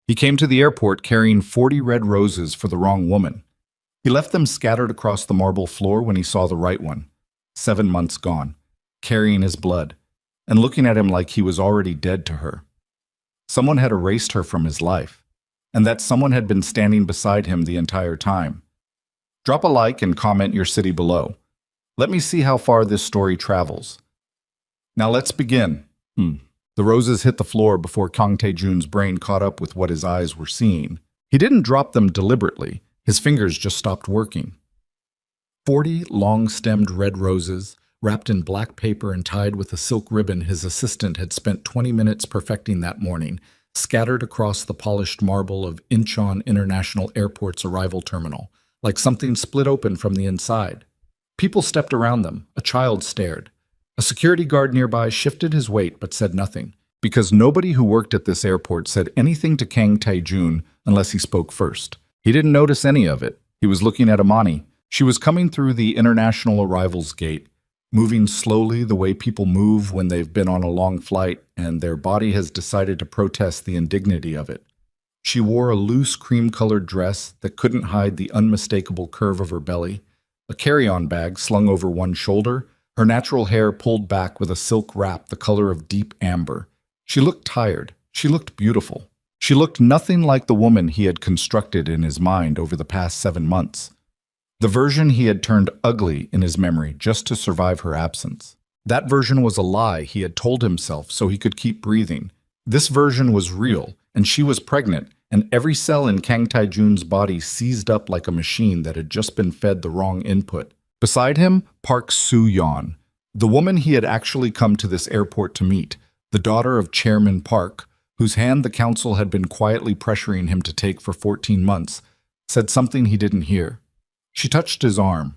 He came to the airport carrying 40 red roses for the wrong woman. He left them scattered across the marble floor when he saw the right one, 7 months gone, carrying his blood, and looking at him like he was already dead to her. Someone had erased her from his life, and that someone had been standing beside him the entire time. Drop a like and comment your city below. Let me see how far this story travels. Now let's begin. The roses hit the floor before Kang Tae-jun's brain caught up with what his eyes were seeing. He didn't drop them deliberately. His fingers just stopped working. 40 long-stemmed red roses, wrapped in black paper and tied with a silk ribbon his assistant had spent 20 minutes perfecting that morning, scattered across the polished marble of Incheon International Airport's arrival terminal, like something split open from the inside. People stepped around them. A child stared. A security guard nearby shifted his weight but said nothing, because nobody who worked at this airport said anything to Kang Tae-jun unless he spoke first. He didn't notice any of it. He was looking at Imani. She was coming through the international arrivals gate, moving slowly the way people move when they've been on a long flight and their body has decided to protest the indignity of it. She wore a loose cream-colored dress that couldn't hide the unmistakable curve of her belly, a carry-on bag slung over one shoulder, her natural hair pulled back with a silk wrap the color of deep amber. She looked tired. She looked beautiful. She looked nothing like the woman he had constructed in his mind over the past 7 months. The version he had turned ugly in his memory just to survive her absence. That version was a lie he had told himself so he could keep breathing. This version was real, and she was pregnant, and every cell in Kang Tae-jun's body seized up like a machine that had just been fed the wrong input. Beside him, Park Soo-yeon, the woman he had actually come to this airport to meet, the daughter of Chairman Park, whose hand the council had been quietly pressuring him to take for 14 months, said something he didn't hear. She touched his arm.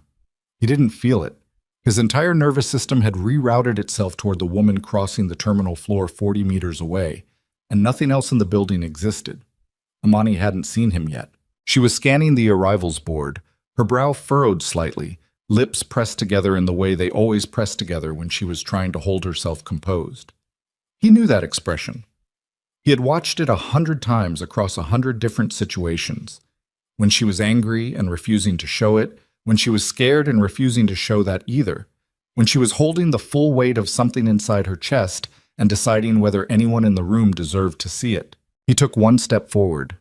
He didn't feel it. His entire nervous system had rerouted itself toward the woman crossing the terminal floor 40 meters away, and nothing else in the building existed. Imani hadn't seen him yet. She was scanning the arrivals board, her brow furrowed slightly, lips pressed together in the way they always pressed together when she was trying to hold herself composed. He knew that expression. He had watched it 100 times across 100 different situations. When she was angry and refusing to show it, when she was scared and refusing to show that either, when she was holding the full weight of something inside her chest and deciding whether anyone in the room deserved to see it. He took one step forward.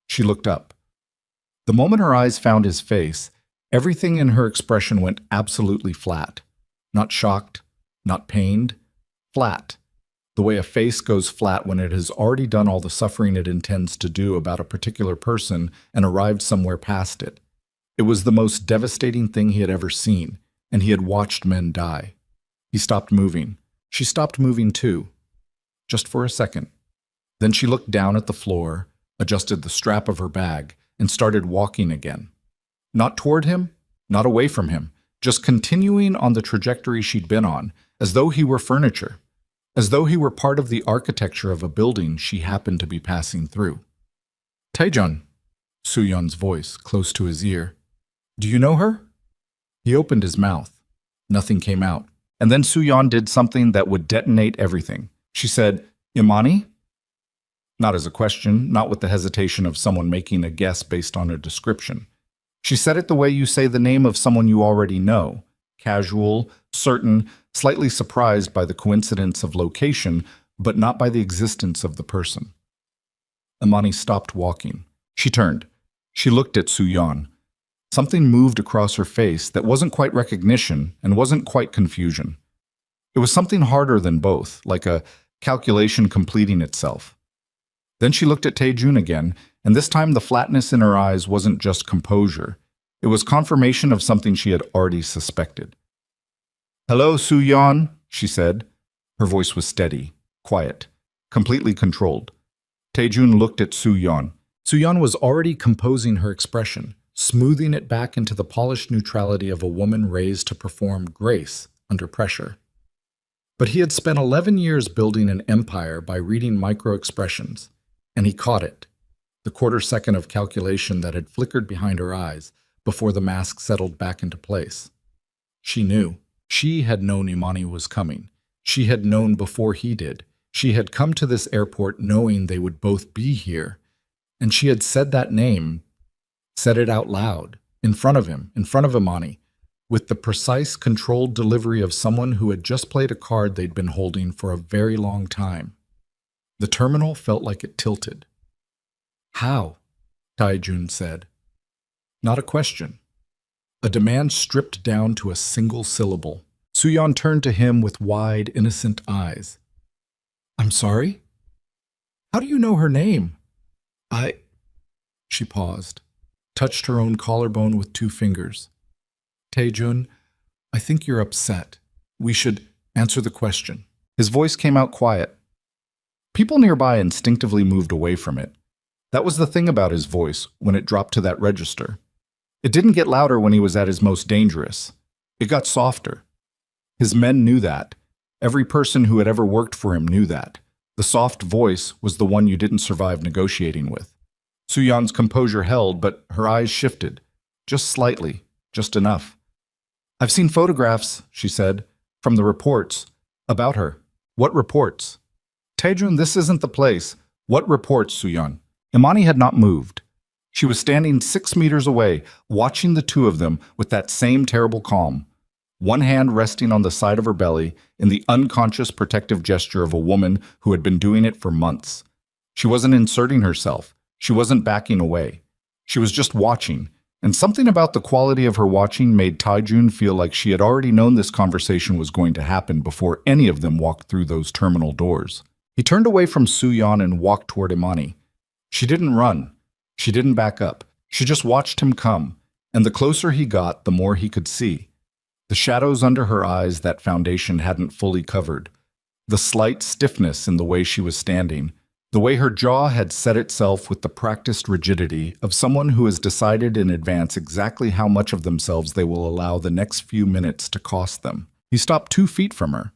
She looked up. The moment her eyes found his face, everything in her expression went absolutely flat. Not shocked, not pained, flat. The way a face goes flat when it has already done all the suffering it intends to do about a particular person and arrived somewhere past it. It was the most devastating thing he had ever seen, and he had watched men die. He stopped moving. She stopped moving too, just for a second. Then she looked down at the floor, adjusted the strap of her bag, and started walking again. Not toward him, not away from him, just continuing on the trajectory she'd been on, as though he were furniture. As though he were part of the architecture of a building she happened to be passing through. "Tae-jun," Soo-yeon's voice, close to his ear. "Do you know her?" He opened his mouth. Nothing came out. And then Soo-yeon did something that would detonate everything. She said, "Imani?" Not as a question, not with the hesitation of someone making a guess based on a description. She said it the way you say the name of someone you already know. Casual, certain, slightly surprised by the coincidence of location, but not by the existence of the person. Imani stopped walking. She turned. She looked at Soo-yeon. Something moved across her face that wasn't quite recognition and wasn't quite confusion. It was something harder than both, like a calculation completing itself. Then she looked at Tae-jun again, and this time the flatness in her eyes wasn't just composure. It was confirmation of something she had already suspected. "Hello, Soo-yeon," she said. Her voice was steady, quiet, completely controlled. Tae-jun looked at Soo-yeon. Soo-yeon was already composing her expression, smoothing it back into the polished neutrality of a woman raised to perform grace under pressure. But he had spent 11 years building an empire by reading micro-expressions, and he caught it, the quarter-second of calculation that had flickered behind her eyes before the mask settled back into place. She knew. She had known Imani was coming. She had known before he did. She had come to this airport knowing they would both be here, And she had said that name, said it out loud, in front of him, in front of Imani, with the precise, controlled delivery of someone who had just played a card they'd been holding for a very long time. The terminal felt like it tilted. How? Taijun said. Not a question. A demand stripped down to a single syllable. Suyan turned to him with wide, innocent eyes. I'm sorry? How do you know her name? She paused, touched her own collarbone with 2 fingers. Taejun, I think you're upset. We should answer the question. His voice came out quiet. People nearby instinctively moved away from it. That was the thing about his voice when it dropped to that register. It didn't get louder when he was at his most dangerous. It got softer. His men knew that. Every person who had ever worked for him knew that. The soft voice was the one you didn't survive negotiating with. Suyan's composure held, but her eyes shifted. Just slightly, just enough. I've seen photographs, she said, from the reports. About her. What reports? Taejun, this isn't the place. What reports, Suyan? Imani had not moved. She was standing 6 meters away, watching the 2 of them with that same terrible calm. One hand resting on the side of her belly in the unconscious protective gesture of a woman who had been doing it for months. She wasn't inserting herself. She wasn't backing away. She was just watching, and something about the quality of her watching made Taijun feel like she had already known this conversation was going to happen before any of them walked through those terminal doors. He turned away from Suyan and walked toward Imani. She didn't run. She didn't back up. She just watched him come, and the closer he got, the more he could see. The shadows under her eyes that foundation hadn't fully covered. The slight stiffness in the way she was standing. The way her jaw had set itself with the practiced rigidity of someone who has decided in advance exactly how much of themselves they will allow the next few minutes to cost them. He stopped 2 feet from her,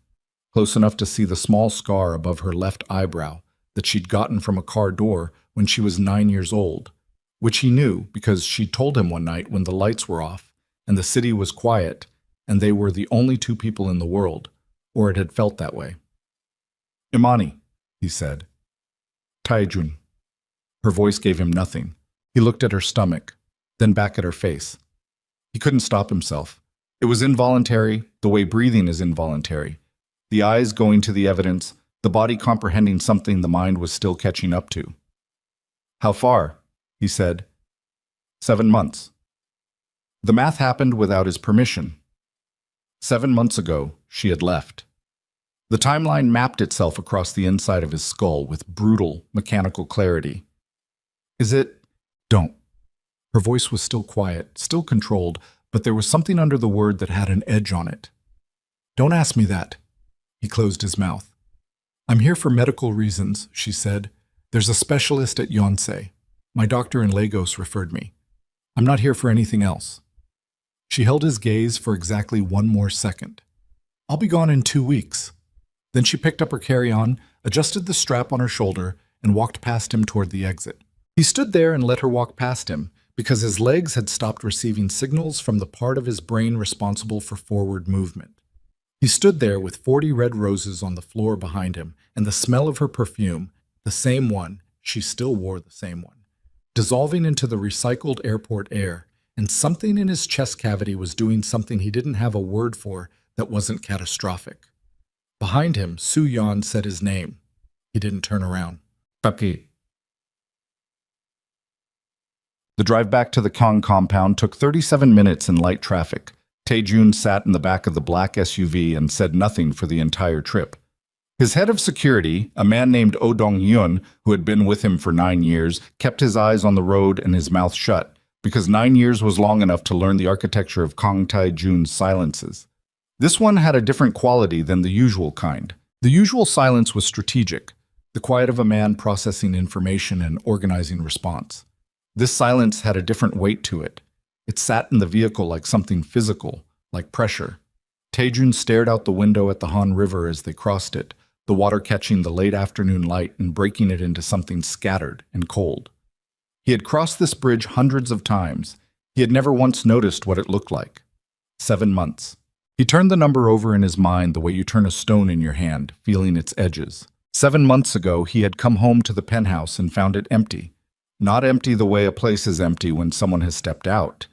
close enough to see the small scar above her left eyebrow that she'd gotten from a car door when she was 9 years old, which he knew because she'd told him one night when the lights were off and the city was quiet and they were the only 2 people in the world, or it had felt that way. Imani, he said. Taejun. Her voice gave him nothing. He looked at her stomach, then back at her face. He couldn't stop himself. It was involuntary, the way breathing is involuntary. The eyes going to the evidence, the body comprehending something the mind was still catching up to. How far? He said. 7 months. The math happened without his permission. 7 months ago, she had left. The timeline mapped itself across the inside of his skull with brutal, mechanical clarity. Is it? Don't. Her voice was still quiet, still controlled, but there was something under the word that had an edge on it. Don't ask me that. He closed his mouth. I'm here for medical reasons, she said. There's a specialist at Yonsei. My doctor in Lagos referred me. I'm not here for anything else. She held his gaze for exactly 1 more second. I'll be gone in 2 weeks. Then she picked up her carry-on, adjusted the strap on her shoulder, and walked past him toward the exit. He stood there and let her walk past him, because his legs had stopped receiving signals from the part of his brain responsible for forward movement. He stood there with 40 red roses on the floor behind him, and the smell of her perfume, the same one, she still wore the same one, dissolving into the recycled airport air, and something in his chest cavity was doing something he didn't have a word for that wasn't catastrophic. Behind him, Suyan said his name. He didn't turn around. Papi. The drive back to the Kong compound took 37 minutes in light traffic. Taejun sat in the back of the black SUV and said nothing for the entire trip. His head of security, a man named Oh Dong-hyun, who had been with him for 9 years, kept his eyes on the road and his mouth shut, because 9 years was long enough to learn the architecture of Kong Taejun's silences. This one had a different quality than the usual kind. The usual silence was strategic, the quiet of a man processing information and organizing response. This silence had a different weight to it. It sat in the vehicle like something physical, like pressure. Taejun stared out the window at the Han River as they crossed it, the water catching the late afternoon light and breaking it into something scattered and cold. He had crossed this bridge hundreds of times. He had never once noticed what it looked like. 7 months. He turned the number over in his mind the way you turn a stone in your hand, feeling its edges. 7 months ago, he had come home to the penthouse and found it empty. Not empty the way a place is empty when someone has stepped out.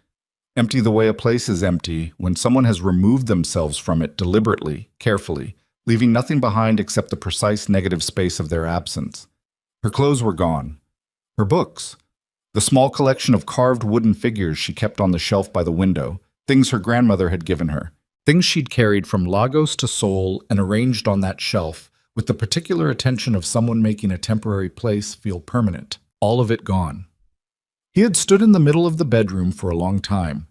Empty the way a place is empty when someone has removed themselves from it deliberately, carefully, leaving nothing behind except the precise negative space of their absence. Her clothes were gone. Her books. The small collection of carved wooden figures she kept on the shelf by the window, things her grandmother had given her, things she'd carried from Lagos to Seoul and arranged on that shelf with the particular attention of someone making a temporary place feel permanent. All of it gone. He had stood in the middle of the bedroom for a long time.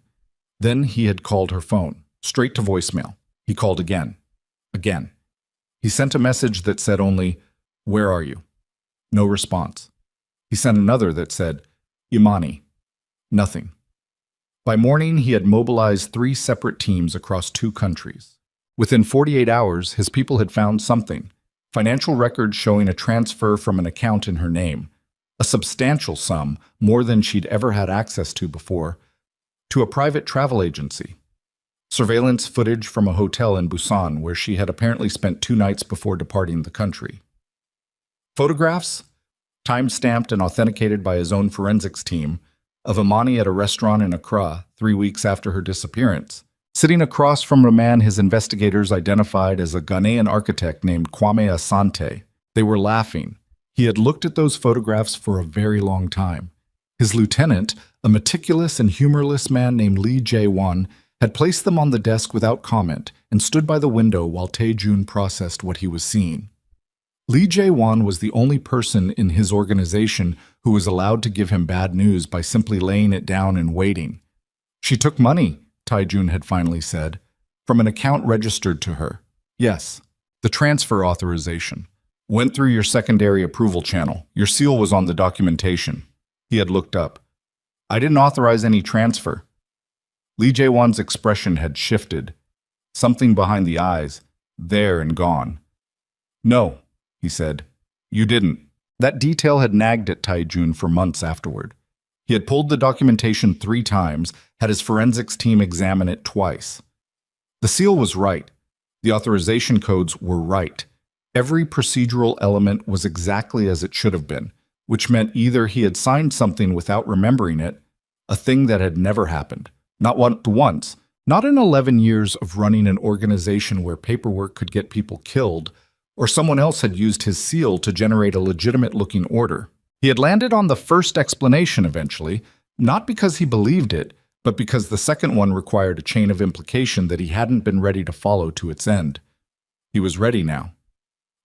Then he had called her phone, straight to voicemail. He called again. Again. He sent a message that said only, "Where are you?" No response. He sent another that said, "Imani." Nothing. By morning, he had mobilized 3 separate teams across 2 countries. Within 48 hours, his people had found something. Financial records showing a transfer from an account in her name. A substantial sum, more than she'd ever had access to before, to a private travel agency. Surveillance footage from a hotel in Busan where she had apparently spent 2 nights before departing the country. Photographs, time-stamped and authenticated by his own forensics team, of Imani at a restaurant in Accra 3 weeks after her disappearance, sitting across from a man his investigators identified as a Ghanaian architect named Kwame Asante. They were laughing. He had looked at those photographs for a very long time. His lieutenant, a meticulous and humorless man named Lee Jae-won, had placed them on the desk without comment and stood by the window while Tae-jun processed what he was seeing. Lee Jae-won was the only person in his organization who was allowed to give him bad news by simply laying it down and waiting. "She took money," Tae-jun had finally said, "from an account registered to her. Yes, the transfer authorization. Went through your secondary approval channel. Your seal was on the documentation." He had looked up. "I didn't authorize any transfer." Lee Jae-won's expression had shifted. Something behind the eyes, there and gone. "No," he said. "You didn't." That detail had nagged at Tae-jun for months afterward. He had pulled the documentation 3 times, had his forensics team examine it twice. The seal was right. The authorization codes were right. Every procedural element was exactly as it should have been, which meant either he had signed something without remembering it, a thing that had never happened, not once, not in 11 years of running an organization where paperwork could get people killed, or someone else had used his seal to generate a legitimate-looking order. He had landed on the first explanation eventually, not because he believed it, but because the second one required a chain of implication that he hadn't been ready to follow to its end. He was ready now.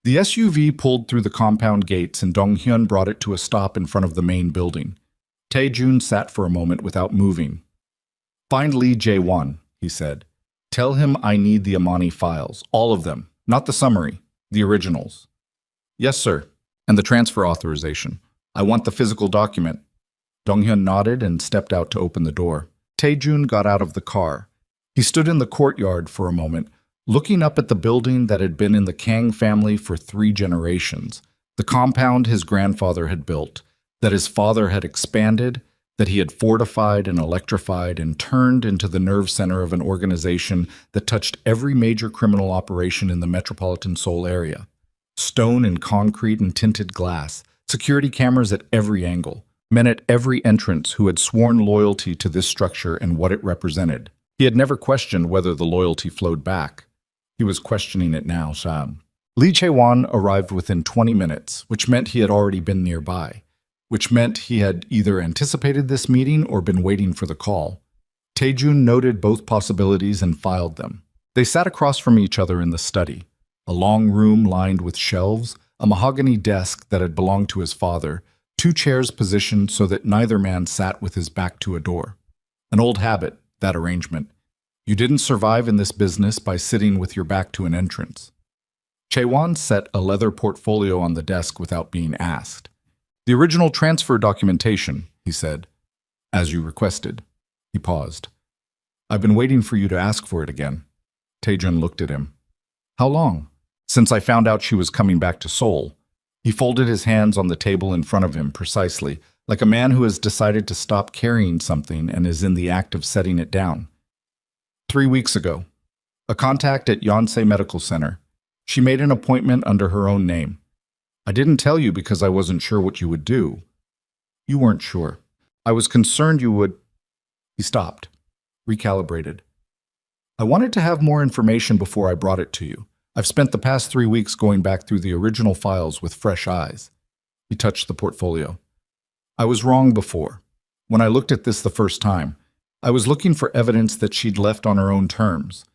The SUV pulled through the compound gates and Dong-hyun brought it to a stop in front of the main building. Tae-jun sat for a moment without moving. "Find Lee Jae-won," he said. "Tell him I need the Imani files, all of them, not the summary, the originals." "Yes, sir." "And the transfer authorization. I want the physical document." Dong-hyun nodded and stepped out to open the door. Tae-jun got out of the car. He stood in the courtyard for a moment, looking up at the building that had been in the Kang family for 3 generations, the compound his grandfather had built, that his father had expanded, that he had fortified and electrified and turned into the nerve center of an organization that touched every major criminal operation in the metropolitan Seoul area. Stone and concrete and tinted glass, security cameras at every angle, men at every entrance who had sworn loyalty to this structure and what it represented. He had never questioned whether the loyalty flowed back. He was questioning it now, Sam. Lee Jae-won arrived within 20 minutes, which meant he had already been nearby, which meant he had either anticipated this meeting or been waiting for the call. Tae-jun noted both possibilities and filed them. They sat across from each other in the study, a long room lined with shelves, a mahogany desk that had belonged to his father, 2 chairs positioned so that neither man sat with his back to a door. An old habit, that arrangement. You didn't survive in this business by sitting with your back to an entrance. Jae-won set a leather portfolio on the desk without being asked. "The original transfer documentation," he said. "As you requested." He paused. "I've been waiting for you to ask for it again." Tae-jun looked at him. "How long?" "Since I found out she was coming back to Seoul." He folded his hands on the table in front of him precisely, like a man who has decided to stop carrying something and is in the act of setting it down. 3 weeks ago. A contact at Yonsei Medical Center. She made an appointment under her own name. I didn't tell you because I wasn't sure what you would do." You weren't sure. I was concerned you would. He stopped, recalibrated. I wanted to have more information before I brought it to you. I've spent the past 3 weeks going back through the original files with fresh eyes. He touched the portfolio. I was wrong before. When I looked at this the first time, I was looking for evidence that she'd left on her own terms.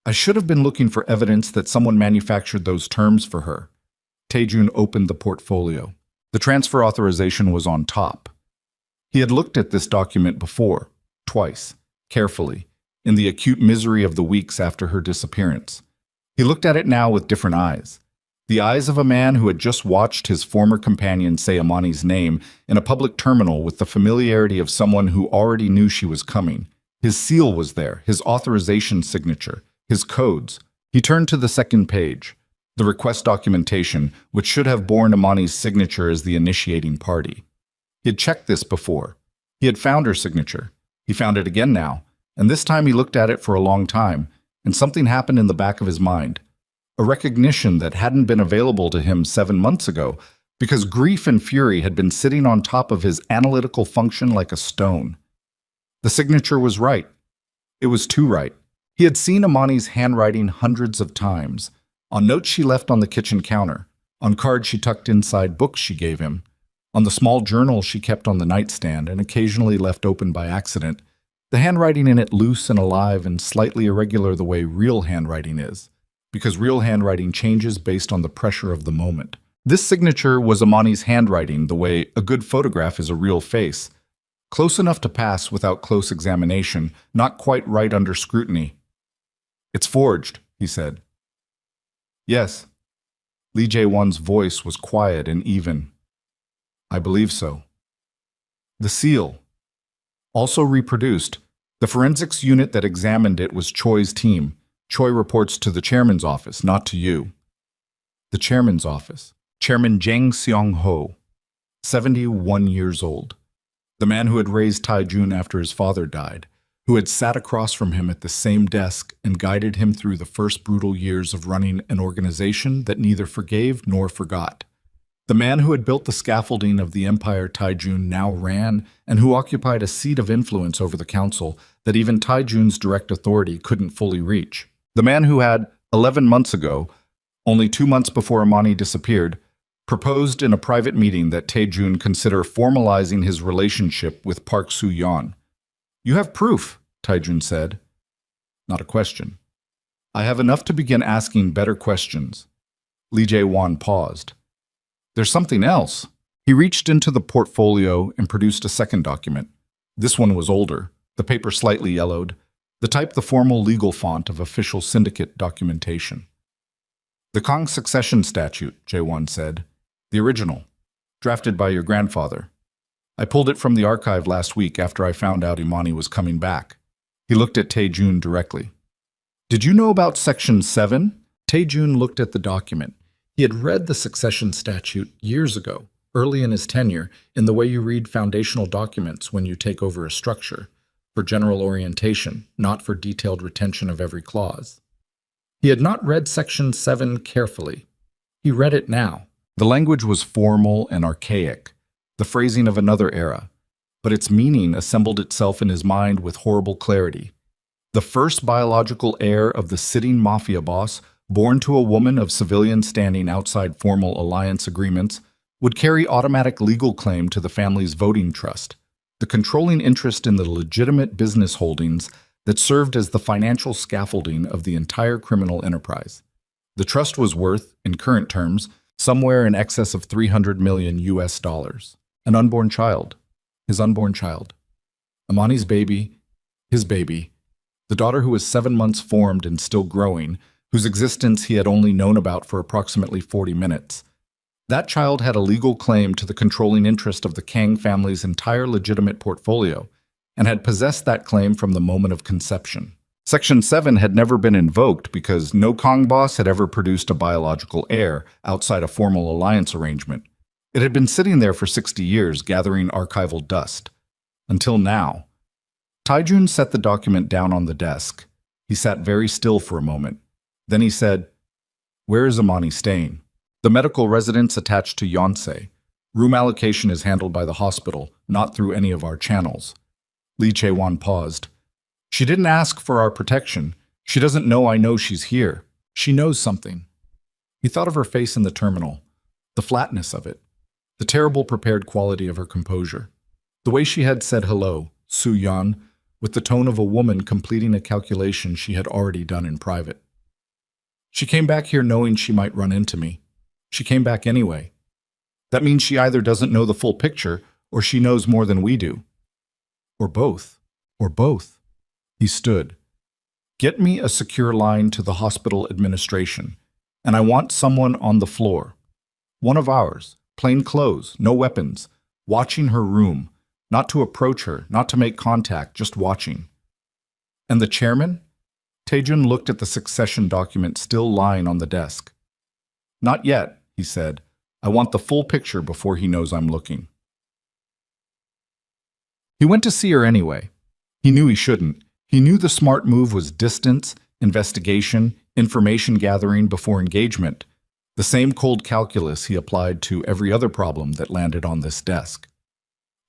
I should have been looking for evidence that someone manufactured those terms for her. Taejun opened the portfolio. The transfer authorization was on top. He had looked at this document before, twice, carefully, in the acute misery of the weeks after her disappearance. He looked at it now with different eyes. The eyes of a man who had just watched his former companion say Amani's name in a public terminal with the familiarity of someone who already knew she was coming. His seal was there, his authorization signature, his codes. He turned to the second page, the request documentation, which should have borne Amani's signature as the initiating party. He had checked this before. He had found her signature. He found it again now, and this time he looked at it for a long time, and something happened in the back of his mind. A recognition that hadn't been available to him 7 months ago, because grief and fury had been sitting on top of his analytical function like a stone. The signature was right. It was too right. He had seen Amani's handwriting hundreds of times, on notes she left on the kitchen counter, on cards she tucked inside books she gave him, on the small journal she kept on the nightstand and occasionally left open by accident, the handwriting in it loose and alive and slightly irregular the way real handwriting is, because real handwriting changes based on the pressure of the moment. This signature was Amani's handwriting the way a good photograph is a real face, close enough to pass without close examination, not quite right under scrutiny. "It's forged," he said. "Yes." Lee Jae-won's voice was quiet and even. "I believe so." The seal. Also reproduced. The forensics unit that examined it was Choi's team. Choi reports to the chairman's office, not to you. The chairman's office. Chairman Jang Seong-ho, 71 years old. The man who had raised Taejun after his father died, who had sat across from him at the same desk and guided him through the first brutal years of running an organization that neither forgave nor forgot. The man who had built the scaffolding of the empire Taejun now ran and who occupied a seat of influence over the council that even Taejun's direct authority couldn't fully reach. The man who had, 11 months ago, only 2 months before Amani disappeared, proposed in a private meeting that Taejun consider formalizing his relationship with Park Soo-yeon. "You have proof," Taejun said. Not a question. "I have enough to begin asking better questions." Lee Jae-won paused. "There's something else." He reached into the portfolio and produced a second document. This one was older, the paper slightly yellowed, the type the formal legal font of official syndicate documentation. "The Kong succession statute," Jae-won said. "The original, drafted by your grandfather. I pulled it from the archive last week after I found out Imani was coming back." He looked at Taejun directly. "Did you know about Section 7? Taejun looked at the document. He had read the succession statute years ago, early in his tenure, in the way you read foundational documents when you take over a structure, for general orientation, not for detailed retention of every clause. He had not read Section 7 carefully. He read it now. The language was formal and archaic, the phrasing of another era, but its meaning assembled itself in his mind with horrible clarity. The first biological heir of the sitting mafia boss, born to a woman of civilian standing outside formal alliance agreements, would carry automatic legal claim to the family's voting trust, the controlling interest in the legitimate business holdings that served as the financial scaffolding of the entire criminal enterprise. The trust was worth, in current terms, somewhere in excess of 300 million US dollars. An unborn child. His unborn child. Amani's baby. His baby. The daughter who was 7 months formed and still growing, whose existence he had only known about for approximately 40 minutes. That child had a legal claim to the controlling interest of the Kang family's entire legitimate portfolio, and had possessed that claim from the moment of conception. Section 7 had never been invoked because no Kong boss had ever produced a biological heir outside a formal alliance arrangement. It had been sitting there for 60 years, gathering archival dust. Until now. Taejun set the document down on the desk. He sat very still for a moment. Then he said, "Where is Amani staying?" "The medical residence attached to Yonsei. Room allocation is handled by the hospital, not through any of our channels. Lee Chae-won paused. She didn't ask for our protection. She doesn't know I know she's here. She knows something. He thought of her face in the terminal, the flatness of it, the terrible prepared quality of her composure. The way she had said hello, Soo-yeon, with the tone of a woman completing a calculation she had already done in private. She came back here knowing she might run into me. She came back anyway. That means she either doesn't know the full picture or she knows more than we do. Or both. Or both. He stood. Get me a secure line to the hospital administration, and I want someone on the floor. One of ours, plain clothes, no weapons, watching her room, not to approach her, not to make contact, just watching. And the chairman? Taejun looked at the succession document still lying on the desk. Not yet, he said. I want the full picture before he knows I'm looking. He went to see her anyway. He knew he shouldn't. He knew the smart move was distance, investigation, information gathering before engagement, the same cold calculus he applied to every other problem that landed on this desk.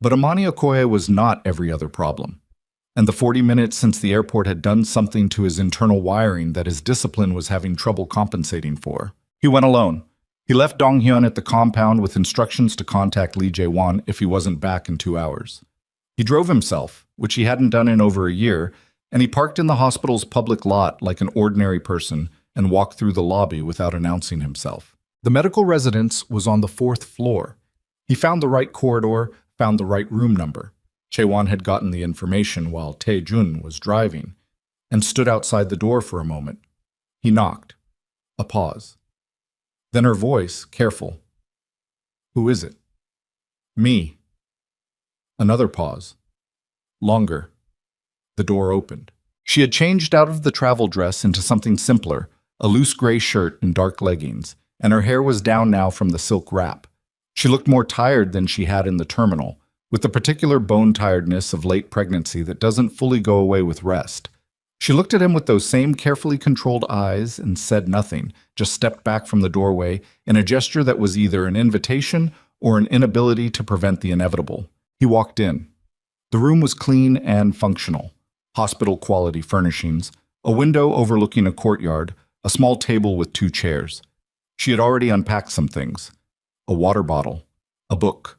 But Amani Okoye was not every other problem, and the 40 minutes since the airport had done something to his internal wiring that his discipline was having trouble compensating for. He went alone. He left Dong-hyun at the compound with instructions to contact Lee Jae-won if he wasn't back in 2 hours. He drove himself, which he hadn't done in over a year, and he parked in the hospital's public lot like an ordinary person and walked through the lobby without announcing himself. The medical residence was on the 4th floor. He found the right corridor, found the right room number. Chae-won had gotten the information while Tae-jun was driving, and stood outside the door for a moment. He knocked. A pause. Then her voice, careful. Who is it? Me. Another pause. Longer. The door opened. She had changed out of the travel dress into something simpler, a loose gray shirt and dark leggings, and her hair was down now from the silk wrap. She looked more tired than she had in the terminal, with the particular bone tiredness of late pregnancy that doesn't fully go away with rest. She looked at him with those same carefully controlled eyes and said nothing, just stepped back from the doorway in a gesture that was either an invitation or an inability to prevent the inevitable. He walked in. The room was clean and functional. Hospital-quality furnishings, a window overlooking a courtyard, a small table with 2 chairs. She had already unpacked some things. A water bottle, a book,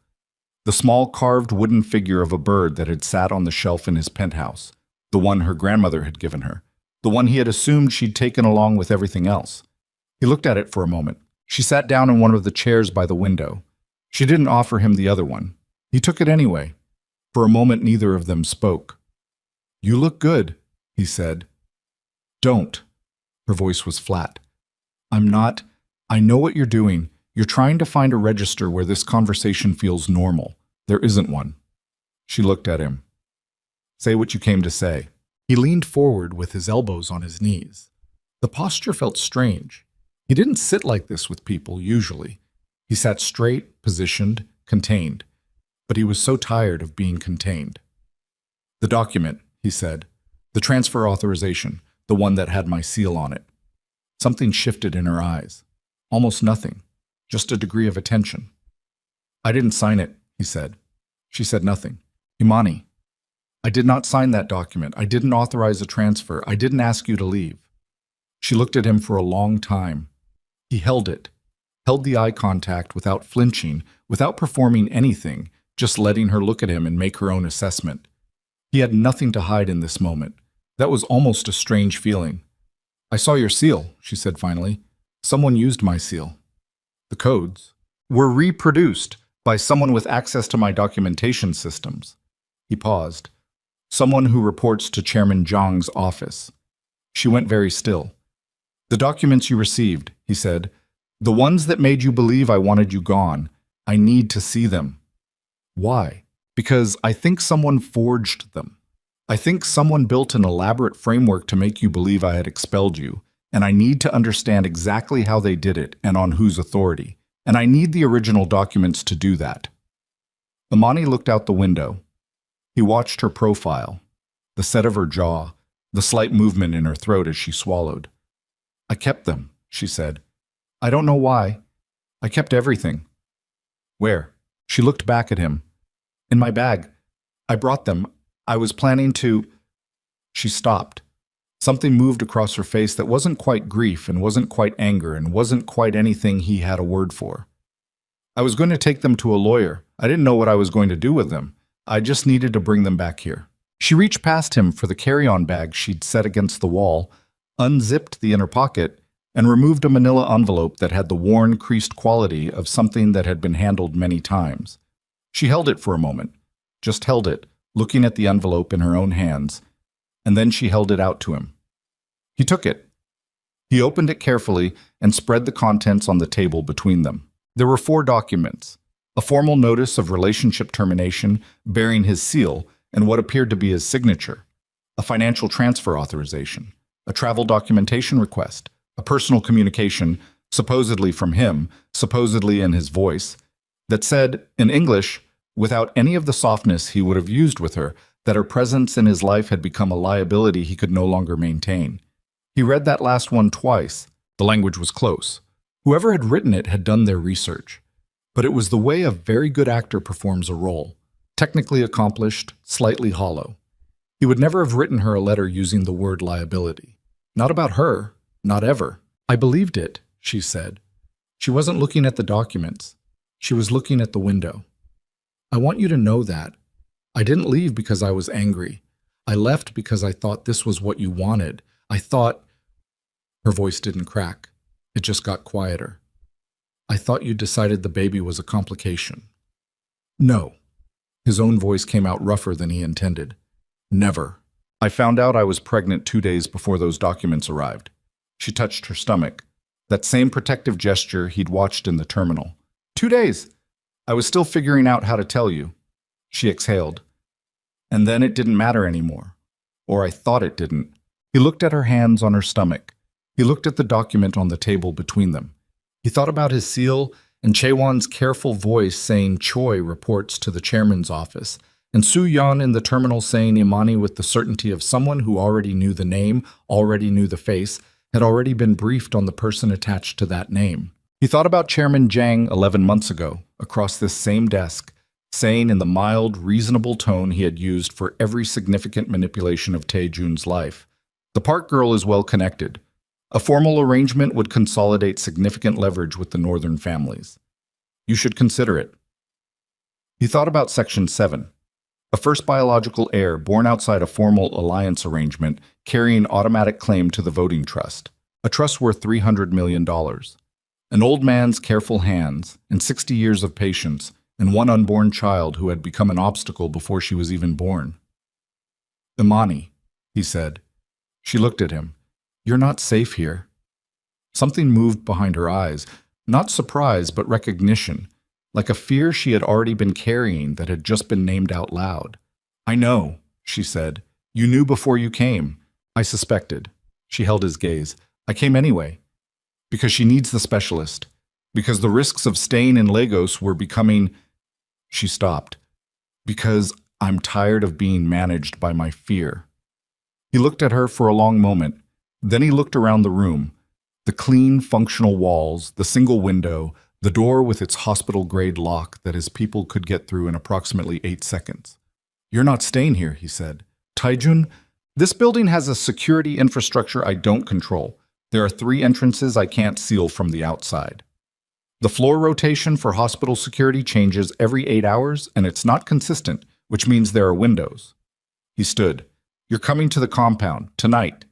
the small carved wooden figure of a bird that had sat on the shelf in his penthouse, the one her grandmother had given her, the one he had assumed she'd taken along with everything else. He looked at it for a moment. She sat down in one of the chairs by the window. She didn't offer him the other one. He took it anyway. For a moment, neither of them spoke. You look good, he said. Don't. Her voice was flat. I'm not. I know what you're doing. You're trying to find a register where this conversation feels normal. There isn't one. She looked at him. Say what you came to say. He leaned forward with his elbows on his knees. The posture felt strange. He didn't sit like this with people, usually. He sat straight, positioned, contained. But he was so tired of being contained. The document, he said. The transfer authorization, the one that had my seal on it. Something shifted in her eyes. Almost nothing. Just a degree of attention. I didn't sign it, he said. She said nothing. Imani, I did not sign that document. I didn't authorize a transfer. I didn't ask you to leave. She looked at him for a long time. He held it, held the eye contact without flinching, without performing anything, just letting her look at him and make her own assessment. He had nothing to hide in this moment. That was almost a strange feeling. I saw your seal, she said finally. Someone used my seal. The codes were reproduced by someone with access to my documentation systems. He paused. Someone who reports to Chairman Zhang's office. She went very still. The documents you received, he said, the ones that made you believe I wanted you gone, I need to see them. Why? Because I think someone forged them. I think someone built an elaborate framework to make you believe I had expelled you, and I need to understand exactly how they did it and on whose authority, and I need the original documents to do that. Imani looked out the window. He watched her profile, the set of her jaw, the slight movement in her throat as she swallowed. I kept them, she said. I don't know why. I kept everything. Where? She looked back at him. In my bag. I brought them. I was planning to. She stopped. Something moved across her face that wasn't quite grief and wasn't quite anger and wasn't quite anything he had a word for. I was going to take them to a lawyer. I didn't know what I was going to do with them. I just needed to bring them back here. She reached past him for the carry-on bag she'd set against the wall, unzipped the inner pocket, and removed a manila envelope that had the worn, creased quality of something that had been handled many times. She held it for a moment, just held it, looking at the envelope in her own hands, and then she held it out to him. He took it. He opened it carefully and spread the contents on the table between them. There were 4 documents: a formal notice of relationship termination bearing his seal and what appeared to be his signature, a financial transfer authorization, a travel documentation request, a personal communication, supposedly from him, supposedly in his voice, that said, in English, without any of the softness he would have used with her, that her presence in his life had become a liability he could no longer maintain. He read that last one twice. The language was close. Whoever had written it had done their research. But it was the way a very good actor performs a role, technically accomplished, slightly hollow. He would never have written her a letter using the word liability. Not about her, not ever. I believed it, she said. She wasn't looking at the documents. She was looking at the window. I want you to know that. I didn't leave because I was angry. I left because I thought this was what you wanted. I thought... Her voice didn't crack. It just got quieter. I thought you decided the baby was a complication. No. His own voice came out rougher than he intended. Never. I found out I was pregnant 2 days before those documents arrived. She touched her stomach. That same protective gesture he'd watched in the terminal. 2 days. I was still figuring out how to tell you. She exhaled. And then it didn't matter anymore. Or I thought it didn't. He looked at her hands on her stomach. He looked at the document on the table between them. He thought about his seal and Chaewon's careful voice saying Choi reports to the chairman's office, and Soo-yeon in the terminal saying Imani with the certainty of someone who already knew the name, already knew the face, had already been briefed on the person attached to that name. He thought about Chairman Jang 11 months ago, across this same desk, saying in the mild, reasonable tone he had used for every significant manipulation of Tae-jun's life, "The Park girl is well connected. A formal arrangement would consolidate significant leverage with the northern families. You should consider it." He thought about Section 7, a first biological heir born outside a formal alliance arrangement carrying automatic claim to the voting trust, a trust worth $300 million. An old man's careful hands and 60 years of patience and one unborn child who had become an obstacle before she was even born. "Imani," he said. She looked at him. "You're not safe here." Something moved behind her eyes, not surprise but recognition, like a fear she had already been carrying that had just been named out loud. "I know," she said. "You knew before you came. I suspected." She held his gaze. "I came anyway. Because she needs the specialist. Because the risks of staying in Lagos were becoming..." She stopped. "Because I'm tired of being managed by my fear." He looked at her for a long moment. Then he looked around the room. The clean, functional walls, the single window, the door with its hospital-grade lock that his people could get through in approximately 8 seconds. "You're not staying here," he said. "Tae-jun, this building has a security infrastructure I don't control. There are 3 entrances I can't seal from the outside. The floor rotation for hospital security changes every 8 hours, and it's not consistent, which means there are windows." He stood. "You're coming to the compound, tonight."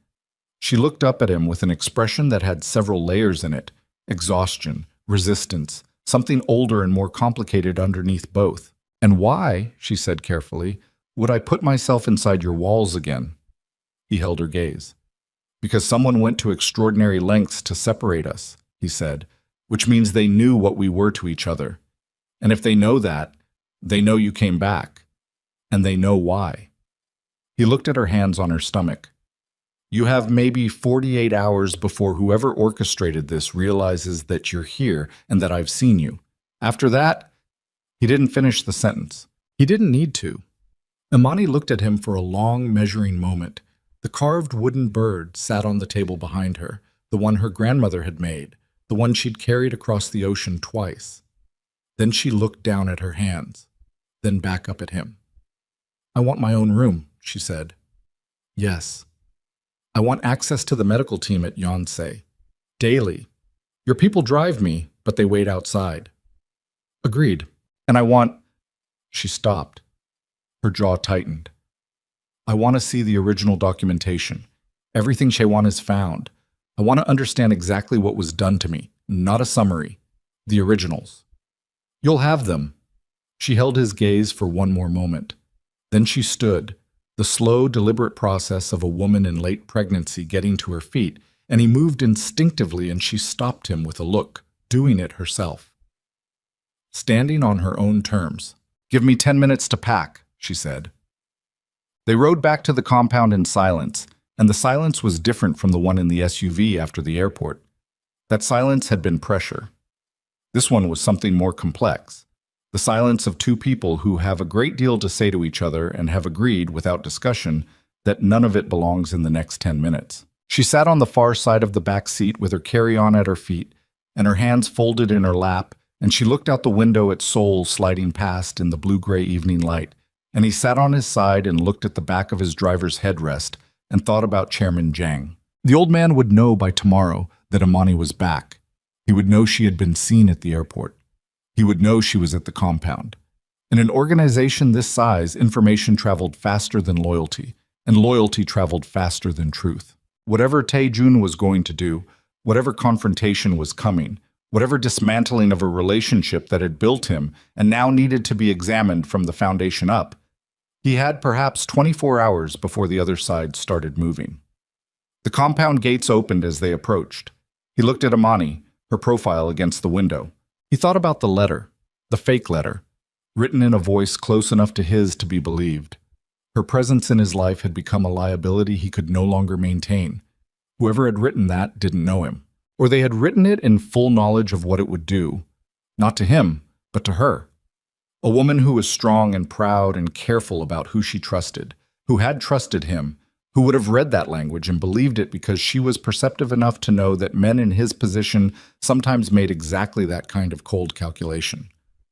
She looked up at him with an expression that had several layers in it: exhaustion, resistance, something older and more complicated underneath both. "And why," she said carefully, "would I put myself inside your walls again?" He held her gaze. "Because someone went to extraordinary lengths to separate us," he said, "which means they knew what we were to each other. And if they know that, they know you came back. And they know why." He looked at her hands on her stomach. "You have maybe 48 hours before whoever orchestrated this realizes that you're here and that I've seen you. After that..." He didn't finish the sentence. He didn't need to. Imani looked at him for a long, measuring moment. The carved wooden bird sat on the table behind her, the one her grandmother had made, the one she'd carried across the ocean twice. Then she looked down at her hands, then back up at him. "I want my own room," she said. "Yes. I want access to the medical team at Yonsei. Daily. Your people drive me, but they wait outside." "Agreed. And I want—" She stopped. Her jaw tightened. "I want to see the original documentation. Everything Chewan has found. I want to understand exactly what was done to me, not a summary. The originals." "You'll have them." She held his gaze for one more moment. Then she stood, the slow, deliberate process of a woman in late pregnancy getting to her feet, and he moved instinctively and she stopped him with a look, doing it herself. Standing on her own terms. "Give me 10 minutes to pack," she said. They rode back to the compound in silence, and the silence was different from the one in the SUV after the airport. That silence had been pressure. This one was something more complex. The silence of two people who have a great deal to say to each other and have agreed, without discussion, that none of it belongs in the next 10 minutes. She sat on the far side of the back seat with her carry-on at her feet and her hands folded in her lap, and she looked out the window at Seoul sliding past in the blue-gray evening light, and he sat on his side and looked at the back of his driver's headrest and thought about Chairman Jang. The old man would know by tomorrow that Imani was back. He would know she had been seen at the airport. He would know she was at the compound. In an organization this size, information traveled faster than loyalty, and loyalty traveled faster than truth. Whatever Tae-jun was going to do, whatever confrontation was coming, whatever dismantling of a relationship that had built him and now needed to be examined from the foundation up, he had perhaps 24 hours before the other side started moving. The compound gates opened as they approached. He looked at Imani, her profile against the window. He thought about the letter, the fake letter, written in a voice close enough to his to be believed. Her presence in his life had become a liability he could no longer maintain. Whoever had written that didn't know him, or they had written it in full knowledge of what it would do, not to him, but to her. A woman who was strong and proud and careful about who she trusted, who had trusted him, who would have read that language and believed it because she was perceptive enough to know that men in his position sometimes made exactly that kind of cold calculation.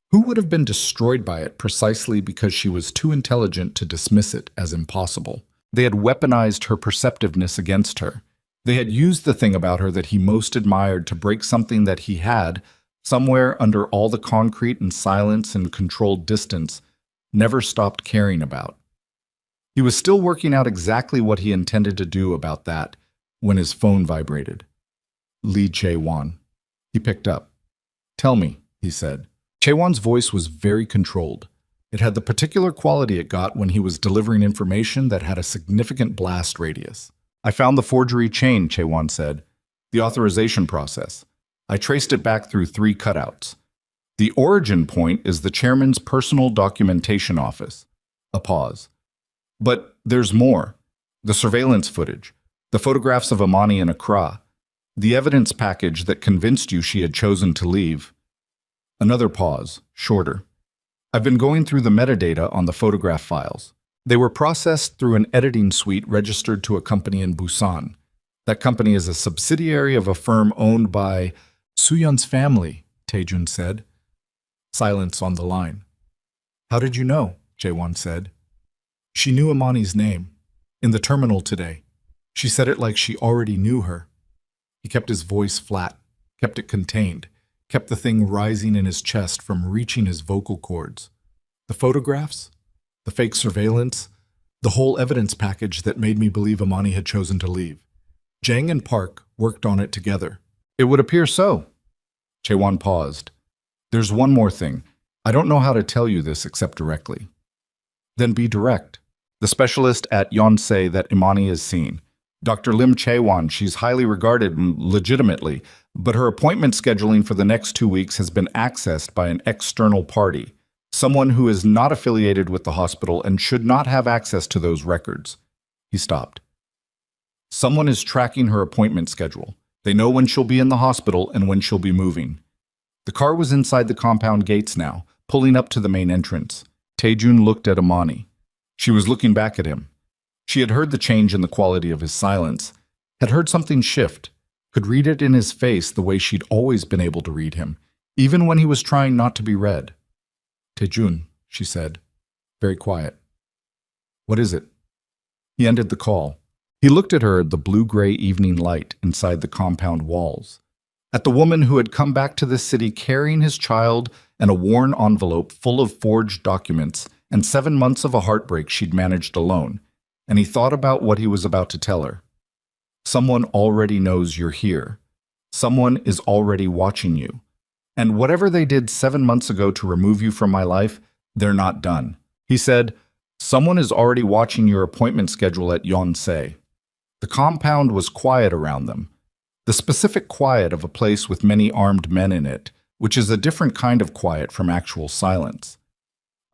Who would have been destroyed by it precisely because she was too intelligent to dismiss it as impossible? They had weaponized her perceptiveness against her. They had used the thing about her that he most admired to break something that he had, somewhere under all the concrete and silence and controlled distance, never stopped caring about. He was still working out exactly what he intended to do about that when his phone vibrated. Lee Chae-won. He picked up. "Tell me," he said. Chae-won's voice was very controlled. It had the particular quality it got when he was delivering information that had a significant blast radius. "I found the forgery chain," Chae-won said. "The authorization process. I traced it back through 3 cutouts. The origin point is the chairman's personal documentation office." A pause. "But there's more. The surveillance footage, the photographs of Imani in Accra, the evidence package that convinced you she had chosen to leave." Another pause, shorter. "I've been going through the metadata on the photograph files. They were processed through an editing suite registered to a company in Busan. That company is a subsidiary of a firm owned by Soo-yeon's family," Tae-jun said. Silence on the line. "How did you know?" Jae-won said. "She knew Imani's name. In the terminal today. She said it like she already knew her." He kept his voice flat, kept it contained, kept the thing rising in his chest from reaching his vocal cords. "The photographs? The fake surveillance? The whole evidence package that made me believe Imani had chosen to leave. Jang and Park worked on it together." "It would appear so." Chae-won paused. "There's one more thing. I don't know how to tell you this except directly." "Then be direct." "The specialist at Yonsei that Imani is seeing. Dr. Lim Chae-won, she's highly regarded legitimately, but her appointment scheduling for the next 2 weeks has been accessed by an external party, someone who is not affiliated with the hospital and should not have access to those records." He stopped. "Someone is tracking her appointment schedule. They know when she'll be in the hospital and when she'll be moving." The car was inside the compound gates now, pulling up to the main entrance. Tae-jun looked at Imani. She was looking back at him. She had heard the change in the quality of his silence, had heard something shift, could read it in his face the way she'd always been able to read him, even when he was trying not to be read. Taejun, she said, very quiet. What is it? He ended the call. He looked at her, the blue-gray evening light inside the compound walls, at the woman who had come back to this city carrying his child and a worn envelope full of forged documents and 7 months of a heartbreak she'd managed alone, and he thought about what he was about to tell her. Someone already knows you're here. Someone is already watching you. And whatever they did 7 months ago to remove you from my life, they're not done. He said, someone is already watching your appointment schedule at Yonsei. The compound was quiet around them. The specific quiet of a place with many armed men in it, which is a different kind of quiet from actual silence.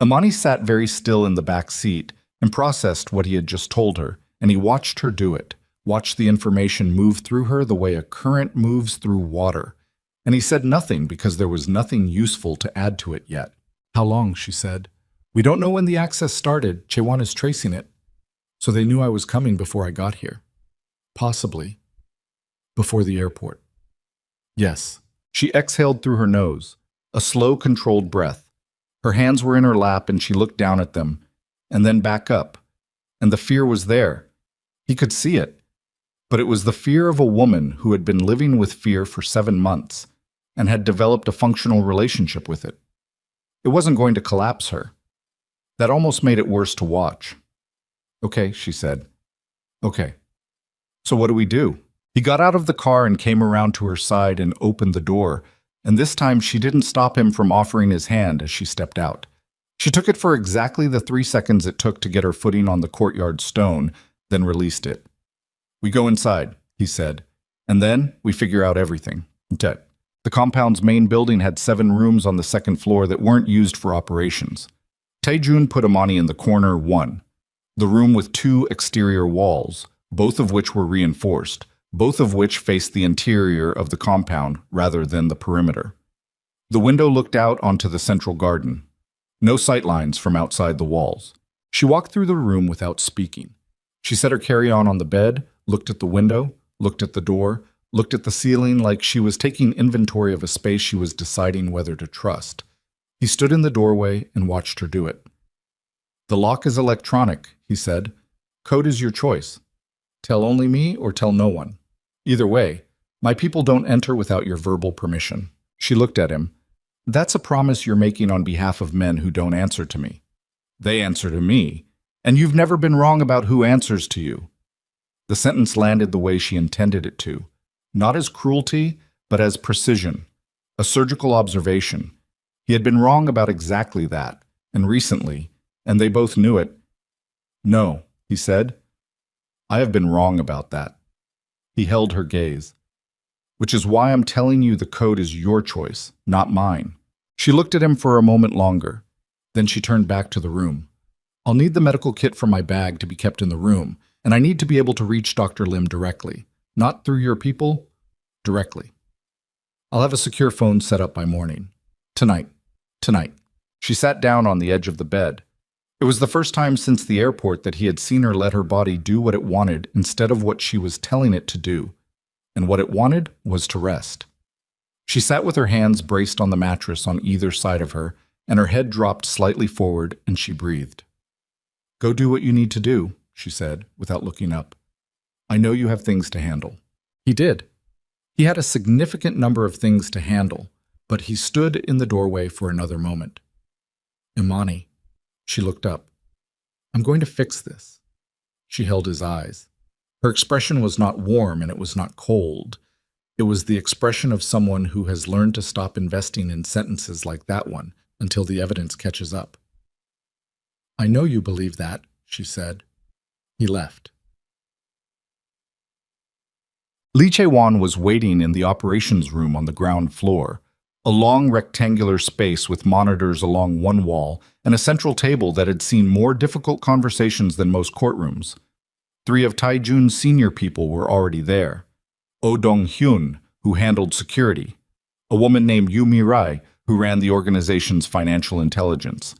Imani sat very still in the back seat and processed what he had just told her, and he watched her do it, watched the information move through her the way a current moves through water. And he said nothing because there was nothing useful to add to it yet. How long, she said. We don't know when the access started. Chaewon is tracing it. So they knew I was coming before I got here. Possibly. Before the airport. Yes. She exhaled through her nose, a slow, controlled breath. Her hands were in her lap and she looked down at them, and then back up. And the fear was there. He could see it. But it was the fear of a woman who had been living with fear for 7 months and had developed a functional relationship with it. It wasn't going to collapse her. That almost made it worse to watch. Okay, she said. Okay. So what do we do? He got out of the car and came around to her side and opened the door, and this time she didn't stop him from offering his hand as she stepped out. She took it for exactly the 3 seconds it took to get her footing on the courtyard stone, then released it. We go inside, he said, and then we figure out everything. The compound's main building had 7 rooms on the 2nd floor that weren't used for operations. Taejun put Imani in the corner 1, the room with 2 exterior walls, both of which were reinforced, both of which faced the interior of the compound rather than the perimeter. The window looked out onto the central garden. No sightlines from outside the walls. She walked through the room without speaking. She set her carry-on on the bed, looked at the window, looked at the door, looked at the ceiling like she was taking inventory of a space she was deciding whether to trust. He stood in the doorway and watched her do it. The lock is electronic, he said. Code is your choice. Tell only me or tell no one. Either way, my people don't enter without your verbal permission. She looked at him. That's a promise you're making on behalf of men who don't answer to me. They answer to me, and you've never been wrong about who answers to you. The sentence landed the way she intended it to, not as cruelty, but as precision, a surgical observation. He had been wrong about exactly that, and recently, and they both knew it. No, he said. I have been wrong about that. He held her gaze. Which is why I'm telling you the code is your choice, not mine. She looked at him for a moment longer. Then she turned back to the room. I'll need the medical kit from my bag to be kept in the room, and I need to be able to reach Dr. Lim directly. Not through your people, directly. I'll have a secure phone set up by morning. Tonight. She sat down on the edge of the bed. It was the first time since the airport that he had seen her let her body do what it wanted instead of what she was telling it to do. And what it wanted was to rest. She sat with her hands braced on the mattress on either side of her, and her head dropped slightly forward, and she breathed. Go do what you need to do, she said, without looking up. I know you have things to handle. He did. He had a significant number of things to handle, but he stood in the doorway for another moment. Imani. She looked up. I'm going to fix this. She held his eyes. Her expression was not warm and it was not cold. It was the expression of someone who has learned to stop investing in sentences like that one until the evidence catches up. I know you believe that, she said. He left. Lee Chae-won was waiting in the operations room on the ground floor, a long rectangular space with monitors along one wall and a central table that had seen more difficult conversations than most courtrooms. 3 of Taejun's senior people were already there. Oh Dong-hyun, who handled security, a woman named Yoo Mi-rai, who ran the organization's financial intelligence,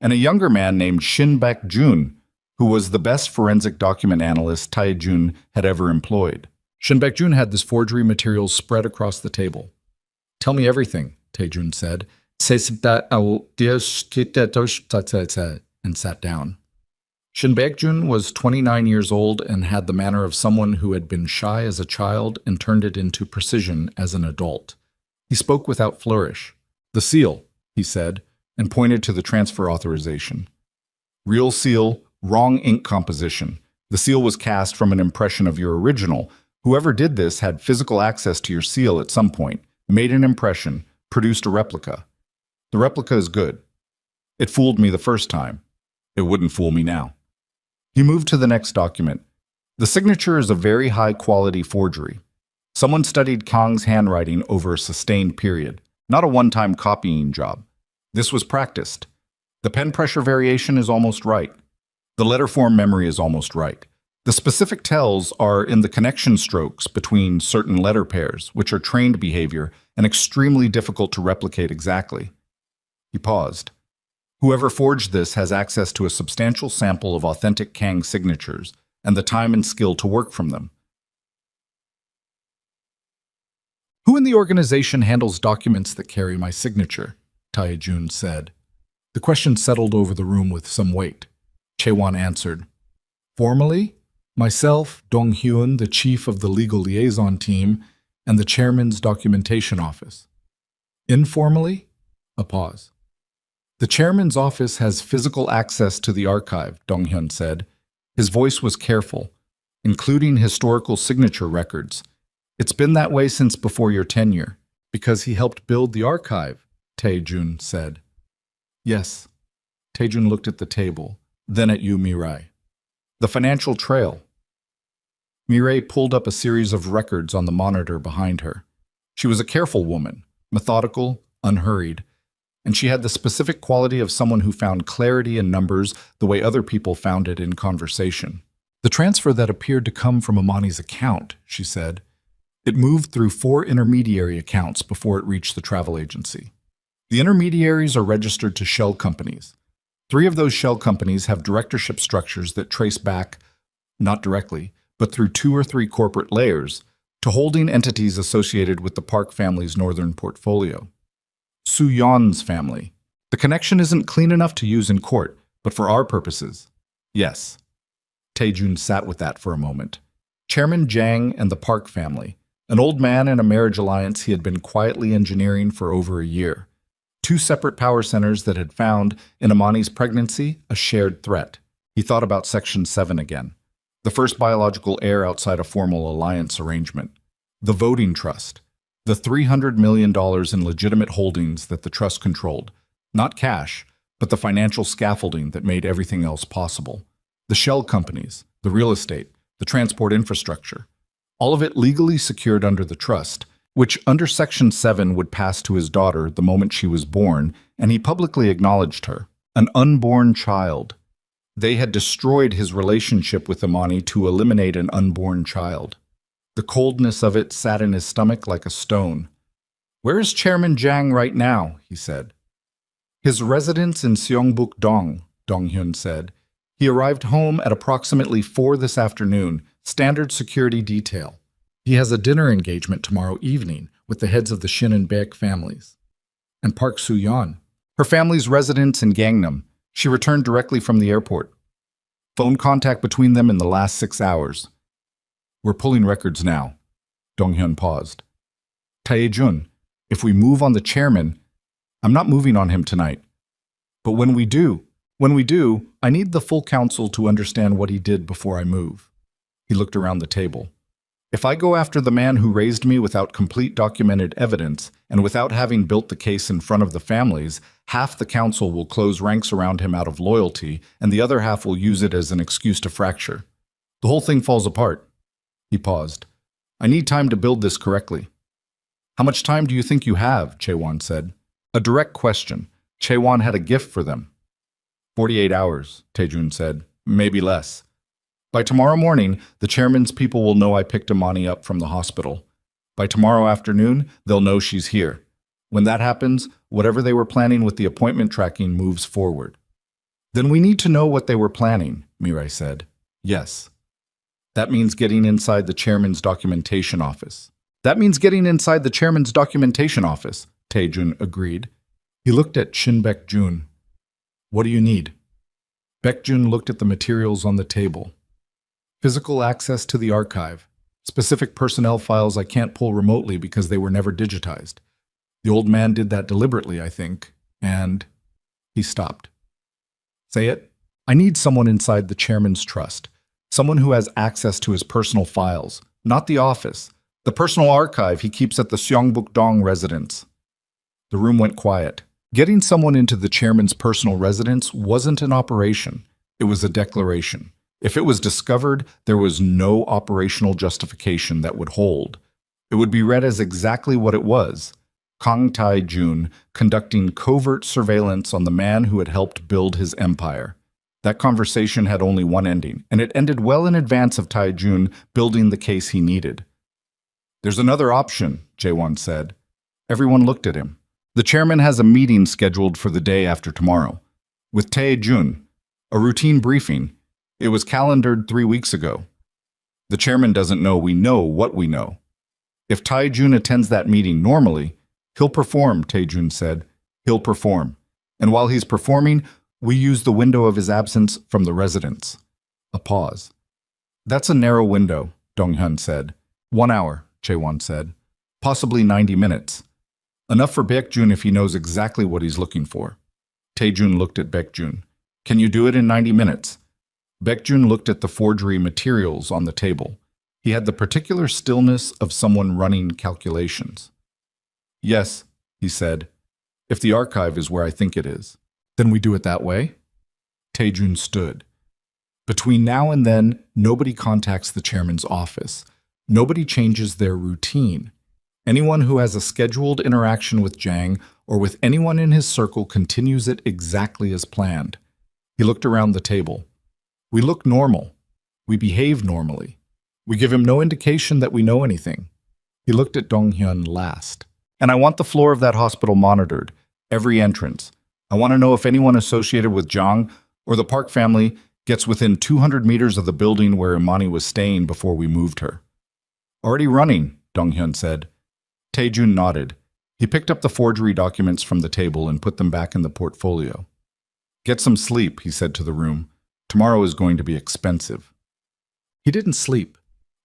and a younger man named Shin Baek-jun, who was the best forensic document analyst Taejun had ever employed. Shin Baek-jun had this forgery material spread across the table. Tell me everything, Taejun said, and sat down. Shin Baekjun was 29 years old and had the manner of someone who had been shy as a child and turned it into precision as an adult. He spoke without flourish. "The seal," he said, and pointed to the transfer authorization. "Real seal, wrong ink composition. The seal was cast from an impression of your original. Whoever did this had physical access to your seal at some point, made an impression, produced a replica. The replica is good. It fooled me the first time. It wouldn't fool me now." He moved to the next document. The signature is a very high-quality forgery. Someone studied Kang's handwriting over a sustained period, not a one-time copying job. This was practiced. The pen pressure variation is almost right. The letter form memory is almost right. The specific tells are in the connection strokes between certain letter pairs, which are trained behavior and extremely difficult to replicate exactly. He paused. Whoever forged this has access to a substantial sample of authentic Kang signatures and the time and skill to work from them. "Who in the organization handles documents that carry my signature?" Taejun said. The question settled over the room with some weight. Chaewon answered, "Formally, myself, Dong-hyun, the chief of the legal liaison team, and the chairman's documentation office. Informally?" A pause. "The chairman's office has physical access to the archive," Dong-hyun said. His voice was careful, including historical signature records. "It's been that way since before your tenure, because he helped build the archive," Taejun said. "Yes." Taejun looked at the table, then at you, Mirai. "The financial trail." Mirai pulled up a series of records on the monitor behind her. She was a careful woman, methodical, unhurried, and she had the specific quality of someone who found clarity in numbers the way other people found it in conversation. "The transfer that appeared to come from Amani's account," she said. "It moved through 4 intermediary accounts before it reached the travel agency. The intermediaries are registered to shell companies. 3 of those shell companies have directorship structures that trace back, not directly, but through 2 or 3 corporate layers, to holding entities associated with the Park family's northern portfolio. Soo-yeon's family. The connection isn't clean enough to use in court, but for our purposes, yes." Taejun sat with that for a moment. Chairman Jang and the Park family, an old man in a marriage alliance he had been quietly engineering for over a year. 2 separate power centers that had found, in Amani's pregnancy, a shared threat. He thought about Section 7 again. The first biological heir outside a formal alliance arrangement. The voting trust. The $300 million in legitimate holdings that the trust controlled. Not cash, but the financial scaffolding that made everything else possible. The shell companies, the real estate, the transport infrastructure. All of it legally secured under the trust, which under Section 7 would pass to his daughter the moment she was born, and he publicly acknowledged her. An unborn child. They had destroyed his relationship with Amani to eliminate an unborn child. The coldness of it sat in his stomach like a stone. "Where is Chairman Jang right now?" he said. "His residence in Seongbuk-dong," Dong-hyun said. "He arrived home at approximately 4 this afternoon, standard security detail. He has a dinner engagement tomorrow evening with the heads of the Shin and Baek families. And Park Soo-yeon. Her family's residence in Gangnam. She returned directly from the airport. Phone contact between them in the last 6 hours. We're pulling records now." Dong-hyun paused. "Taejun, if we move on the chairman, I'm not moving on him tonight. But when we do, I need the full council to understand what he did before I move." He looked around the table. "If I go after the man who raised me without complete documented evidence, and without having built the case in front of the families, half the council will close ranks around him out of loyalty, and the other half will use it as an excuse to fracture. The whole thing falls apart." He paused. "I need time to build this correctly." "How much time do you think you have?" Chaewon said. A direct question. Chaewon had a gift for them. 48 hours, Taejun said. Maybe less. By tomorrow morning, the chairman's people will know I picked Amani up from the hospital. By tomorrow afternoon, they'll know she's here. When that happens, whatever they were planning with the appointment tracking moves forward. Then we need to know what they were planning, Mirai said. Yes. That means getting inside the chairman's documentation office. Taejun agreed. He looked at Shin Baek-jun. What do you need? Baek-jun looked at the materials on the table. Physical access to the archive. Specific personnel files I can't pull remotely because they were never digitized. The old man did that deliberately, I think, and he stopped. Say it. I need someone inside the chairman's trust. Someone who has access to his personal files, not the office. The personal archive he keeps at the Seongbuk-dong residence. The room went quiet. Getting someone into the chairman's personal residence wasn't an operation. It was a declaration. If it was discovered, there was no operational justification that would hold. It would be read as exactly what it was. Kang Tae-jun conducting covert surveillance on the man who had helped build his empire. That conversation had only one ending, and it ended well in advance of Tae-jun building the case he needed. There's another option, Jae-won said. Everyone looked at him. The chairman has a meeting scheduled for the day after tomorrow. With Tae-jun, a routine briefing. It was calendared 3 weeks ago. The chairman doesn't know we know what we know. If Tae-jun attends that meeting normally, he'll perform, Tae-jun said. He'll perform. And while he's performing, we use the window of his absence from the residence. A pause. That's a narrow window, Dong-hyun said. 1 hour, Jae-won said. Possibly 90 minutes. Enough for Baek-jun if he knows exactly what he's looking for. Tae-jun looked at Baek-jun. Can you do it in 90 minutes? Baek-jun looked at the forgery materials on the table. He had the particular stillness of someone running calculations. Yes, he said. If the archive is where I think it is. Then we do it that way? Tae-jun stood. Between now and then, nobody contacts the chairman's office. Nobody changes their routine. Anyone who has a scheduled interaction with Jang or with anyone in his circle continues it exactly as planned. He looked around the table. We look normal. We behave normally. We give him no indication that we know anything. He looked at Dong-hyun last. And I want the floor of that hospital monitored. Every entrance. I want to know if anyone associated with Jang or the Park family gets within 200 meters of the building where Imani was staying before we moved her. Already running, Dong-hyun said. Tae-jun nodded. He picked up the forgery documents from the table and put them back in the portfolio. Get some sleep, he said to the room. Tomorrow is going to be expensive. He didn't sleep.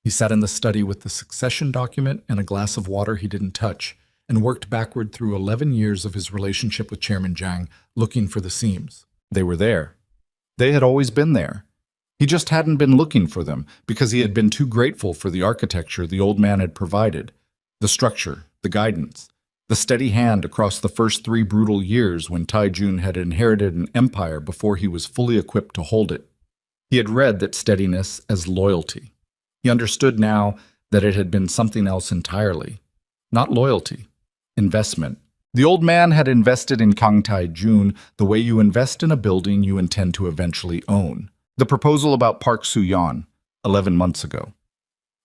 He sat in the study with the succession document and a glass of water he didn't touch, and worked backward through 11 years of his relationship with Chairman Jang, looking for the seams. They were there. They had always been there. He just hadn't been looking for them because he had been too grateful for the architecture the old man had provided, the structure, the guidance, the steady hand across the first 3 brutal years when Tae-jun had inherited an empire before he was fully equipped to hold it. He had read that steadiness as loyalty. He understood now that it had been something else entirely. Not loyalty. Investment. The old man had invested in Kang Tae-jun the way you invest in a building you intend to eventually own. The proposal about Park Soo-yeon, 11 months ago.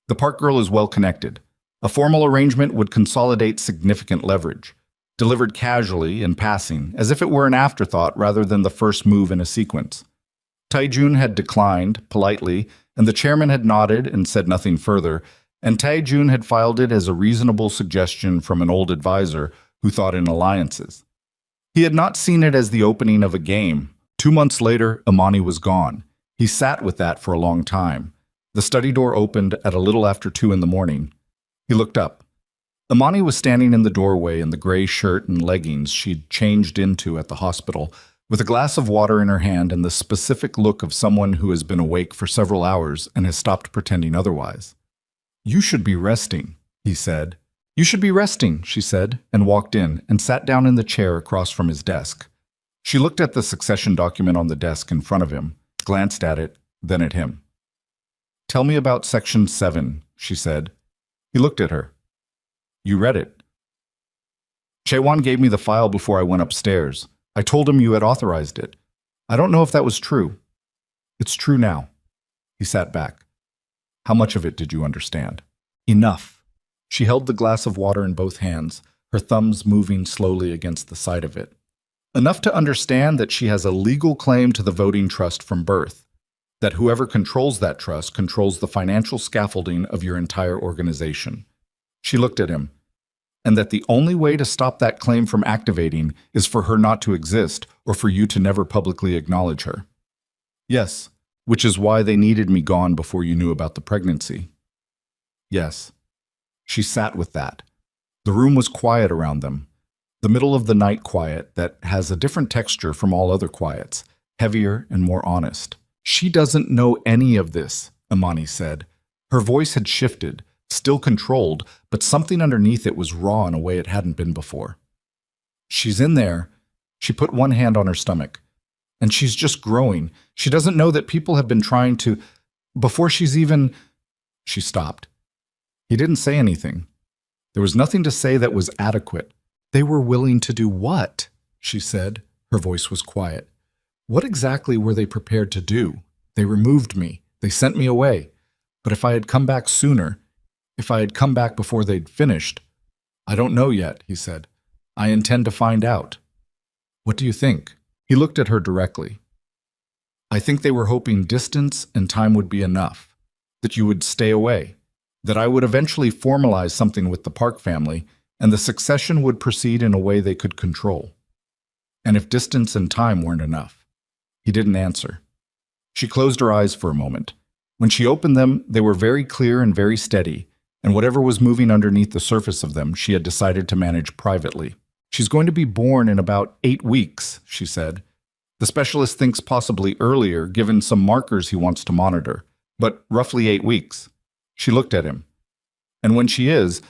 The Park girl is well connected. A formal arrangement would consolidate significant leverage, delivered casually in passing, as if it were an afterthought rather than the first move in a sequence. Tae-jun had declined, politely, and the chairman had nodded and said nothing further, and Tae-jun had filed it as a reasonable suggestion from an old advisor who thought in alliances. He had not seen it as the opening of a game. 2 months later, Imani was gone. He sat with that for a long time. The study door opened at a little after 2 in the morning. He looked up. Imani was standing in the doorway in the gray shirt and leggings she'd changed into at the hospital, with a glass of water in her hand and the specific look of someone who has been awake for several hours and has stopped pretending otherwise. "You should be resting," he said. "You should be resting," she said, and walked in and sat down in the chair across from his desk. She looked at the succession document on the desk in front of him, glanced at it, then at him. "Tell me about Section 7, she said. He looked at her. "You read it." "Chae-won gave me the file before I went upstairs. I told him you had authorized it. I don't know if that was true." "It's true now." He sat back. "How much of it did you understand?" "Enough." She held the glass of water in both hands, her thumbs moving slowly against the side of it. "Enough to understand that she has a legal claim to the voting trust from birth, that whoever controls that trust controls the financial scaffolding of your entire organization." She looked at him. and that the only way to stop that claim from activating is for her not to exist or for you to never publicly acknowledge her. Yes, which is why they needed me gone before you knew about the pregnancy. Yes. She sat with that. The room was quiet around them. The middle of the night quiet that has a different texture from all other quiets, heavier and more honest. She doesn't know any of this, Imani said. Her voice had shifted, still controlled, but something underneath it was raw in a way it hadn't been before. She's in there. She put one hand on her stomach. And she's just growing. She doesn't know that people have been trying to... Before she's even... She stopped. He didn't say anything. There was nothing to say that was adequate. They were willing to do what? She said. Her voice was quiet. What exactly were they prepared to do? They removed me. They sent me away. But if I had come back sooner, if I had come back before they'd finished... I don't know yet, he said. I intend to find out. What do you think? He looked at her directly. I think they were hoping distance and time would be enough, that you would stay away, that I would eventually formalize something with the Park family, and the succession would proceed in a way they could control. And if distance and time weren't enough. He didn't answer. She closed her eyes for a moment. When she opened them, they were very clear and very steady, and whatever was moving underneath the surface of them, she had decided to manage privately. She's going to be born in about 8 weeks, she said. The specialist thinks possibly earlier, given some markers he wants to monitor, but roughly 8 weeks. She looked at him. And when she is,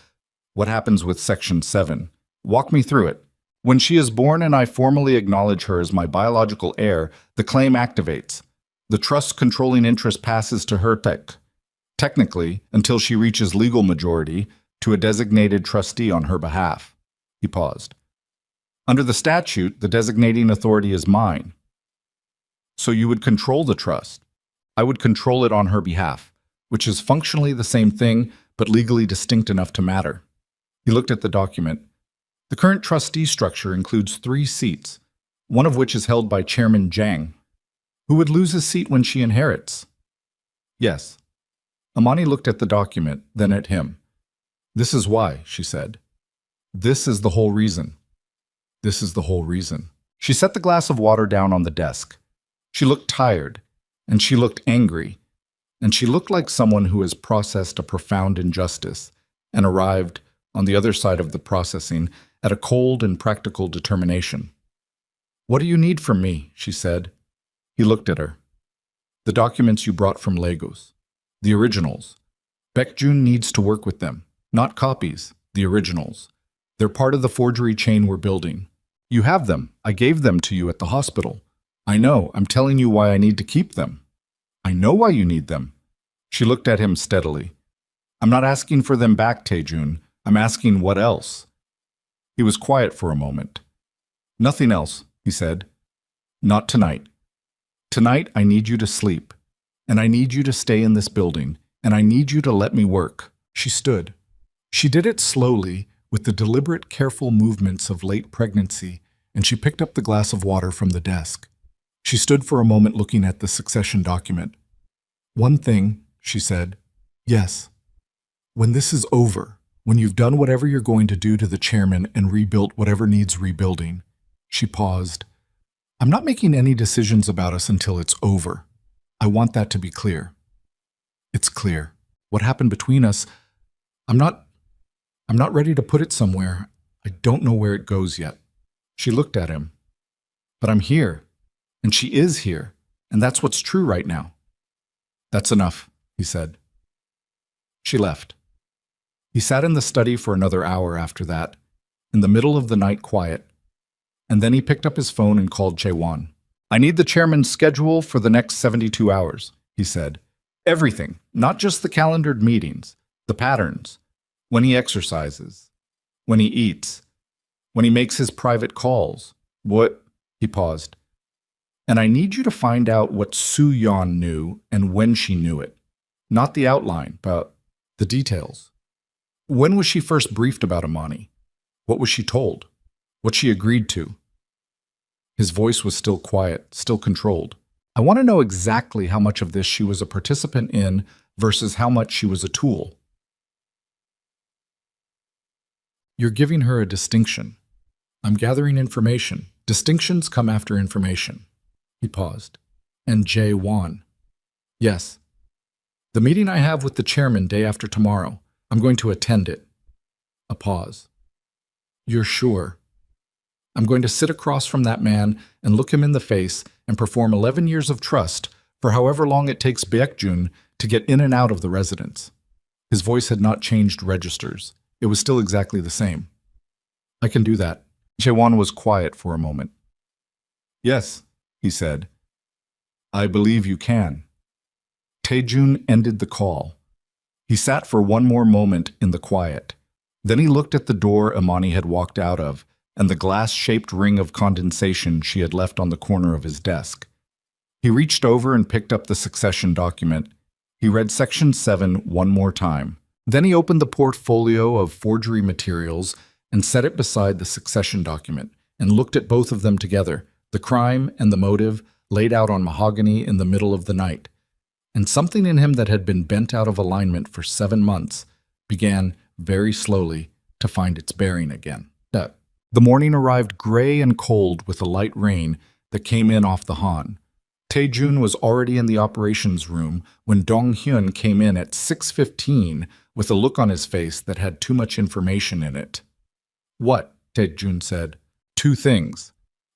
what happens with Section 7? Walk me through it. When she is born and I formally acknowledge her as my biological heir, the claim activates. The trust's controlling interest passes to her technically, until she reaches legal majority, to a designated trustee on her behalf. He paused. Under the statute, the designating authority is mine. So you would control the trust. I would control it on her behalf, which is functionally the same thing, but legally distinct enough to matter. He looked at the document. The current trustee structure includes 3 seats, one of which is held by Chairman Zhang, who would lose his seat when she inherits. Yes. Imani looked at the document, then at him. This is why, she said. This is the whole reason. This is the whole reason. She set the glass of water down on the desk. She looked tired, and she looked angry, and she looked like someone who has processed a profound injustice and arrived, on the other side of the processing, at a cold and practical determination. What do you need from me? She said. He looked at her. The documents you brought from Lagos. The originals. Baekjun needs to work with them. Not copies, the originals. They're part of the forgery chain we're building. You have them. I gave them to you at the hospital. I know. I'm telling you why I need to keep them. I know why you need them. She looked at him steadily. I'm not asking for them back, Taejun. I'm asking what else. He was quiet for a moment. Nothing else, he said. Not tonight. Tonight I need you to sleep. And I need you to stay in this building. And I need you to let me work. She stood. She did it slowly, with the deliberate, careful movements of late pregnancy, and she picked up the glass of water from the desk. She stood for a moment looking at the succession document. One thing, she said. Yes. When this is over, when you've done whatever you're going to do to the chairman and rebuilt whatever needs rebuilding. She paused. I'm not making any decisions about us until it's over. I want that to be clear. It's clear. What happened between us, I'm not ready to put it somewhere. I don't know where it goes yet. She looked at him. But I'm here. And she is here. And that's what's true right now. That's enough, he said. She left. He sat in the study for another hour after that, in the middle of the night quiet. And then he picked up his phone and called Chaewon. I need the chairman's schedule for the next 72 hours, he said. Everything, not just the calendared meetings, the patterns. When he exercises, when he eats, when he makes his private calls. What? He paused. And I need you to find out what Soo-yeon knew and when she knew it. Not the outline, but the details. When was she first briefed about Imani? What was she told? What she agreed to? His voice was still quiet, still controlled. I want to know exactly how much of this she was a participant in versus how much she was a tool. You're giving her a distinction. I'm gathering information. Distinctions come after information. He paused. And Jay Wan. Yes. The meeting I have with the chairman day after tomorrow. I'm going to attend it. A pause. You're sure? I'm going to sit across from that man and look him in the face and perform 11 years of trust for however long it takes Baekjun to get in and out of the residence. His voice had not changed registers. It was still exactly the same. I can do that. Jaewon was quiet for a moment. Yes, he said. I believe you can. Taejun ended the call. He sat for one more moment in the quiet. Then he looked at the door Imani had walked out of and the glass-shaped ring of condensation she had left on the corner of his desk. He reached over and picked up the succession document. He read Section 7 one more time. Then he opened the portfolio of forgery materials and set it beside the succession document and looked at both of them together, the crime and the motive laid out on mahogany in the middle of the night. And something in him that had been bent out of alignment for 7 months began, very slowly, to find its bearing again. The morning arrived gray and cold with a light rain that came in off the Han. Taejun was already in the operations room when Dong-hyun came in at 6:15 with a look on his face that had too much information in it. What? Taejun said. 2 things.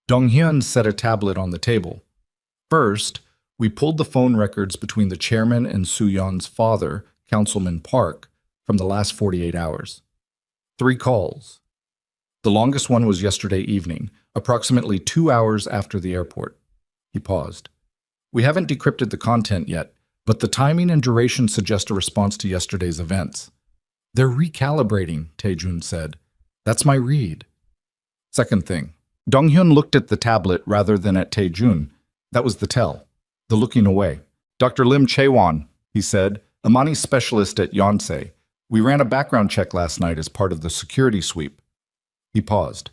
Dong-hyun set a tablet on the table. First, we pulled the phone records between the chairman and Soo-yeon's father, Councilman Park, from the last 48 hours. 3 calls. The longest one was yesterday evening, approximately 2 hours after the airport. He paused. We haven't decrypted the content yet, but the timing and duration suggest a response to yesterday's events. They're recalibrating, Taejun said. That's my read. Second thing. Dong-hyun looked at the tablet rather than at Taejun. That was the tell. The looking away. Dr. Lim Chaewon, he said, Imani specialist at Yonsei. We ran a background check last night as part of the security sweep. He paused.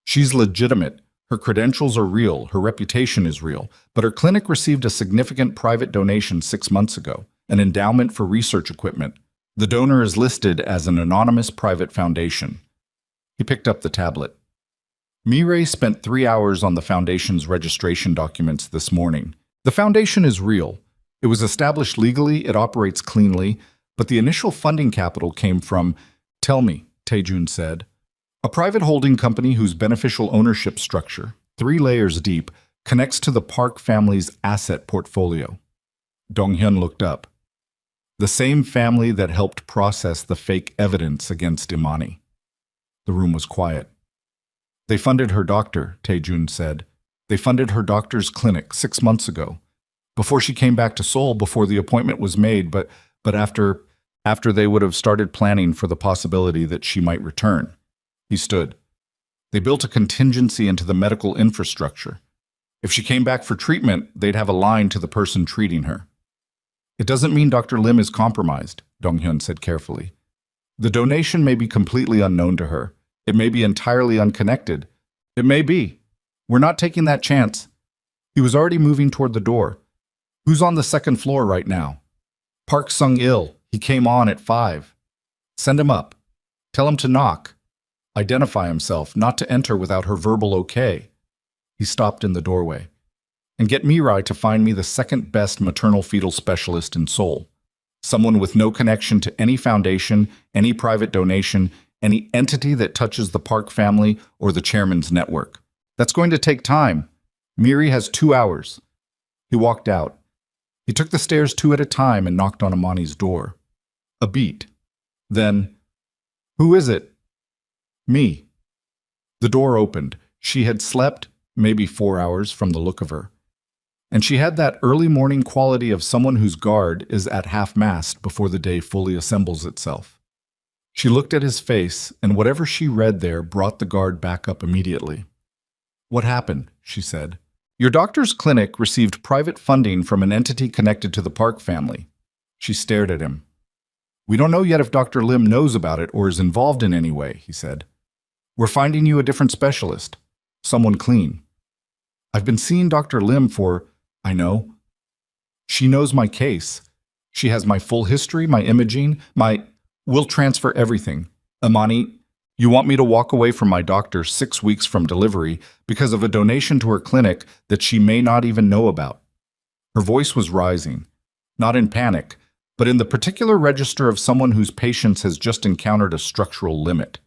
She's legitimate. Her credentials are real. Her reputation is real. But her clinic received a significant private donation 6 months ago, an endowment for research equipment. The donor is listed as an anonymous private foundation. He picked up the tablet. Mireille spent 3 hours on the foundation's registration documents this morning. The foundation is real. It was established legally, it operates cleanly, but the initial funding capital came from, tell me, Taejun said, a private holding company whose beneficial ownership structure, 3 layers deep, connects to the Park family's asset portfolio. Dong-hyun looked up. The same family that helped process the fake evidence against Imani. The room was quiet. They funded her doctor, Taejun said. They funded her doctor's clinic 6 months ago. Before she came back to Seoul, before the appointment was made, but after they would have started planning for the possibility that she might return. He stood. They built a contingency into the medical infrastructure. If she came back for treatment, they'd have a line to the person treating her. It doesn't mean Dr. Lim is compromised, Dong-hyun said carefully. The donation may be completely unknown to her. It may be entirely unconnected. It may be. We're not taking that chance. He was already moving toward the door. Who's on the 2nd floor right now? Park Sung-il. He came on at 5. Send him up. Tell him to knock. Identify himself, not to enter without her verbal okay. He stopped in the doorway. And get Mirai to find me the 2nd best maternal fetal specialist in Seoul. Someone with no connection to any foundation, any private donation, any entity that touches the Park family or the chairman's network. That's going to take time. Miri has 2 hours. He walked out. He took the stairs 2 at a time and knocked on Imani's door. A beat. Then, who is it? Me. The door opened. She had slept, maybe 4 hours from the look of her. And she had that early morning quality of someone whose guard is at half-mast before the day fully assembles itself. She looked at his face, and whatever she read there brought the guard back up immediately. What happened? She said. Your doctor's clinic received private funding from an entity connected to the Park family. She stared at him. We don't know yet if Dr. Lim knows about it or is involved in any way, he said. We're finding you a different specialist. Someone clean. I've been seeing Dr. Lim for, I know. She knows my case. She has my full history, my imaging, We'll transfer everything. Imani, You want me to walk away from my doctor 6 weeks from delivery because of a donation to her clinic that she may not even know about. Her voice was rising, not in panic, but in the particular register of someone whose patience has just encountered a structural limit.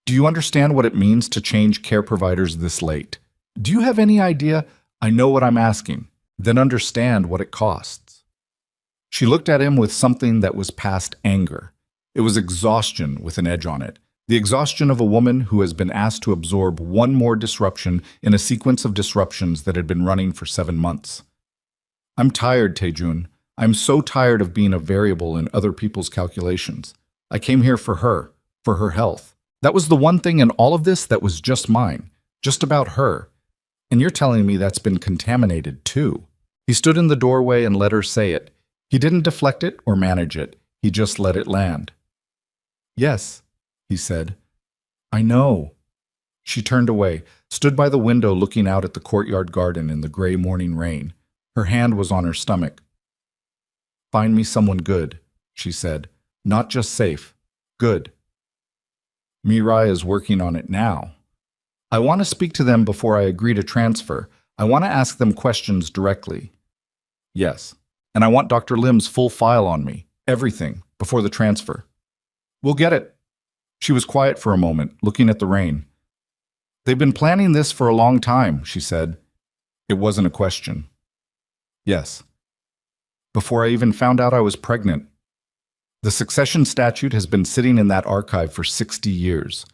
Do you understand what it means to change care providers this late? Do you have any idea? I know what I'm asking. Then understand what it costs. She looked at him with something that was past anger. It was exhaustion with an edge on it. The exhaustion of a woman who has been asked to absorb one more disruption in a sequence of disruptions that had been running for 7 months. I'm tired, Taejun. I'm so tired of being a variable in other people's calculations. I came here for her health. That was the one thing in all of this that was just mine, just about her. And you're telling me that's been contaminated too. He stood in the doorway and let her say it. He didn't deflect it or manage it. He just let it land. Yes, he said. I know. She turned away, stood by the window looking out at the courtyard garden in the gray morning rain. Her hand was on her stomach. Find me someone good, she said. Not just safe. Good. Mirai is working on it now. I want to speak to them before I agree to transfer. I want to ask them questions directly. Yes. And I want Dr. Lim's full file on me. Everything. Before the transfer. We'll get it. She was quiet for a moment, looking at the rain. They've been planning this for a long time, she said. It wasn't a question. Yes. Before I even found out I was pregnant. The succession statute has been sitting in that archive for 60 years.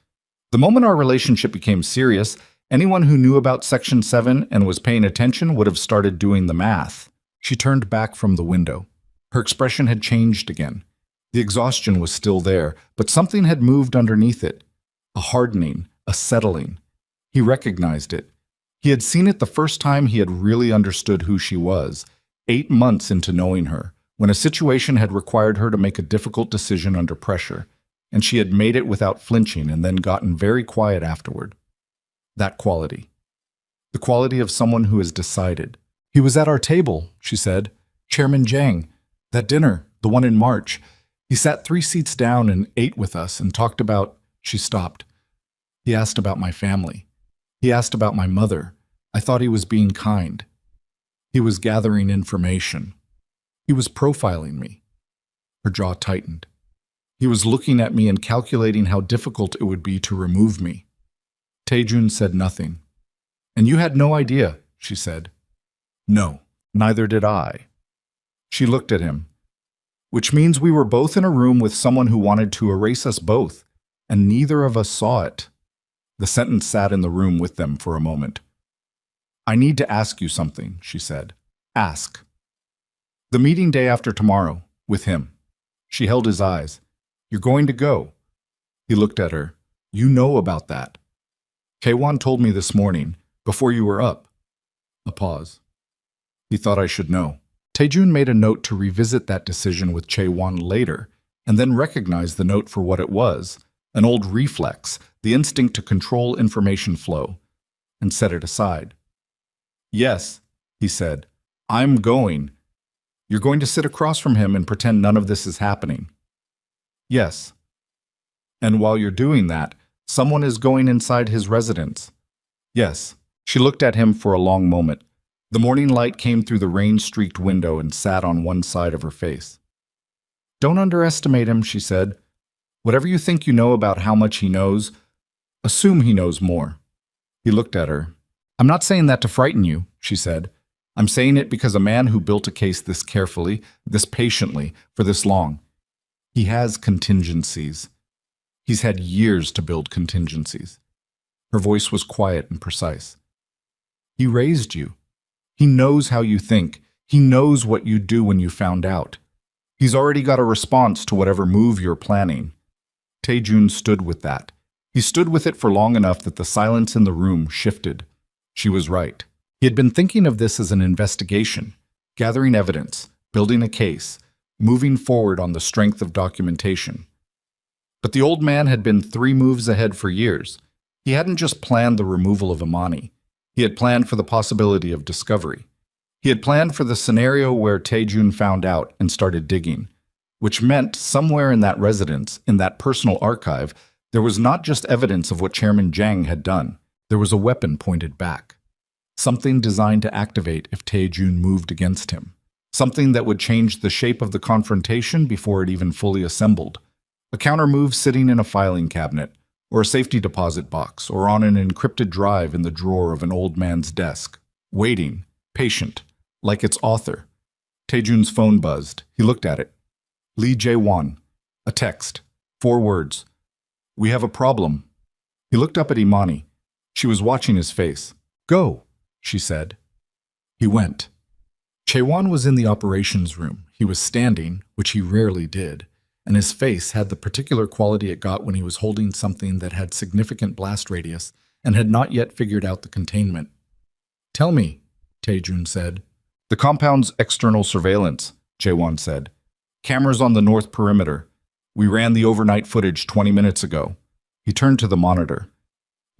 The moment our relationship became serious, anyone who knew about Section 7 and was paying attention would have started doing the math. She turned back from the window. Her expression had changed again. The exhaustion was still there, but something had moved underneath it. A hardening, a settling. He recognized it. He had seen it the first time he had really understood who she was, 8 months into knowing her, when a situation had required her to make a difficult decision under pressure, and she had made it without flinching and then gotten very quiet afterward. That quality. The quality of someone who has decided. He was at our table, she said. Chairman Jang. That dinner, the one in March. He sat 3 seats down and ate with us and talked about... She stopped. He asked about my family. He asked about my mother. I thought he was being kind. He was gathering information. He was profiling me. Her jaw tightened. He was looking at me and calculating how difficult it would be to remove me. Taejun said nothing. And you had no idea, she said. No, neither did I. She looked at him. Which means we were both in a room with someone who wanted to erase us both, and neither of us saw it. The sentence sat in the room with them for a moment. I need to ask you something, she said. Ask. The meeting day after tomorrow, with him. She held his eyes. You're going to go. He looked at her. You know about that. K1 told me this morning, before you were up. A pause. He thought I should know. Taejun made a note to revisit that decision with Chae-won later, and then recognized the note for what it was, an old reflex, the instinct to control information flow, and set it aside. Yes, he said. I'm going. You're going to sit across from him and pretend none of this is happening. Yes. And while you're doing that, someone is going inside his residence. Yes. She looked at him for a long moment. The morning light came through the rain-streaked window and sat on one side of her face. Don't underestimate him, she said. Whatever you think you know about how much he knows, assume he knows more. He looked at her. I'm not saying that to frighten you, she said. I'm saying it because a man who built a case this carefully, this patiently, for this long, he has contingencies. He's had years to build contingencies. Her voice was quiet and precise. He raised you. He knows how you think. He knows what you'd do when you found out. He's already got a response to whatever move you're planning. Taejun stood with that. He stood with it for long enough that the silence in the room shifted. She was right. He had been thinking of this as an investigation, gathering evidence, building a case, moving forward on the strength of documentation. But the old man had been 3 moves ahead for years. He hadn't just planned the removal of Imani. He had planned for the possibility of discovery. He had planned for the scenario where Taejun found out and started digging, which meant somewhere in that residence, in that personal archive, There was not just evidence of what Chairman Jiang had done. There was a weapon pointed back. Something designed to activate if Tae-jun moved against him. Something that would change the shape of the confrontation before it even fully assembled. A counter-move sitting in a filing cabinet, or a safety deposit box, or on an encrypted drive in the drawer of an old man's desk. Waiting, patient, like its author. Tae-jun's phone buzzed. He looked at it. Lee Jae-won. A text. 4 words. "We have a problem." He looked up at Imani. She was watching his face. "Go," she said. He went. Chae-won was in the operations room. He was standing, which he rarely did, and his face had the particular quality it got when he was holding something that had significant blast radius and had not yet figured out the containment. "Tell me," Tae-jun said. "The compound's external surveillance," Jae-won said. "Cameras on the north perimeter. We ran the overnight footage 20 minutes ago." He turned to the monitor.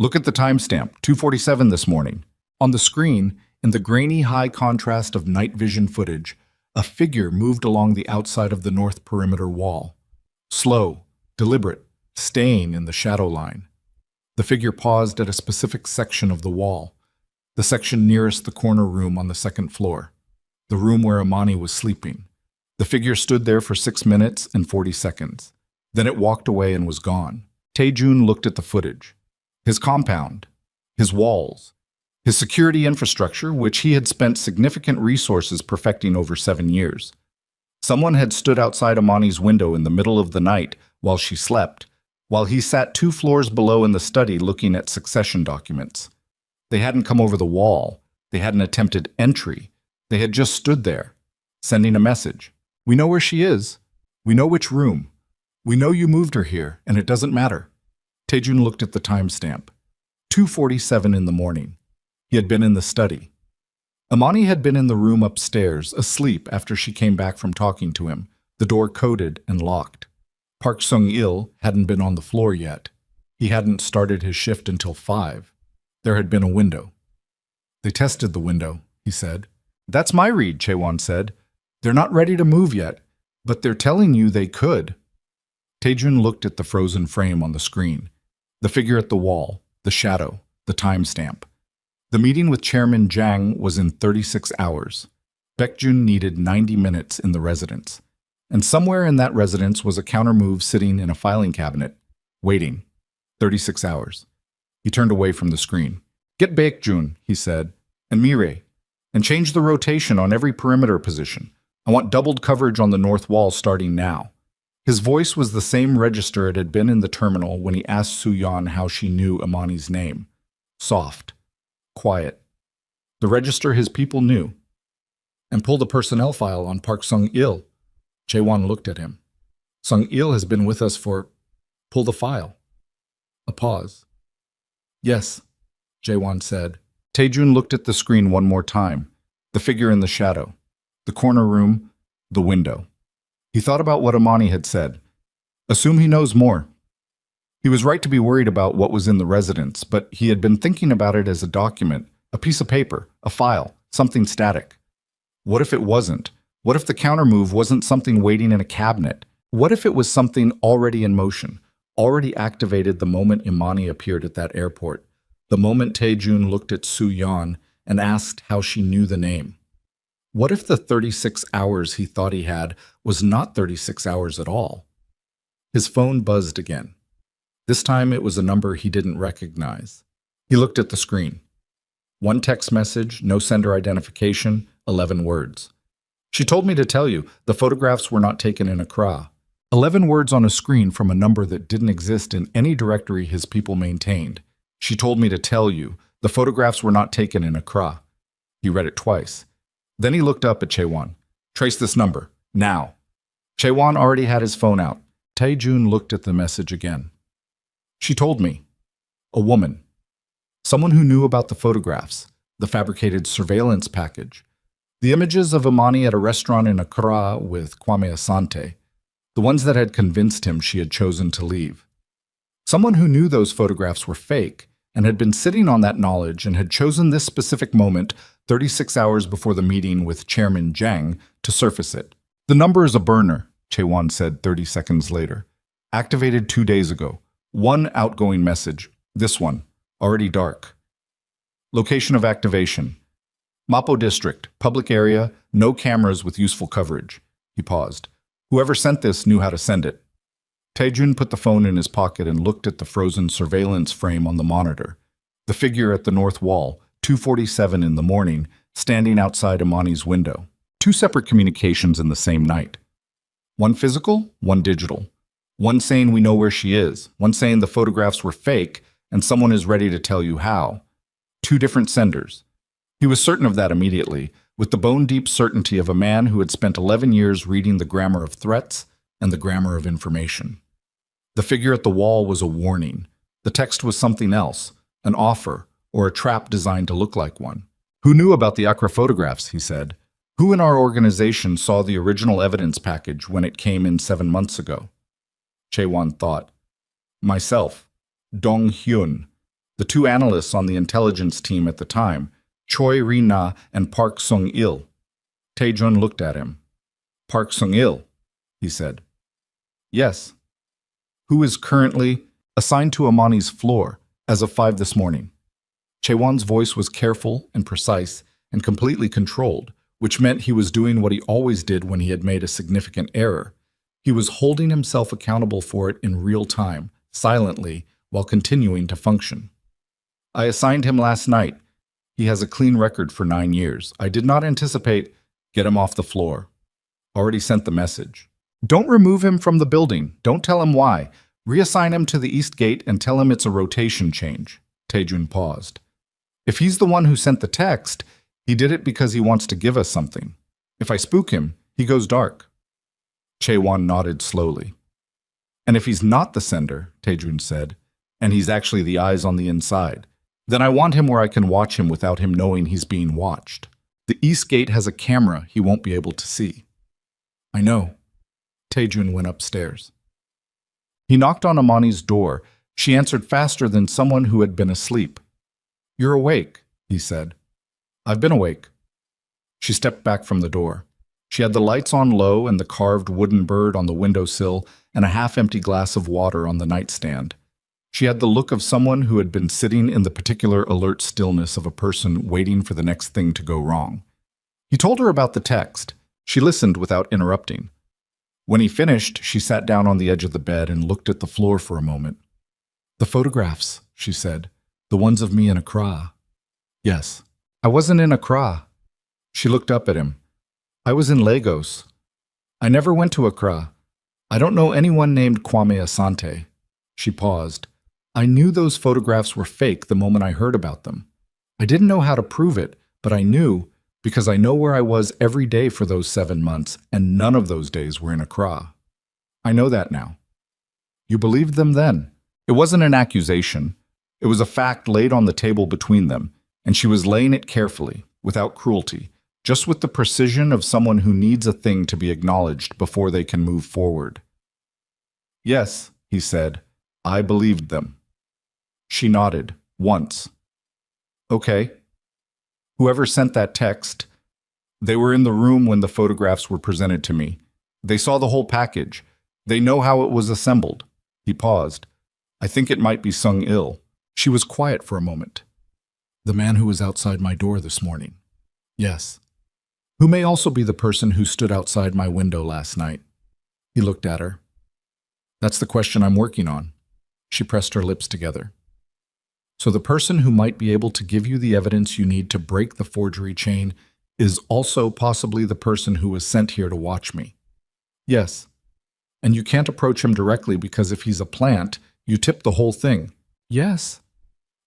"Look at the timestamp, 2:47 this morning." On the screen, in the grainy high contrast of night vision footage, a figure moved along the outside of the north perimeter wall. Slow, deliberate, staying in the shadow line. The figure paused at a specific section of the wall, the section nearest the corner room on the second floor, the room where Imani was sleeping. The figure stood there for 6 minutes and 40 seconds. Then it walked away and was gone. Tae-jun looked at the footage. His compound, his walls, his security infrastructure, which he had spent significant resources perfecting over 7 years. Someone had stood outside Imani's window in the middle of the night while she slept, while he sat 2 floors below in the study looking at succession documents. They hadn't come over the wall. They hadn't attempted entry. They had just stood there, sending a message. "We know where she is. We know which room. We know you moved her here, and it doesn't matter." Tae-jun looked at the timestamp. 2:47 in the morning. He had been in the study. Imani had been in the room upstairs, asleep after she came back from talking to him, the door coded and locked. Park Sung-il hadn't been on the floor yet. He hadn't started his shift until 5. There had been a window. "They tested the window," he said. "That's my read," Chae-won said. "They're not ready to move yet, but they're telling you they could." Tae-jun looked at the frozen frame on the screen, the figure at the wall, the shadow, the timestamp. The meeting with Chairman Jiang was in 36 hours. Baekjun needed 90 minutes in the residence. And somewhere in that residence was a counter-move sitting in a filing cabinet, waiting. 36 hours. He turned away from the screen. "Get Baekjun," he said, "and Mirei, and change the rotation on every perimeter position. I want doubled coverage on the north wall starting now." His voice was the same register it had been in the terminal when he asked Soo-yeon how she knew Imani's name. Soft. Quiet. The register his people knew. "And pull the personnel file on Park Sung-il." Jae-won looked at him. "Sung-il has been with us for—" "Pull the file." A pause. "Yes," Jae-won said. Tae-jun looked at the screen one more time. The figure in the shadow. The corner room. The window. He thought about what Imani had said. Assume he knows more. He was right to be worried about what was in the residence, but he had been thinking about it as a document, a piece of paper, a file, something static. What if it wasn't? What if the countermove wasn't something waiting in a cabinet? What if it was something already in motion, already activated the moment Imani appeared at that airport, the moment Tae-jun looked at Soo-yeon and asked how she knew the name? What if the 36 hours he thought he had was not 36 hours at all? His phone buzzed again. This time it was a number he didn't recognize. He looked at the screen. One text message, no sender identification, 11 words. "She told me to tell you, the photographs were not taken in Accra." 11 words on a screen from a number that didn't exist in any directory his people maintained. "She told me to tell you, the photographs were not taken in Accra." He read it twice. Then he looked up at Chae-won. "Trace this number, now." Chae-won already had his phone out. Tae-jun looked at the message again. "She told me. A woman. Someone who knew about the photographs, the fabricated surveillance package, the images of Imani at a restaurant in Accra with Kwame Asante, the ones that had convinced him she had chosen to leave. Someone who knew those photographs were fake and had been sitting on that knowledge and had chosen this specific moment 36 hours before the meeting with Chairman Jiang to surface it. "The number is a burner," Chae-won said 30 seconds later. "Activated 2 days ago. One outgoing message. This one. Already dark. Location of activation. Mapo District. Public area. No cameras with useful coverage. He paused. Whoever sent this knew how to send it. Taejun put the phone in his pocket and looked at the frozen surveillance frame on the monitor. The figure at the north wall, 2:47 in the morning, standing outside Imani's window. Two separate communications in the same night. One physical, one digital. One saying we know where she is, one saying the photographs were fake and someone is ready to tell you how. Two different senders. He was certain of that immediately, with the bone-deep certainty of a man who had spent 11 years reading the grammar of threats and the grammar of information. The figure at the wall was a warning. The text was something else, an offer or a trap designed to look like one. Who knew about the Accra photographs, he said. Who in our organization saw the original evidence package when it came in 7 months ago? Chaewon thought. Myself, Dong Hyun, the two analysts on the intelligence team at the time, Choi Ri-na and Park Sung-il. Taejun looked at him. Park Sung-il, he said. Yes. Who is currently assigned to Imani's floor as of 5 this morning. Chaewon's voice was careful and precise and completely controlled, which meant he was doing what he always did when he had made a significant error. He was holding himself accountable for it in real time, silently, while continuing to function. I assigned him last night. He has a clean record for 9 years. I did not anticipate. Get him off the floor. Already sent the message. Don't remove him from the building. Don't tell him why. Reassign him to the east gate and tell him it's a rotation change. Taejun paused. If he's the one who sent the text, he did it because he wants to give us something. If I spook him, he goes dark. Chaewon nodded slowly. And if he's not the sender, Taejun said, and he's actually the eyes on the inside, then I want him where I can watch him without him knowing he's being watched. The east gate has a camera he won't be able to see. I know. Taejun went upstairs. He knocked on Imani's door. She answered faster than someone who had been asleep. You're awake, he said. I've been awake. She stepped back from the door. She had the lights on low and the carved wooden bird on the windowsill and a half-empty glass of water on the nightstand. She had the look of someone who had been sitting in the particular alert stillness of a person waiting for the next thing to go wrong. He told her about the text. She listened without interrupting. When he finished, she sat down on the edge of the bed and looked at the floor for a moment. The photographs, she said. The ones of me in Accra. Yes. I wasn't in Accra. She looked up at him. I was in Lagos. I never went to Accra. I don't know anyone named Kwame Asante. She paused. I knew those photographs were fake the moment I heard about them. I didn't know how to prove it, but I knew because I know where I was every day for those 7 months, and none of those days were in Accra. I know that now. You believed them then. It wasn't an accusation. It was a fact laid on the table between them, and she was laying it carefully, without cruelty, just with the precision of someone who needs a thing to be acknowledged before they can move forward. Yes, he said, I believed them. She nodded, once. Okay. Whoever sent that text, they were in the room when the photographs were presented to me. They saw the whole package. They know how it was assembled. He paused. I think it might be Sung-il. She was quiet for a moment. The man who was outside my door this morning. Yes. Who may also be the person who stood outside my window last night. He looked at her. That's the question I'm working on. She pressed her lips together. So the person who might be able to give you the evidence you need to break the forgery chain is also possibly the person who was sent here to watch me. Yes. And you can't approach him directly because if he's a plant, you tip the whole thing. Yes.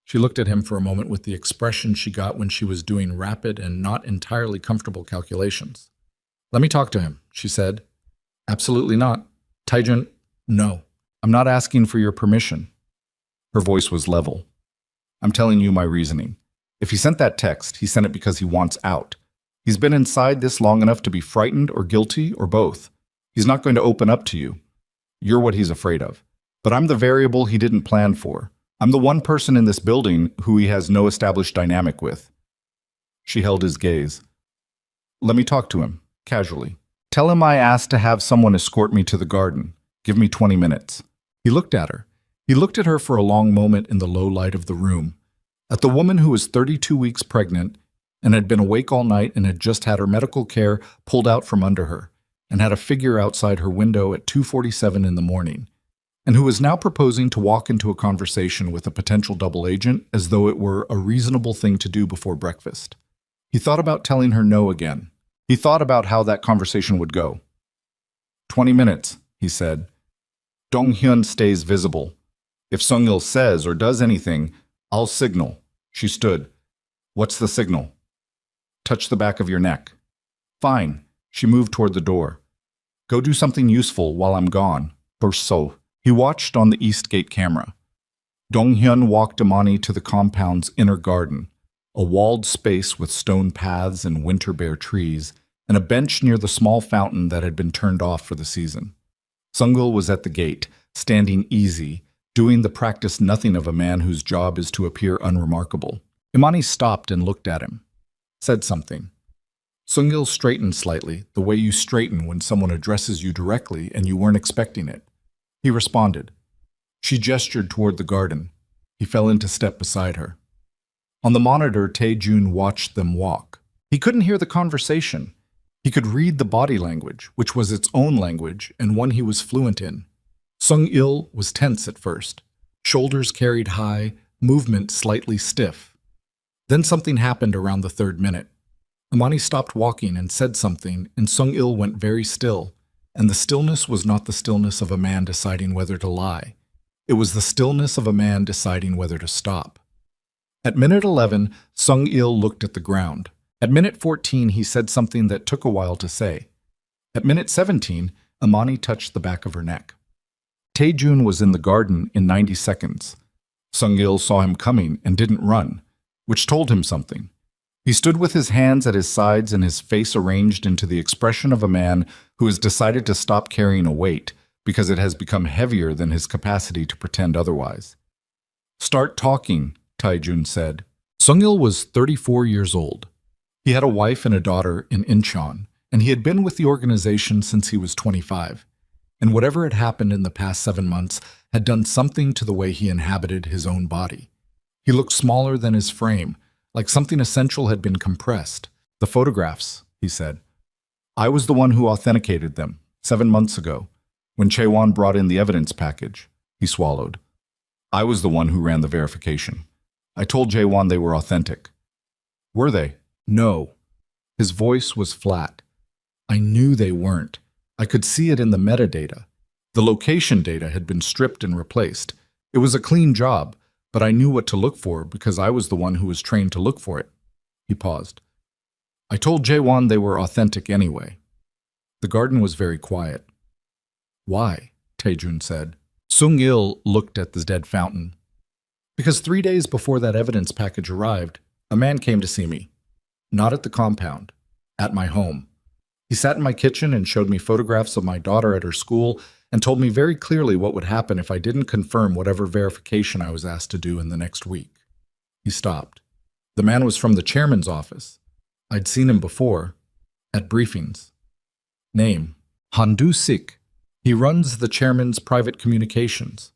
She looked at him for a moment with the expression she got when she was doing rapid and not entirely comfortable calculations. Let me talk to him, she said. Absolutely not. Taejun, no. I'm not asking for your permission. Her voice was level. I'm telling you my reasoning. If he sent that text, he sent it because he wants out. He's been inside this long enough to be frightened or guilty or both. He's not going to open up to you. You're what he's afraid of. But I'm the variable he didn't plan for. I'm the one person in this building who he has no established dynamic with. She held his gaze. Let me talk to him, casually. Tell him I asked to have someone escort me to the garden. Give me 20 minutes. He looked at her. He looked at her for a long moment in the low light of the room, at the woman who was 32 weeks pregnant and had been awake all night and had just had her medical care pulled out from under her and had a figure outside her window at 2:47 in the morning, and who was now proposing to walk into a conversation with a potential double agent as though it were a reasonable thing to do before breakfast. He thought about telling her no again. He thought about how that conversation would go. 20 minutes, he said. Dong-hyun stays visible. If Sung-il says or does anything, I'll signal. She stood. What's the signal? Touch the back of your neck. Fine. She moved toward the door. Go do something useful while I'm gone. So. He watched on the East Gate camera. Dong-hyun walked Imani to the compound's inner garden, a walled space with stone paths and winter-bare trees, and a bench near the small fountain that had been turned off for the season. Sung-il was at the gate, standing easy, doing the practice nothing of a man whose job is to appear unremarkable. Imani stopped and looked at him, said something. Sung-il straightened slightly, the way you straighten when someone addresses you directly and you weren't expecting it. He responded. She gestured toward the garden. He fell into step beside her. On the monitor, Tae-jun watched them walk. He couldn't hear the conversation. He could read the body language, which was its own language and one he was fluent in. Sung-il was tense at first, shoulders carried high, movement slightly stiff. Then something happened around the 3rd minute. Imani stopped walking and said something, and Sung-il went very still. And the stillness was not the stillness of a man deciding whether to lie. It was the stillness of a man deciding whether to stop. At minute 11, Sung-il looked at the ground. At minute 14, he said something that took a while to say. At minute 17, Imani touched the back of her neck. Tae-jun was in the garden in 90 seconds. Sung-il saw him coming and didn't run, which told him something. He stood with his hands at his sides and his face arranged into the expression of a man who has decided to stop carrying a weight because it has become heavier than his capacity to pretend otherwise. Start talking, Tae-jun said. Sung-il was 34 years old. He had a wife and a daughter in Incheon, and he had been with the organization since he was 25. And whatever had happened in the past 7 months had done something to the way he inhabited his own body. He looked smaller than his frame, like something essential had been compressed. The photographs, he said. I was the one who authenticated them, 7 months ago, when Chaewon brought in the evidence package. He swallowed. I was the one who ran the verification. I told Chaewon they were authentic. Were they? No. His voice was flat. I knew they weren't. I could see it in the metadata. The location data had been stripped and replaced. It was a clean job, but I knew what to look for because I was the one who was trained to look for it. He paused. I told Jaewon they were authentic anyway. The garden was very quiet. Why? Tae-jun said. Sung-il looked at the dead fountain. Because 3 days before that evidence package arrived, a man came to see me. Not at the compound, at my home. He sat in my kitchen and showed me photographs of my daughter at her school and told me very clearly what would happen if I didn't confirm whatever verification I was asked to do in the next week. He stopped. The man was from the chairman's office. I'd seen him before, at briefings. Name, Han Sik. He runs the chairman's private communications.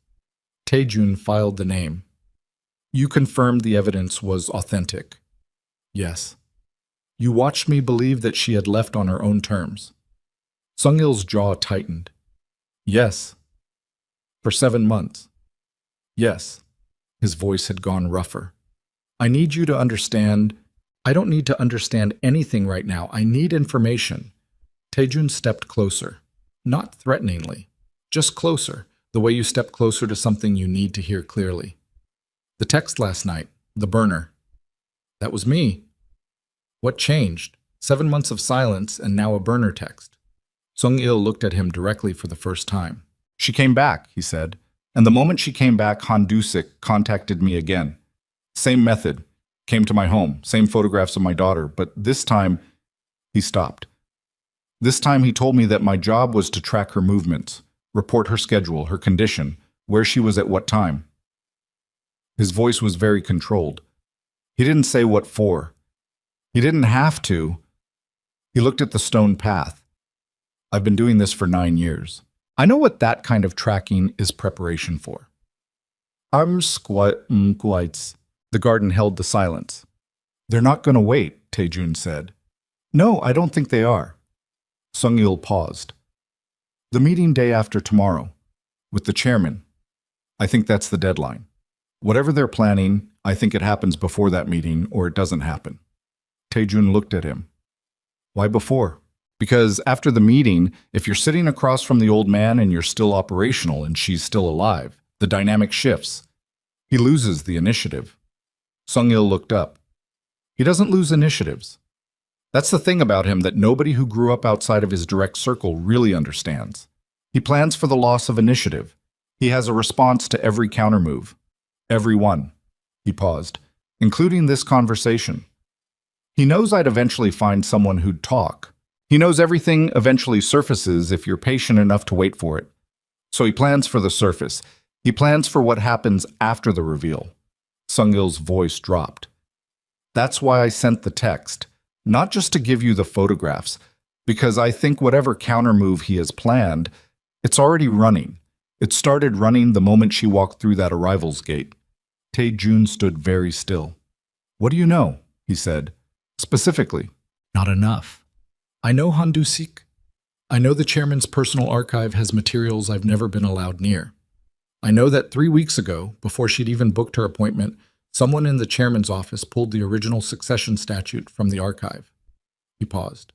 Tae-jun filed the name. You confirmed the evidence was authentic. Yes. You watched me believe that she had left on her own terms. Sung-il's jaw tightened. Yes. For 7 months. Yes. His voice had gone rougher. I need you to understand. I don't need to understand anything right now. I need information. Tae-jun stepped closer. Not threateningly. Just closer, the way you step closer to something you need to hear clearly. The text last night, the burner. That was me. What changed? 7 months of silence and now a burner text. Sung-il looked at him directly for the first time. She came back, he said, and the moment she came back, Han Dusik contacted me again. Same method. Came to my home, same photographs of my daughter, but this time, he stopped. This time he told me that my job was to track her movements, report her schedule, her condition, where she was at what time. His voice was very controlled. He didn't say what for. He didn't have to. He looked at the stone path. I've been doing this for 9 years. I know what that kind of tracking is preparation for. Armsquites. The garden held the silence. They're not going to wait, Taejun said. No, I don't think they are. Sung-il paused. The meeting day after tomorrow, with the chairman. I think that's the deadline. Whatever they're planning, I think it happens before that meeting or it doesn't happen. Taejun looked at him. Why before? Because after the meeting, if you're sitting across from the old man and you're still operational and she's still alive, the dynamic shifts. He loses the initiative. Sung-il looked up. He doesn't lose initiatives. That's the thing about him that nobody who grew up outside of his direct circle really understands. He plans for the loss of initiative. He has a response to every countermove. Every one. He paused, including this conversation. He knows I'd eventually find someone who'd talk. He knows everything eventually surfaces if you're patient enough to wait for it. So he plans for the surface. He plans for what happens after the reveal. Sung-il's voice dropped. That's why I sent the text, not just to give you the photographs, because I think whatever countermove he has planned, it's already running. It started running the moment she walked through that arrivals gate. Taejun stood very still. What do you know? He said. Specifically. Not enough. I know Handusik. I know the chairman's personal archive has materials I've never been allowed near. I know that 3 weeks ago, before she'd even booked her appointment, someone in the chairman's office pulled the original succession statute from the archive. He paused.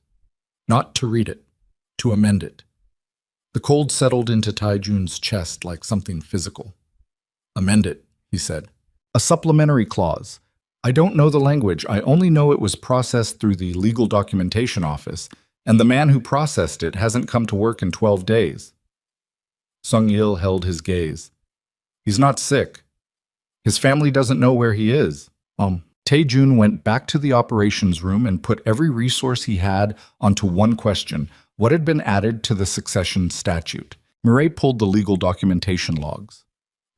Not to read it, to amend it. The cold settled into Taejun's chest like something physical. Amend it, he said. A supplementary clause. I don't know the language, I only know it was processed through the legal documentation office, and the man who processed it hasn't come to work in 12 days. Sung-il held his gaze. He's not sick. His family doesn't know where he is. Taejun went back to the operations room and put every resource he had onto one question. What had been added to the succession statute? Mireille pulled the legal documentation logs.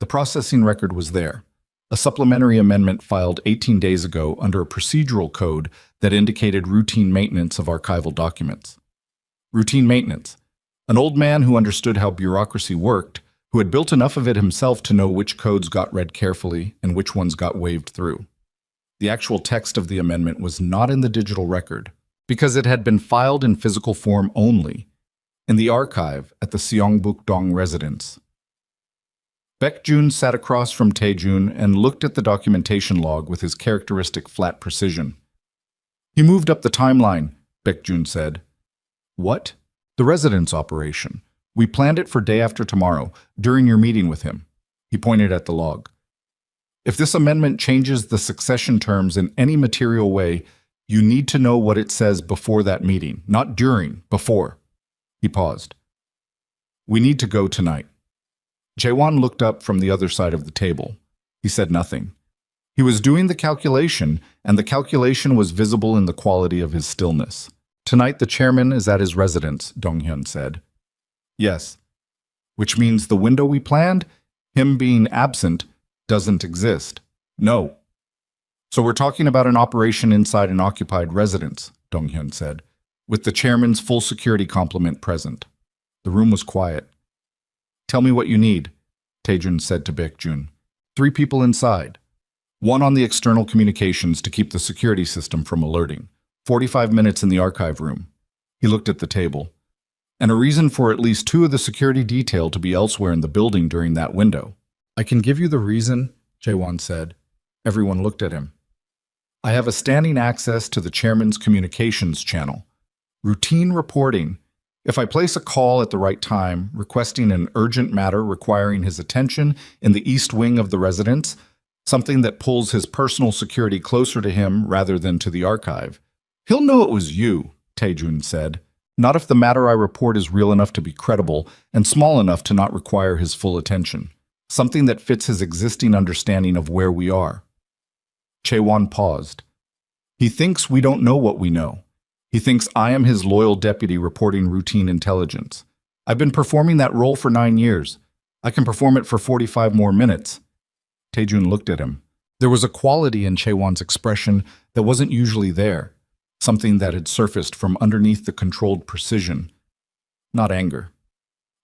The processing record was there. A supplementary amendment filed 18 days ago under a procedural code that indicated routine maintenance of archival documents. Routine maintenance. An old man who understood how bureaucracy worked, who had built enough of it himself to know which codes got read carefully and which ones got waved through. The actual text of the amendment was not in the digital record, because it had been filed in physical form only, in the archive at the Seongbuk-dong residence. Baekjun sat across from Taejun and looked at the documentation log with his characteristic flat precision. He moved up the timeline, Baekjun said. What? The residence operation. We planned it for day after tomorrow, during your meeting with him. He pointed at the log. If this amendment changes the succession terms in any material way, you need to know what it says before that meeting, not during, before. He paused. We need to go tonight. Jaewon looked up from the other side of the table. He said nothing. He was doing the calculation, and the calculation was visible in the quality of his stillness. Tonight the chairman is at his residence, Donghyun said. Yes. Which means the window we planned, him being absent, doesn't exist. No. So we're talking about an operation inside an occupied residence, Donghyun said, with the chairman's full security complement present. The room was quiet. Tell me what you need, Taejun said to Baekjun. 3 people inside. 1 on the external communications to keep the security system from alerting. 45 minutes in the archive room. He looked at the table. And a reason for at least 2 of the security detail to be elsewhere in the building during that window. I can give you the reason, Jaewon said. Everyone looked at him. I have a standing access to the chairman's communications channel. Routine reporting. If I place a call at the right time, requesting an urgent matter requiring his attention in the east wing of the residence, something that pulls his personal security closer to him rather than to the archive, he'll know it was you, Taejun said. Not if the matter I report is real enough to be credible and small enough to not require his full attention. Something that fits his existing understanding of where we are. Chaewon paused. He thinks we don't know what we know. He thinks I am his loyal deputy reporting routine intelligence. I've been performing that role for 9 years. I can perform it for 45 more minutes. Taejun looked at him. There was a quality in Chaewon's expression that wasn't usually there, something that had surfaced from underneath the controlled precision. Not anger.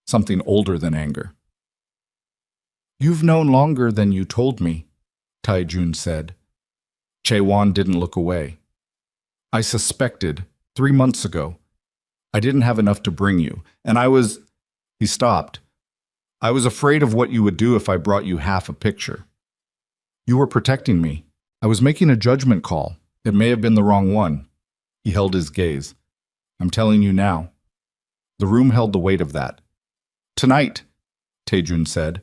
Something older than anger. You've known longer than you told me, Taijun said. Che-wan didn't look away. I suspected 3 months ago. I didn't have enough to bring you, and I was... He stopped. I was afraid of what you would do if I brought you half a picture. You were protecting me. I was making a judgment call. It may have been the wrong one. He held his gaze. I'm telling you now. The room held the weight of that. Tonight, Taejun said,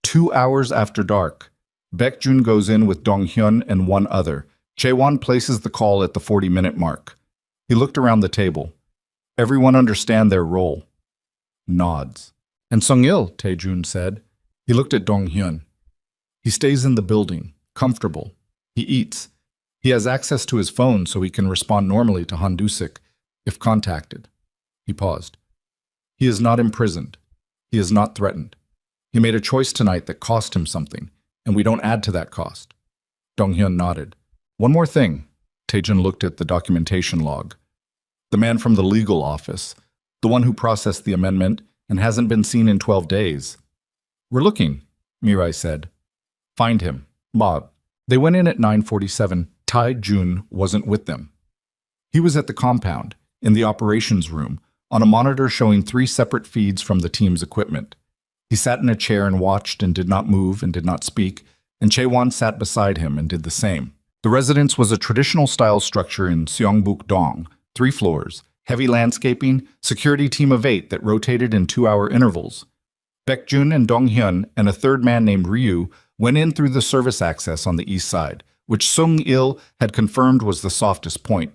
2 hours after dark, Baekjun goes in with Donghyun and one other. Chae-won places the call at the 40-minute mark. He looked around the table. Everyone understand their role. Nods. And Sung-il, Taejun said. He looked at Donghyun. He stays in the building, comfortable. He eats. He has access to his phone so he can respond normally to Han Du-sik if contacted. He paused. He is not imprisoned. He is not threatened. He made a choice tonight that cost him something, and we don't add to that cost. Donghyun nodded. One more thing. Taejun looked at the documentation log. The man from the legal office, the one who processed the amendment and hasn't been seen in 12 days. We're looking, Mirai said. Find him. Bob. They went in at 9:47. Taejun wasn't with them. He was at the compound, in the operations room, on a monitor showing 3 separate feeds from the team's equipment. He sat in a chair and watched and did not move and did not speak, and Chae-won sat beside him and did the same. The residence was a traditional-style structure in Seongbuk-dong, 3 floors, heavy landscaping, security team of 8 that rotated in 2-hour intervals. Baekjun and Donghyun and a third man named Ryu went in through the service access on the east side, which Sung-il had confirmed was the softest point.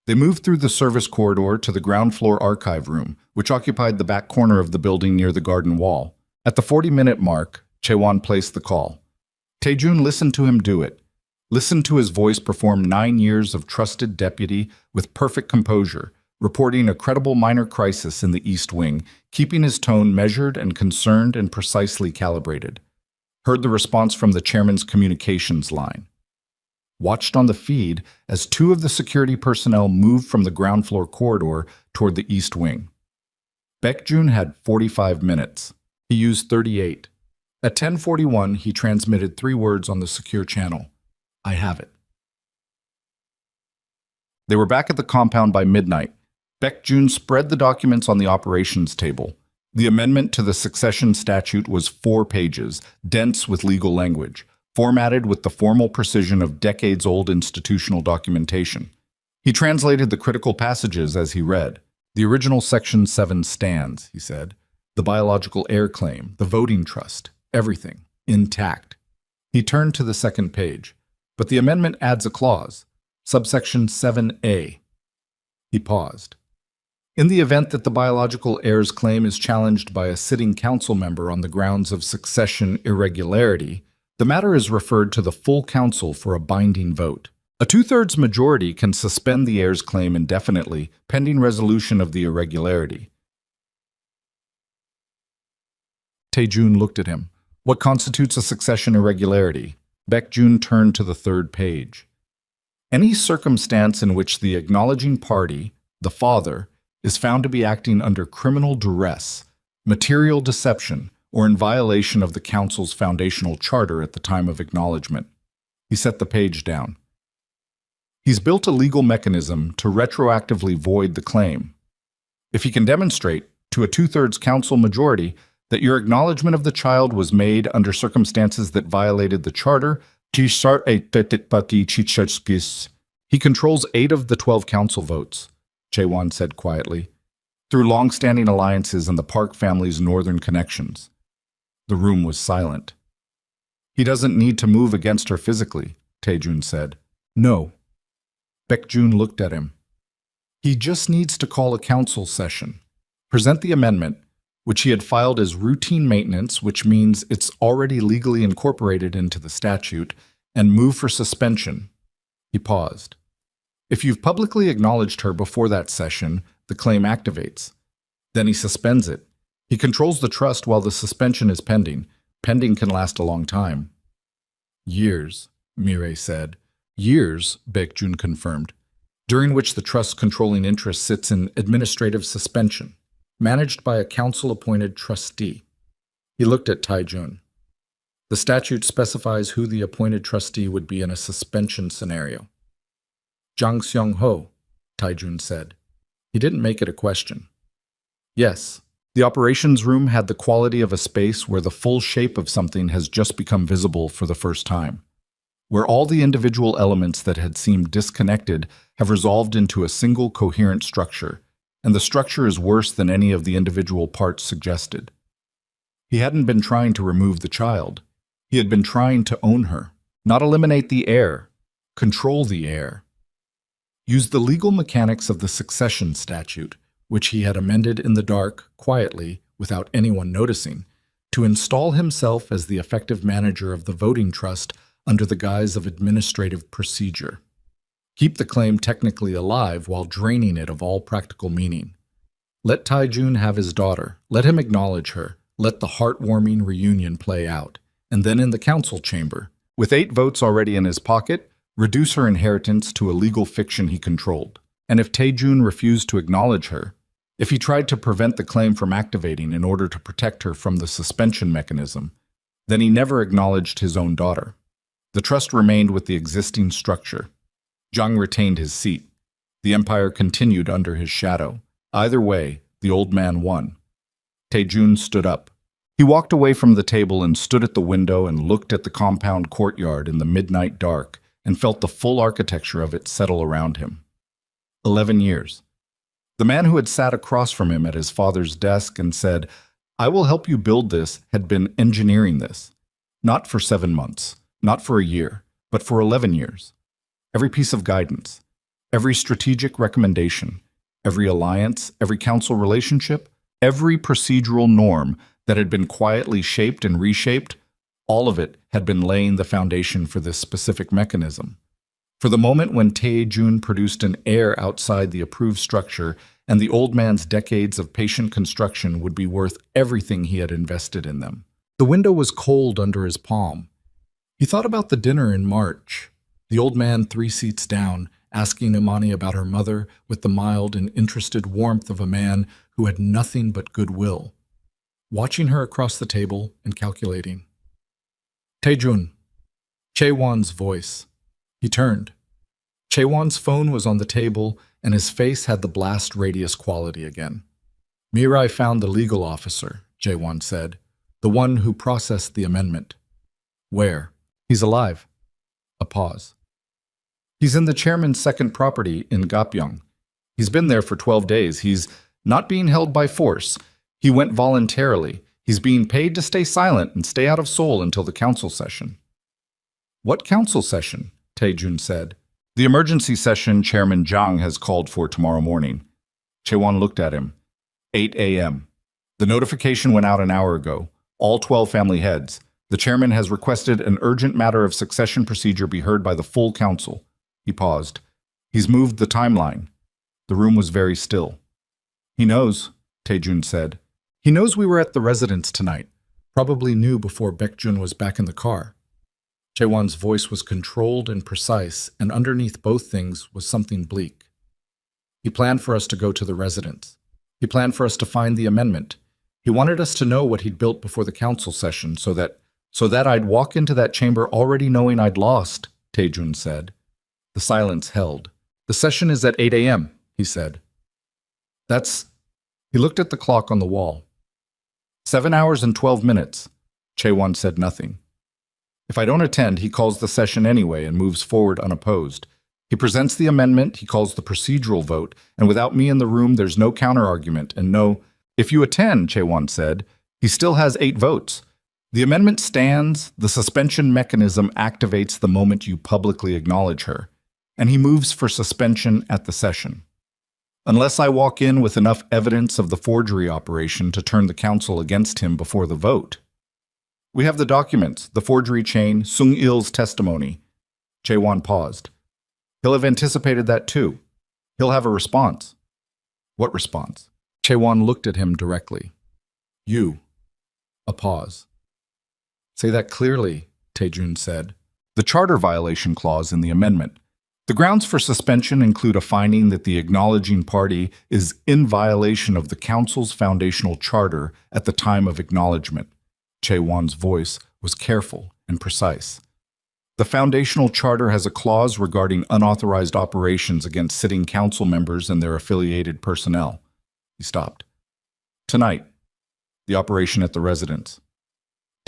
They moved through the service corridor to the ground floor archive room, which occupied the back corner of the building near the garden wall. At the 40-minute mark, Chae-won placed the call. Taejun listened to him do it, listened to his voice perform 9 years of trusted deputy with perfect composure, reporting a credible minor crisis in the East Wing, keeping his tone measured and concerned and precisely calibrated. Heard the response from the chairman's communications line. Watched on the feed as 2 of the security personnel moved from the ground floor corridor toward the East Wing. Baekjun had 45 minutes. He used 38. At 10:41, he transmitted 3 words on the secure channel. I have it. They were back at the compound by midnight. Baekjun spread the documents on the operations table. The amendment to the succession statute was 4 pages, dense with legal language, formatted with the formal precision of decades-old institutional documentation. He translated the critical passages as he read. The original Section 7 stands, he said. The biological heir claim, the voting trust, everything, intact. He turned to the second page. But the amendment adds a clause, subsection 7A. He paused. In the event that the biological heir's claim is challenged by a sitting council member on the grounds of succession irregularity, the matter is referred to the full council for a binding vote. A 2/3 majority can suspend the heir's claim indefinitely, pending resolution of the irregularity. Taejun looked at him. What constitutes a succession irregularity? Baekjun turned to the 3rd page. Any circumstance in which the acknowledging party, the father, is found to be acting under criminal duress, material deception, or in violation of the council's foundational charter at the time of acknowledgement. He set the page down. He's built a legal mechanism to retroactively void the claim. If he can demonstrate, to a 2/3 council majority, that your acknowledgement of the child was made under circumstances that violated the charter, he controls 8 of the 12 council votes, Chae-won said quietly, through long-standing alliances and the Park family's northern connections. The room was silent. He doesn't need to move against her physically, Taejun said. No. Baekjun looked at him. He just needs to call a council session, present the amendment, which he had filed as routine maintenance, which means it's already legally incorporated into the statute, and move for suspension. He paused. If you've publicly acknowledged her before that session, the claim activates. Then he suspends it. He controls the trust while the suspension is pending. Pending can last a long time. Years, Mirai said. Years, Baekjun confirmed, during which the trust's controlling interest sits in administrative suspension, managed by a council-appointed trustee. He looked at Taejun. The statute specifies who the appointed trustee would be in a suspension scenario. Zhang Xiongho, Taijun said. He didn't make it a question. Yes, the operations room had the quality of a space where the full shape of something has just become visible for the first time, where all the individual elements that had seemed disconnected have resolved into a single coherent structure, and the structure is worse than any of the individual parts suggested. He hadn't been trying to remove the child. He had been trying to own her, not eliminate the heir, control the heir. Use the legal mechanics of the succession statute, which he had amended in the dark, quietly, without anyone noticing, to install himself as the effective manager of the voting trust under the guise of administrative procedure. Keep the claim technically alive while draining it of all practical meaning. Let Taijun have his daughter, let him acknowledge her, let the heartwarming reunion play out, and then in the council chamber, with 8 votes already in his pocket, reduce her inheritance to a legal fiction he controlled. And if Taijun refused to acknowledge her, if he tried to prevent the claim from activating in order to protect her from the suspension mechanism, then he never acknowledged his own daughter. The trust remained with the existing structure. Zhang retained his seat. The empire continued under his shadow. Either way, the old man won. Taijun stood up. He walked away from the table and stood at the window and looked at the compound courtyard in the midnight dark and felt the full architecture of it settle around him. 11 years. The man who had sat across from him at his father's desk and said, "I will help you build this," had been engineering this. Not for 7 months, not for a year, but for 11 years. Every piece of guidance, every strategic recommendation, every alliance, every council relationship, every procedural norm that had been quietly shaped and reshaped, all of it had been laying the foundation for this specific mechanism. For the moment when Tae-jun produced an heir outside the approved structure, and the old man's decades of patient construction would be worth everything he had invested in them. The window was cold under his palm. He thought about the dinner in March. The old man 3 seats down, asking Imani about her mother with the mild and interested warmth of a man who had nothing but goodwill. Watching her across the table and calculating. Tae-jun. Chae-won's voice. He turned. Chae-won's phone was on the table, and his face had the blast radius quality again. Mirai found the legal officer, Chae-won said, the one who processed the amendment. Where? He's alive. A pause. He's in the chairman's second property in Gapyeong. He's been there for 12 days. He's not being held by force. He went voluntarily. He's being paid to stay silent and stay out of Seoul until the council session. What council session? Tae-jun said. The emergency session Chairman Zhang has called for tomorrow morning. Chae-won looked at him. 8 a.m. The notification went out an hour ago. All 12 family heads. The chairman has requested an urgent matter of succession procedure be heard by the full council. He paused. He's moved the timeline. The room was very still. He knows, Tae-jun said. He knows we were at the residence tonight. Probably knew before Baekjun was back in the car. Chae-won's voice was controlled and precise, and underneath both things was something bleak. He planned for us to go to the residence. He planned for us to find the amendment. He wanted us to know what he'd built before the council session so that I'd walk into that chamber already knowing I'd lost, Tae-jun said. The silence held. The session is at 8 a.m., he said. He looked at the clock on the wall. 7 hours and 12 minutes. Chae-won said nothing. If I don't attend, he calls the session anyway and moves forward unopposed. He presents the amendment, he calls the procedural vote, and without me in the room, there's no counter-argument and no... If you attend, Chae-won said, he still has 8 votes. The amendment stands, the suspension mechanism activates the moment you publicly acknowledge her, and he moves for suspension at the session. Unless I walk in with enough evidence of the forgery operation to turn the council against him before the vote. We have the documents, the forgery chain, Sung-il's testimony. Chae-won paused. He'll have anticipated that too. He'll have a response. What response? Chae-won looked at him directly. You. A pause. Say that clearly, Tae-jun said. The charter violation clause in the amendment. The grounds for suspension include a finding that the acknowledging party is in violation of the council's foundational charter at the time of acknowledgement. Chae-won's voice was careful and precise. The foundational charter has a clause regarding unauthorized operations against sitting council members and their affiliated personnel. He stopped. Tonight, the operation at the residence.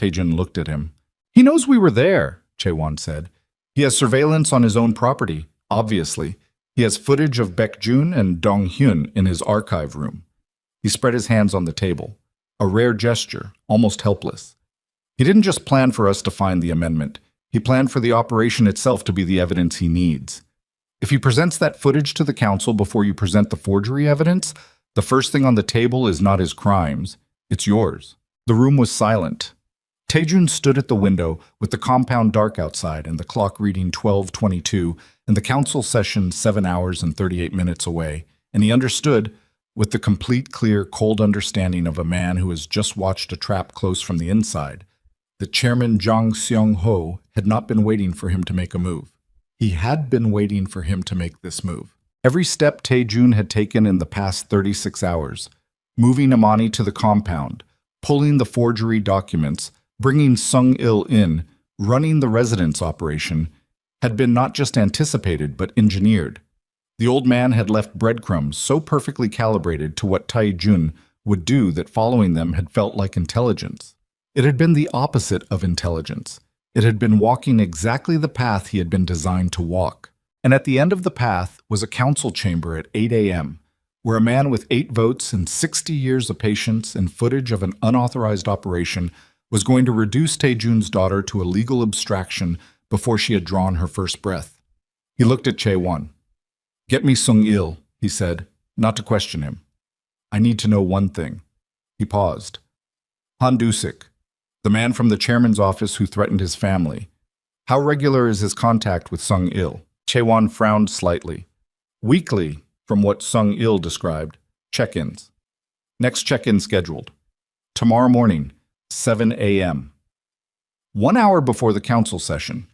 Taejun looked at him. He knows we were there, Chaewon said. He has surveillance on his own property, obviously. He has footage of Baekjun and Dong-hyun in his archive room. He spread his hands on the table, a rare gesture, almost helpless. He didn't just plan for us to find the amendment. He planned for the operation itself to be the evidence he needs. If he presents that footage to the council before you present the forgery evidence, the first thing on the table is not his crimes, it's yours. The room was silent. Taejun stood at the window with the compound dark outside and the clock reading 12:22 and the council session 7 hours and 38 minutes away, and he understood, with the complete, clear, cold understanding of a man who has just watched a trap close from the inside, that Chairman Jang Seong-ho had not been waiting for him to make a move. He had been waiting for him to make this move. Every step Taejun had taken in the past 36 hours, moving Imani to the compound, pulling the forgery documents, bringing Sung-il in, running the residence operation, had been not just anticipated but engineered. The old man had left breadcrumbs so perfectly calibrated to what Taejun would do that following them had felt like intelligence. It had been the opposite of intelligence. It had been walking exactly the path he had been designed to walk. And at the end of the path was a council chamber at 8 a.m., where a man with 8 votes and 60 years of patience and footage of an unauthorized operation was going to reduce Taejun's daughter to a legal abstraction before she had drawn her first breath. He looked at Chaewon. "Get me Sung-il," he said, not to question him. "I need to know one thing." He paused. "Han Du-sik, the man from the chairman's office who threatened his family. How regular is his contact with Sung-il?" Chaewon frowned slightly. "Weekly, from what Sung-il described. Check-ins. Next check-in scheduled. Tomorrow morning, 7 a.m. 1 hour before the council session,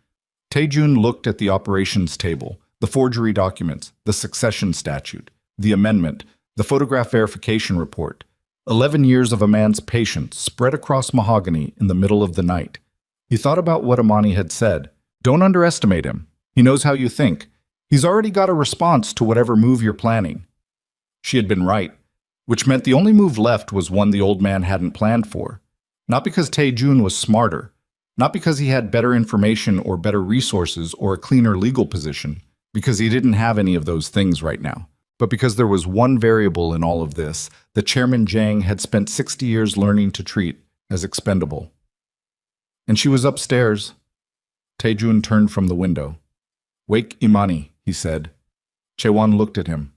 Taejun looked at the operations table, the forgery documents, the succession statute, the amendment, the photograph verification report. 11 years of a man's patience spread across mahogany in the middle of the night. He thought about what Imani had said. Don't underestimate him. He knows how you think. He's already got a response to whatever move you're planning. She had been right, which meant the only move left was one the old man hadn't planned for. Not because Taejun was smarter, not because he had better information or better resources or a cleaner legal position, because he didn't have any of those things right now, but because there was one variable in all of this that Chairman Jang had spent 60 years learning to treat as expendable. And she was upstairs. Taejun turned from the window. "Wake Imani," he said. Chaewon looked at him.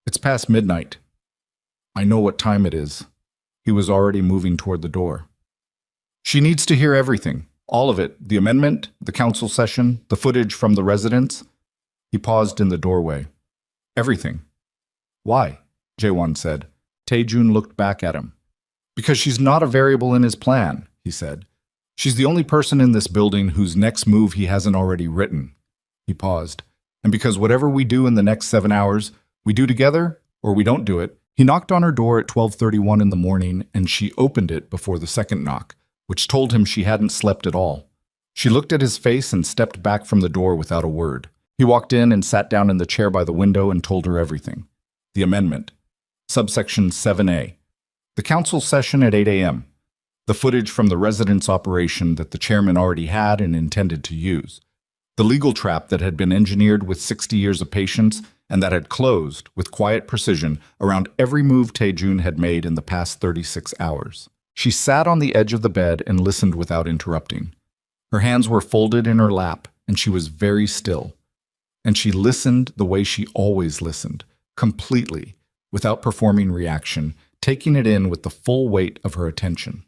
"It's past midnight." "I know what time it is." He was already moving toward the door. "She needs to hear everything, all of it, the amendment, the council session, the footage from the residence." He paused in the doorway. "Everything." "Why?" Jaewon said. Taejun looked back at him. "Because she's not a variable in his plan," he said. "She's the only person in this building whose next move he hasn't already written." He paused. "And because whatever we do in the next 7 hours, we do together or we don't do it." He knocked on her door at 12:31 in the morning, and she opened it before the second knock, which told him she hadn't slept at all. She looked at his face and stepped back from the door without a word. He walked in and sat down in the chair by the window and told her everything. The amendment. Subsection 7A. The council session at 8 a.m. The footage from the residence operation that the chairman already had and intended to use. The legal trap that had been engineered with 60 years of patience and that had closed, with quiet precision, around every move Taejun had made in the past 36 hours. She sat on the edge of the bed and listened without interrupting. Her hands were folded in her lap, and she was very still. And she listened the way she always listened, completely, without performing reaction, taking it in with the full weight of her attention.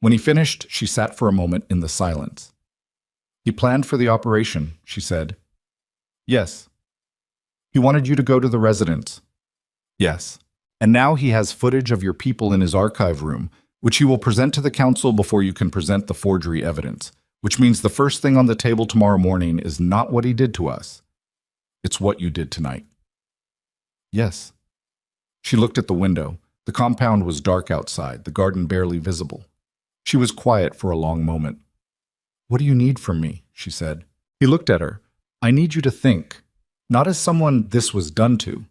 When he finished, she sat for a moment in the silence. "He planned for the operation," she said. "Yes." "He wanted you to go to the residence." "Yes. And now he has footage of your people in his archive room, which he will present to the council before you can present the forgery evidence, which means the first thing on the table tomorrow morning is not what he did to us. It's what you did tonight." "Yes." She looked at the window. The compound was dark outside, the garden barely visible. She was quiet for a long moment. "What do you need from me?" she said. He looked at her. "I need you to think, not as someone this was done to,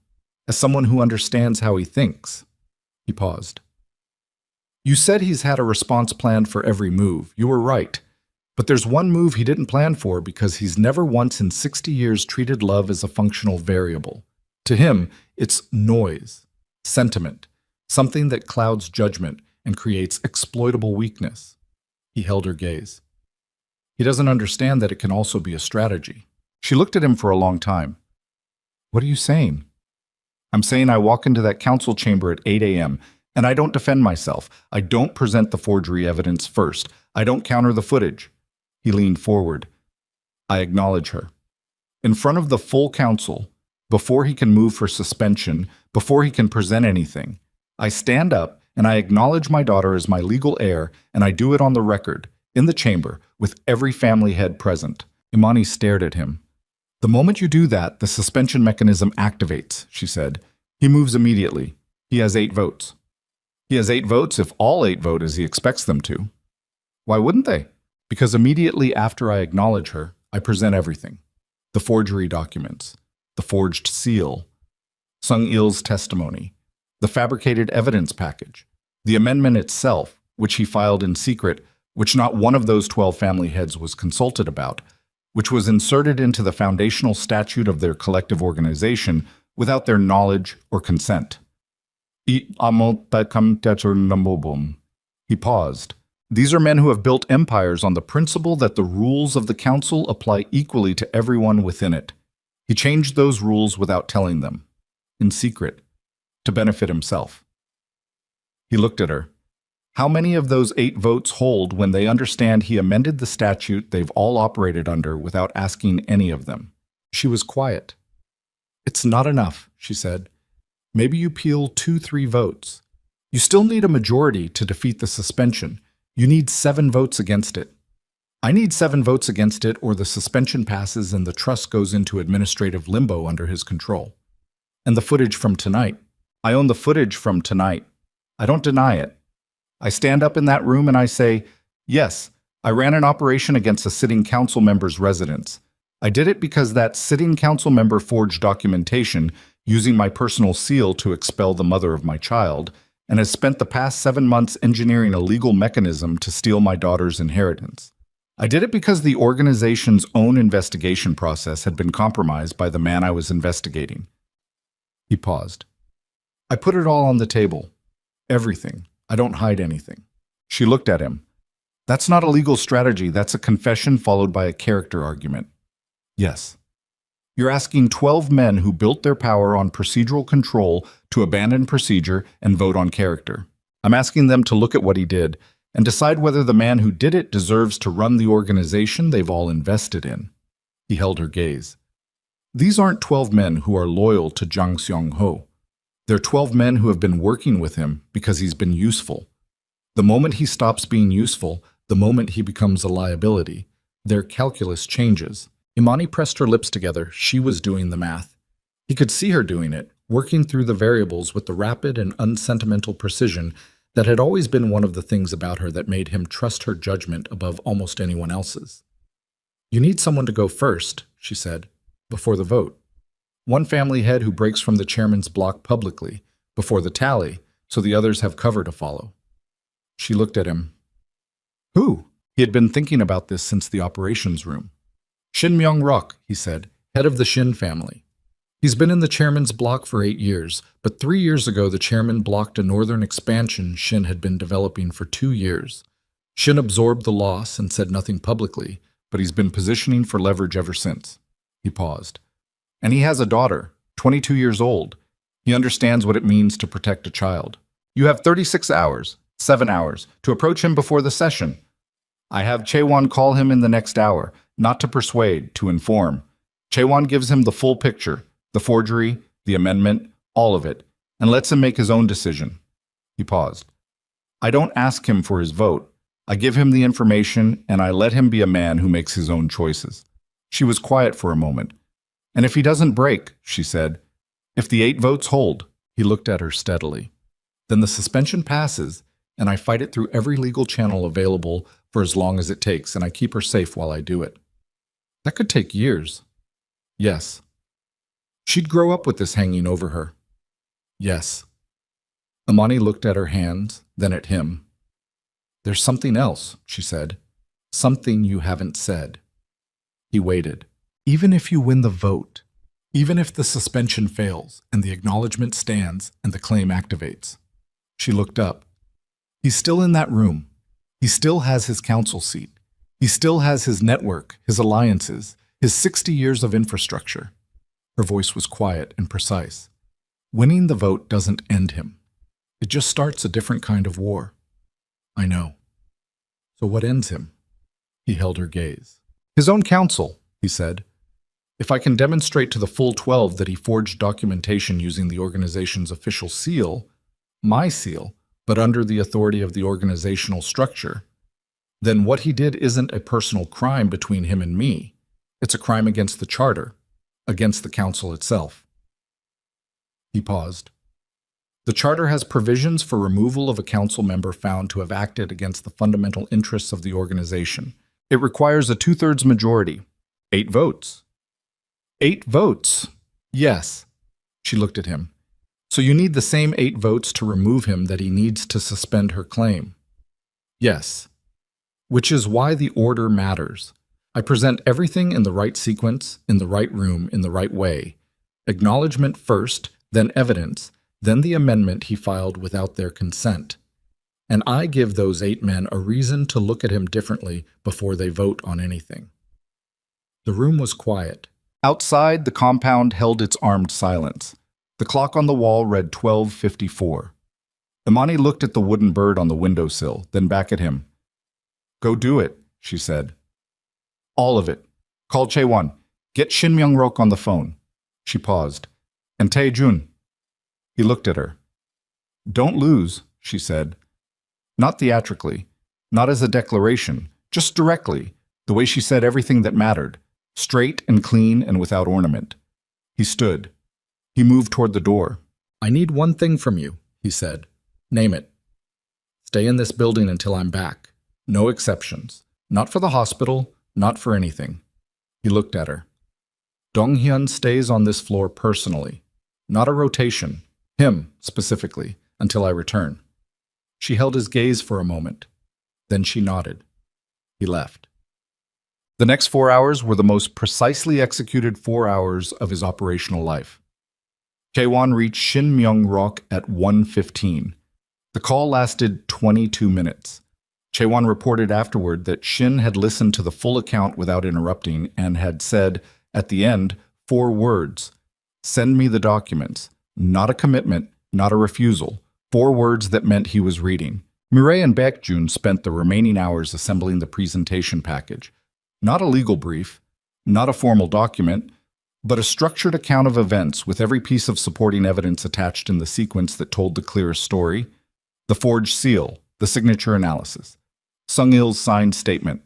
as someone who understands how he thinks." He paused. "You said he's had a response planned for every move. You were right. But there's one move he didn't plan for because he's never once in 60 years treated love as a functional variable. To him, it's noise, sentiment, something that clouds judgment and creates exploitable weakness." He held her gaze. "He doesn't understand that it can also be a strategy." She looked at him for a long time. "What are you saying?" "I'm saying I walk into that council chamber at 8 a.m., and I don't defend myself. I don't present the forgery evidence first. I don't counter the footage." He leaned forward. "I acknowledge her. In front of the full council, before he can move for suspension, before he can present anything, I stand up and I acknowledge my daughter as my legal heir, and I do it on the record, in the chamber, with every family head present." Imani stared at him. "The moment you do that, the suspension mechanism activates," she said. "He moves immediately. He has 8 votes. He has 8 votes if all 8 vote as he expects them to." "Why wouldn't they?" "Because immediately after I acknowledge her, I present everything. The forgery documents, the forged seal, Sung Il's testimony, the fabricated evidence package, the amendment itself, which he filed in secret, which not one of those 12 family heads was consulted about, which was inserted into the foundational statute of their collective organization without their knowledge or consent." He paused. "These are men who have built empires on the principle that the rules of the council apply equally to everyone within it. He changed those rules without telling them, in secret, to benefit himself." He looked at her. "How many of those 8 votes hold when they understand he amended the statute they've all operated under without asking any of them?" She was quiet. "It's not enough," she said. "Maybe you peel 2-3 votes. You still need a majority to defeat the suspension. You need 7 votes against it. I need 7 votes against it, or the suspension passes and the trust goes into administrative limbo under his control. And the footage from tonight. I own the footage from tonight. I don't deny it. I stand up in that room and I say, yes, I ran an operation against a sitting council member's residence. I did it because that sitting council member forged documentation using my personal seal to expel the mother of my child, and has spent the past 7 months engineering a legal mechanism to steal my daughter's inheritance. I did it because the organization's own investigation process had been compromised by the man I was investigating." He paused. "I put it all on the table. Everything. I don't hide anything." She looked at him. "That's not a legal strategy. That's a confession followed by a character argument." "Yes. You're asking 12 men who built their power on procedural control to abandon procedure and vote on character. I'm asking them to look at what he did and decide whether the man who did it deserves to run the organization they've all invested in." He held her gaze. "These aren't 12 men who are loyal to Jang Seong-ho. They're 12 men who have been working with him because he's been useful. The moment he stops being useful, the moment he becomes a liability, their calculus changes." Imani pressed her lips together. She was doing the math. He could see her doing it, working through the variables with the rapid and unsentimental precision that had always been one of the things about her that made him trust her judgment above almost anyone else's. "You need someone to go first," she said, "before the vote. One family head who breaks from the chairman's block publicly, before the tally, so the others have cover to follow." She looked at him. "Who?" He had been thinking about this since the operations room. "Shin Myung-rok," he said, "head of the Shin family. He's been in the chairman's block for 8 years, but 3 years ago the chairman blocked a northern expansion Shin had been developing for 2 years. Shin absorbed the loss and said nothing publicly, but he's been positioning for leverage ever since." He paused. "And he has a daughter, 22 years old. He understands what it means to protect a child. You have 36 hours, 7 hours, to approach him before the session. I have Chaewon call him in the next hour, not to persuade, to inform. Chaewon gives him the full picture, the forgery, the amendment, all of it, and lets him make his own decision." He paused. "I don't ask him for his vote. I give him the information, and I let him be a man who makes his own choices." She was quiet for a moment. "And if he doesn't break," she said, "if the 8 votes hold," he looked at her steadily, "then the suspension passes, and I fight it through every legal channel available for as long as it takes, and I keep her safe while I do it. That could take years. Yes. She'd grow up with this hanging over her. Yes. Amani looked at her hands, then at him. There's something else, she said. Something you haven't said. He waited. Even if you win the vote, even if the suspension fails and the acknowledgement stands and the claim activates. She looked up. He's still in that room. He still has his council seat. He still has his network, his alliances, his 60 years of infrastructure. Her voice was quiet and precise. Winning the vote doesn't end him. It just starts a different kind of war. I know. So what ends him? He held her gaze. His own counsel, he said. If I can demonstrate to the full 12 that he forged documentation using the organization's official seal, my seal, but under the authority of the organizational structure, then what he did isn't a personal crime between him and me. It's a crime against the charter, against the council itself. He paused. The charter has provisions for removal of a council member found to have acted against the fundamental interests of the organization. It requires a 2/3 majority. 8 votes. 8 votes. Yes. She looked at him. So you need the same 8 votes to remove him that he needs to suspend her claim. Yes. Which is why the order matters. I present everything in the right sequence, in the right room, in the right way. Acknowledgement first, then evidence, then the amendment he filed without their consent. And I give those 8 men a reason to look at him differently before they vote on anything. The room was quiet. Outside, the compound held its armed silence. The clock on the wall read 12:54. Imani looked at the wooden bird on the windowsill, then back at him. Go do it, she said. All of it. Call Chae-won. Get Shin Myung-rok on the phone. She paused. And Tae-jun. He looked at her. Don't lose, she said. Not theatrically, not as a declaration, just directly, the way she said everything that mattered, straight and clean and without ornament. He stood. He moved toward the door. I need one thing from you, he said. Name it. Stay in this building until I'm back. No exceptions. Not for the hospital, not for anything. He looked at her. Dong-hyun stays on this floor personally. Not a rotation. Him, specifically, until I return. She held his gaze for a moment. Then she nodded. He left. The next 4 hours were the most precisely executed 4 hours of his operational life. Chae-won reached Shin Myung-rok at 1:15. The call lasted 22 minutes. Chae-won reported afterward that Shin had listened to the full account without interrupting and had said, at the end, 4 words. Send me the documents. Not a commitment, not a refusal. 4 words that meant he was reading. Mireille and Baekjun spent the remaining hours assembling the presentation package. Not a legal brief, not a formal document, but a structured account of events with every piece of supporting evidence attached in the sequence that told the clearest story. The forged seal, the signature analysis, Sung-il's signed statement,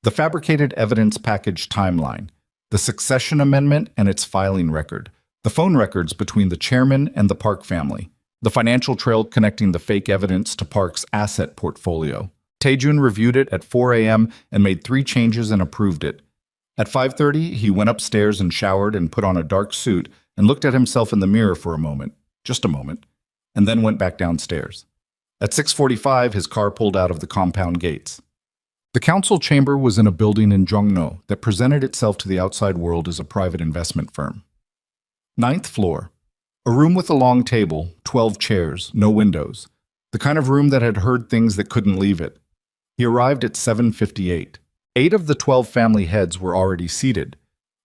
the fabricated evidence package timeline, the succession amendment and its filing record, the phone records between the chairman and the Park family, the financial trail connecting the fake evidence to Park's asset portfolio. Tae-jun reviewed it at 4 a.m. and made 3 changes and approved it. At 5:30, he went upstairs and showered and put on a dark suit and looked at himself in the mirror for a moment, just a moment, and then went back downstairs. At 6:45, his car pulled out of the compound gates. The council chamber was in a building in Jongno that presented itself to the outside world as a private investment firm. 9th floor. A room with a long table, 12 chairs, no windows. The kind of room that had heard things that couldn't leave it. He arrived at 7:58. 8 of the 12 family heads were already seated.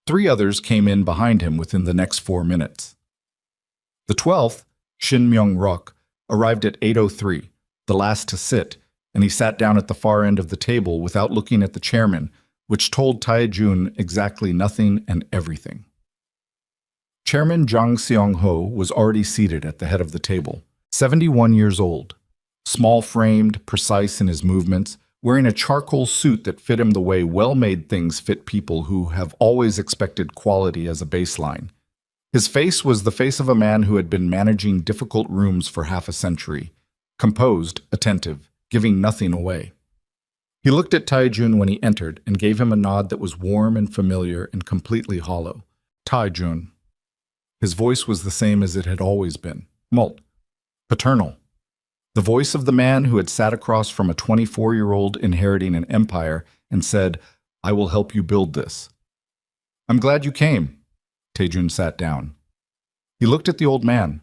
3 others came in behind him within the next 4 minutes. The 12th, Shin Myung-rok, arrived at 8:03, the last to sit, and he sat down at the far end of the table without looking at the chairman, which told Tae-jun exactly nothing and everything. Chairman Jang Seong-ho was already seated at the head of the table, 71 years old, small-framed, precise in his movements, wearing a charcoal suit that fit him the way well-made things fit people who have always expected quality as a baseline. His face was the face of a man who had been managing difficult rooms for half a century, composed, attentive, giving nothing away. He looked at Taijun when he entered and gave him a nod that was warm and familiar and completely hollow. Taijun. His voice was the same as it had always been. Molt. Paternal. The voice of the man who had sat across from a 24-year-old inheriting an empire and said, "I will help you build this." "I'm glad you came." Taijun sat down. He looked at the old man.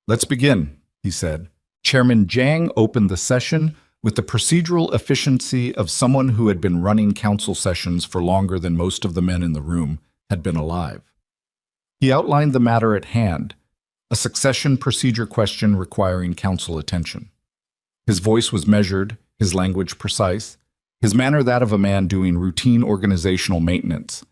"Let's begin," he said. Chairman Jiang opened the session with the procedural efficiency of someone who had been running council sessions for longer than most of the men in the room had been alive. He outlined the matter at hand, a succession procedure question requiring council attention. His voice was measured, his language precise, his manner that of a man doing routine organizational maintenance.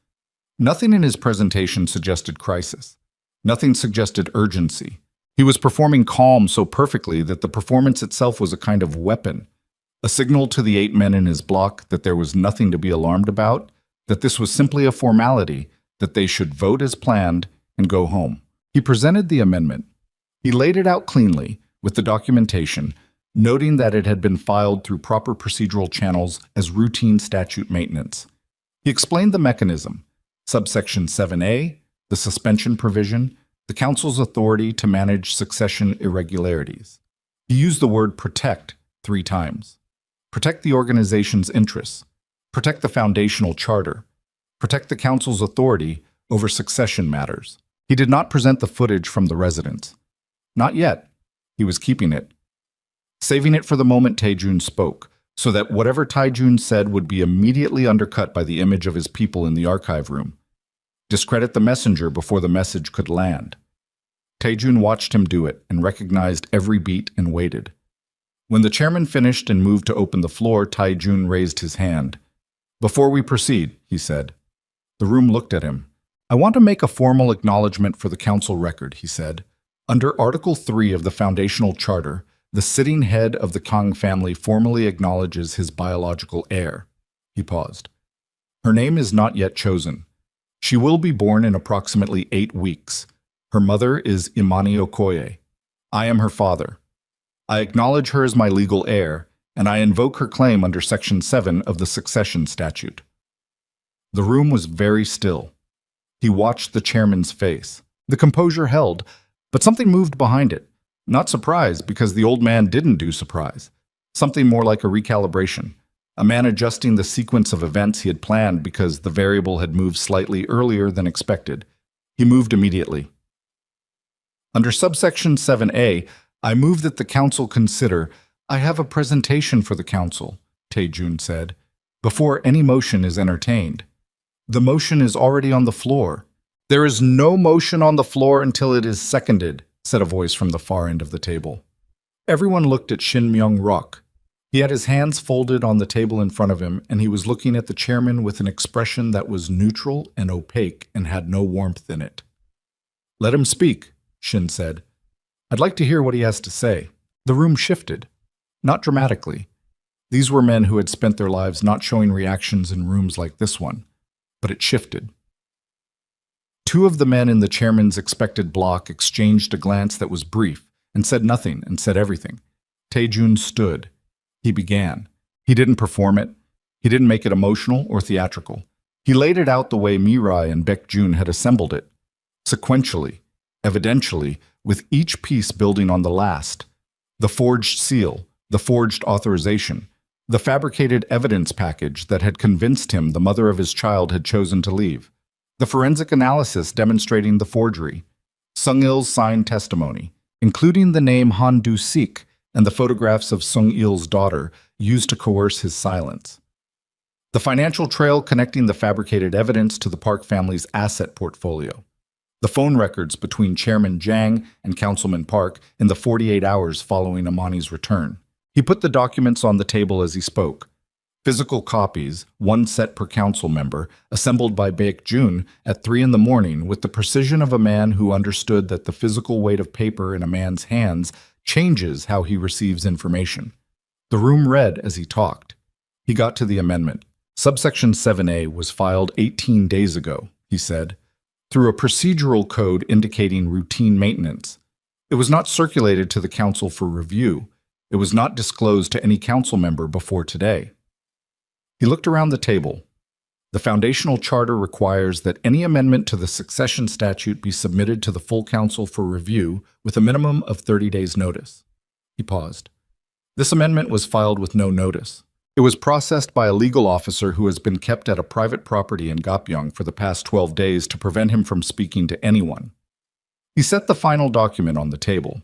Nothing in his presentation suggested crisis. Nothing suggested urgency. He was performing calm so perfectly that the performance itself was a kind of weapon, a signal to the 8 men in his block that there was nothing to be alarmed about, that this was simply a formality, that they should vote as planned and go home. He presented the amendment. He laid it out cleanly, with the documentation, noting that it had been filed through proper procedural channels as routine statute maintenance. He explained the mechanism, subsection 7A, the suspension provision, the council's authority to manage succession irregularities. He used the word protect 3 times. Protect the organization's interests, protect the foundational charter, protect the council's authority over succession matters. He did not present the footage from the residence. Not yet. He was keeping it. Saving it for the moment Taijun spoke, so that whatever Taijun said would be immediately undercut by the image of his people in the archive room. Discredit the messenger before the message could land. Taijun watched him do it and recognized every beat and waited. When the chairman finished and moved to open the floor, Taijun raised his hand. "Before we proceed," he said. The room looked at him. "I want to make a formal acknowledgement for the council record," he said. "Under Article 3 of the Foundational Charter, the sitting head of the Kang family formally acknowledges his biological heir." He paused. "Her name is not yet chosen. She will be born in approximately 8 weeks. Her mother is Imani Okoye. I am her father. I acknowledge her as my legal heir, and I invoke her claim under Section 7 of the Succession Statute." The room was very still. He watched the chairman's face. The composure held, but something moved behind it. Not surprise, because the old man didn't do surprise. Something more like a recalibration. A man adjusting the sequence of events he had planned because the variable had moved slightly earlier than expected. He moved immediately. Under subsection 7A, I move that the council consider, "I have a presentation for the council," Taijun said, "before any motion is entertained." "The motion is already on the floor." "There is no motion on the floor until it is seconded," said a voice from the far end of the table. Everyone looked at Shin Myung-rok. He had his hands folded on the table in front of him, and he was looking at the chairman with an expression that was neutral and opaque and had no warmth in it. "Let him speak," Shin said. "I'd like to hear what he has to say." The room shifted. Not dramatically. These were men who had spent their lives not showing reactions in rooms like this one. But it shifted. 2 of the men in the chairman's expected block exchanged a glance that was brief and said nothing and said everything. Taijun stood. He began. He didn't perform it. He didn't make it emotional or theatrical. He laid it out the way Mirai and Baekjun had assembled it, sequentially, evidentially, with each piece building on the last. The forged seal, the forged authorization, the fabricated evidence package that had convinced him the mother of his child had chosen to leave, the forensic analysis demonstrating the forgery, Sung-il's signed testimony, including the name Han Du-sik and the photographs of Sung-il's daughter used to coerce his silence, the financial trail connecting the fabricated evidence to the Park family's asset portfolio, the phone records between Chairman Jiang and Councilman Park in the 48 hours following Amani's return. He put the documents on the table as he spoke. Physical copies, 1 set per council member, assembled by Baekjun at 3 in the morning with the precision of a man who understood that the physical weight of paper in a man's hands changes how he receives information. The room read as he talked. He got to the amendment. Subsection 7A was filed 18 days ago, he said, through a procedural code indicating routine maintenance. It was not circulated to the council for review. It was not disclosed to any council member before today. He looked around the table. The foundational charter requires that any amendment to the succession statute be submitted to the full council for review with a minimum of 30 days' notice. He paused. This amendment was filed with no notice. It was processed by a legal officer who has been kept at a private property in Gapyeong for the past 12 days to prevent him from speaking to anyone. He set the final document on the table.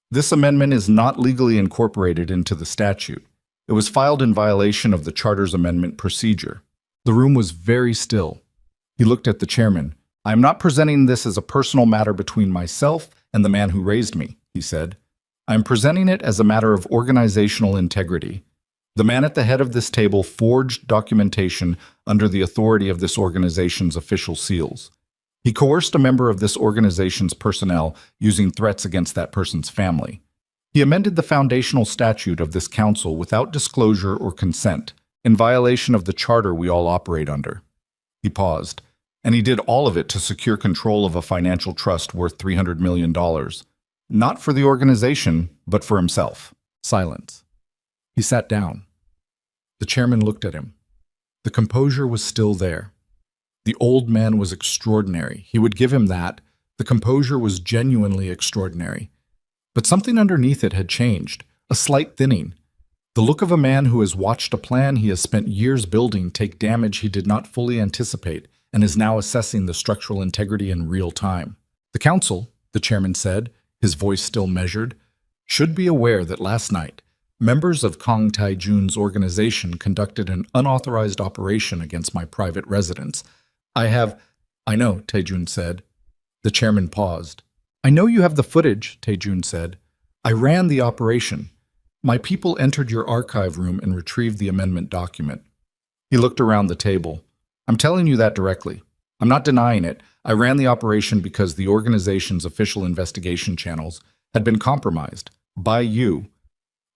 This amendment is not legally incorporated into the statute. It was filed in violation of the Charter's amendment procedure. The room was very still. He looked at the chairman. "I am not presenting this as a personal matter between myself and the man who raised me," he said. "I am presenting it as a matter of organizational integrity. The man at the head of this table forged documentation under the authority of this organization's official seals. He coerced a member of this organization's personnel using threats against that person's family. He amended the foundational statute of this council without disclosure or consent, in violation of the charter we all operate under." He paused, and he did all of it to secure control of a financial trust worth $300 million. Not for the organization, but for himself. Silence. He sat down. The chairman looked at him. The composure was still there. The old man was extraordinary. He would give him that. The composure was genuinely extraordinary. But something underneath it had changed, a slight thinning. The look of a man who has watched a plan he has spent years building take damage he did not fully anticipate and is now assessing the structural integrity in real time. "The council," the chairman said, his voice still measured, "should be aware that last night, members of Kang Tae-jun's organization conducted an unauthorized operation against my private residence. I know, Tae-jun said. The chairman paused. "I know you have the footage," Tae-jun said. "I ran the operation. My people entered your archive room and retrieved the amendment document." He looked around the table. "I'm telling you that directly. I'm not denying it. I ran the operation because the organization's official investigation channels had been compromised by you,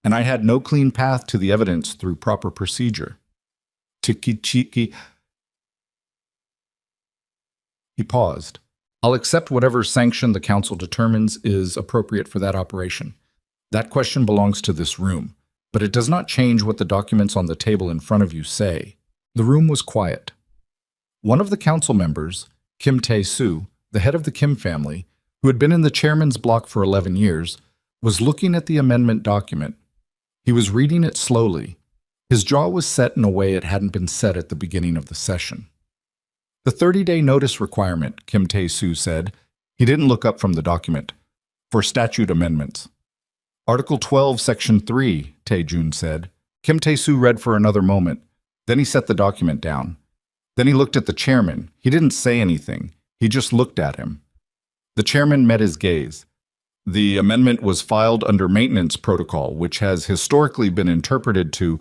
and I had no clean path to the evidence through proper procedure." Tiki-chiki. He paused. "I'll accept whatever sanction the council determines is appropriate for that operation. That question belongs to this room, but it does not change what the documents on the table in front of you say." The room was quiet. One of the council members, Kim Tae-soo, the head of the Kim family, who had been in the chairman's block for 11 years, was looking at the amendment document. He was reading it slowly. His jaw was set in a way it hadn't been set at the beginning of the session. "The 30-day notice requirement," Kim Tae-soo said. He didn't look up from the document. "For statute amendments." "Article 12, Section 3, Tae-jun said. Kim Tae-soo read for another moment. Then he set the document down. Then he looked at the chairman. He didn't say anything. He just looked at him. The chairman met his gaze. "The amendment was filed under maintenance protocol, which has historically been interpreted to—"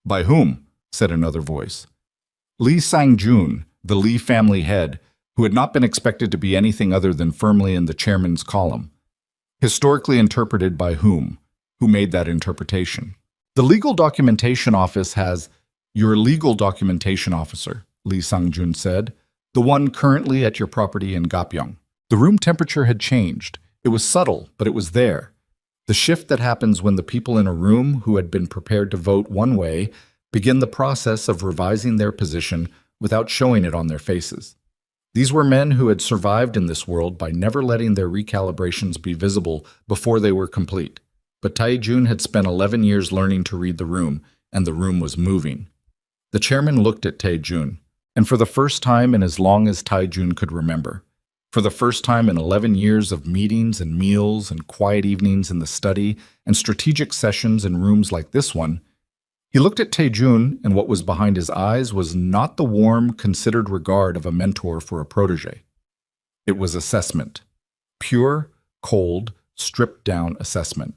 "By whom?" said another voice. "Lee Sang-jun, the Lee family head, who had not been expected to be anything other than firmly in the chairman's column. Historically interpreted by whom? Who made that interpretation?" "The legal documentation office has—" "Your legal documentation officer," Lee Sang-jun said. "The one currently at your property in Gapyeong." The room temperature had changed. It was subtle, but it was there. The shift that happens when the people in a room who had been prepared to vote one way begin the process of revising their position without showing it on their faces. These were men who had survived in this world by never letting their recalibrations be visible before they were complete. But Tae-jun had spent 11 years learning to read the room, and the room was moving. The chairman looked at Tae-jun, and for the first time in as long as Tae-jun could remember, for the first time in 11 years of meetings and meals and quiet evenings in the study and strategic sessions in rooms like this one, he looked at Tae-jun, and what was behind his eyes was not the warm, considered regard of a mentor for a protege. It was assessment. Pure, cold, stripped-down assessment.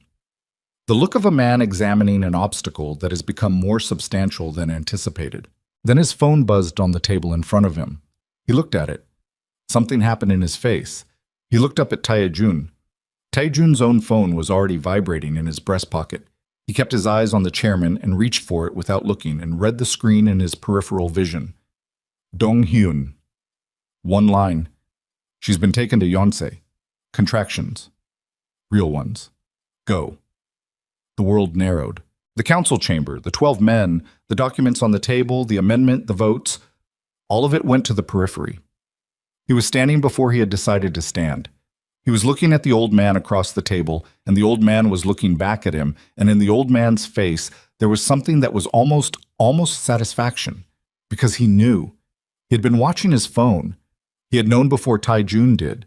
The look of a man examining an obstacle that has become more substantial than anticipated. Then his phone buzzed on the table in front of him. He looked at it. Something happened in his face. He looked up at Tae-jun. Tae-jun's own phone was already vibrating in his breast pocket. He kept his eyes on the chairman and reached for it without looking and read the screen in his peripheral vision. Dong-hyun. One line. "She's been taken to Yonsei. Contractions. Real ones. Go." The world narrowed. The council chamber, the 12 men, the documents on the table, the amendment, the votes, all of it went to the periphery. He was standing before he had decided to stand. He was looking at the old man across the table, and the old man was looking back at him, and in the old man's face there was something that was almost satisfaction, because he knew. He had been watching his phone. He had known before Taijun did.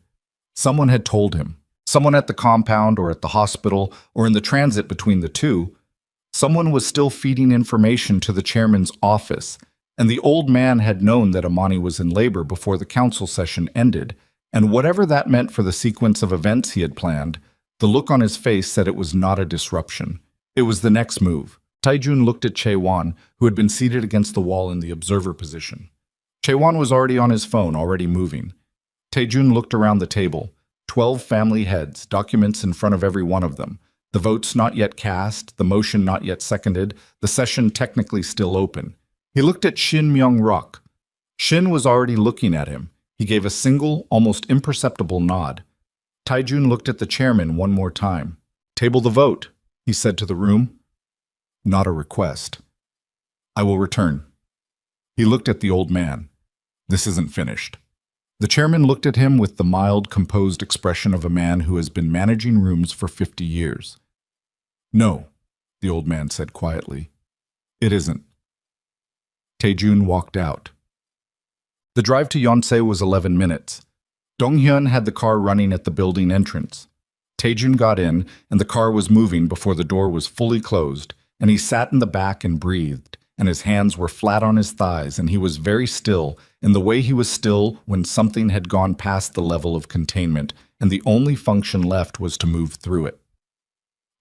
Someone had told him. Someone at the compound or at the hospital or in the transit between the two. Someone was still feeding information to the chairman's office, and the old man had known that Amani was in labor before the council session ended, and whatever that meant for the sequence of events he had planned, the look on his face said it was not a disruption. It was the next move. Taijun looked at Che-wan, who had been seated against the wall in the observer position. Che-wan was already on his phone, already moving. Taijun looked around the table. 12 family heads, documents in front of every one of them. The votes not yet cast, the motion not yet seconded, the session technically still open. He looked at Shin Myung-rok. Shin was already looking at him. He gave a single, almost imperceptible nod. Taijun looked at the chairman one more time. "Table the vote," he said to the room. "Not a request. I will return." He looked at the old man. "This isn't finished." The chairman looked at him with the mild, composed expression of a man who has been managing rooms for 50 years. "No," the old man said quietly. "It isn't." Taejun walked out. The drive to Yonsei was 11 minutes. Donghyun had the car running at the building entrance. Taejun got in, and the car was moving before the door was fully closed, and he sat in the back and breathed, and his hands were flat on his thighs, and he was very still, in the way he was still when something had gone past the level of containment, and the only function left was to move through it.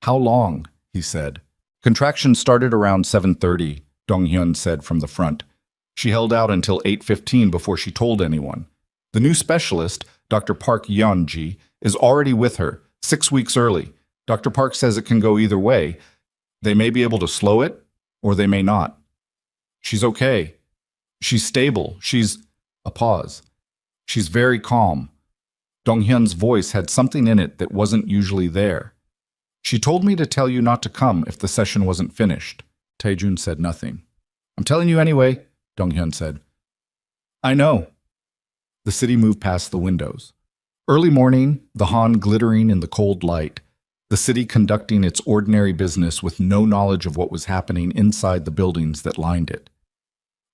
"How long?" he said. "Contraction started around 7:30, Donghyun said from the front. She held out until 8:15 before she told anyone. The new specialist, Dr. Park Yeon-ji, is already with her, 6 weeks early. Dr. Park says it can go either way. They may be able to slow it, or they may not. She's okay. She's stable. She's—" A pause. "She's very calm." Donghyun's voice had something in it that wasn't usually there. "She told me to tell you not to come if the session wasn't finished." Taejun said nothing. "I'm telling you anyway," Donghyun said. "I know." The city moved past the windows. Early morning, the Han glittering in the cold light, the city conducting its ordinary business with no knowledge of what was happening inside the buildings that lined it.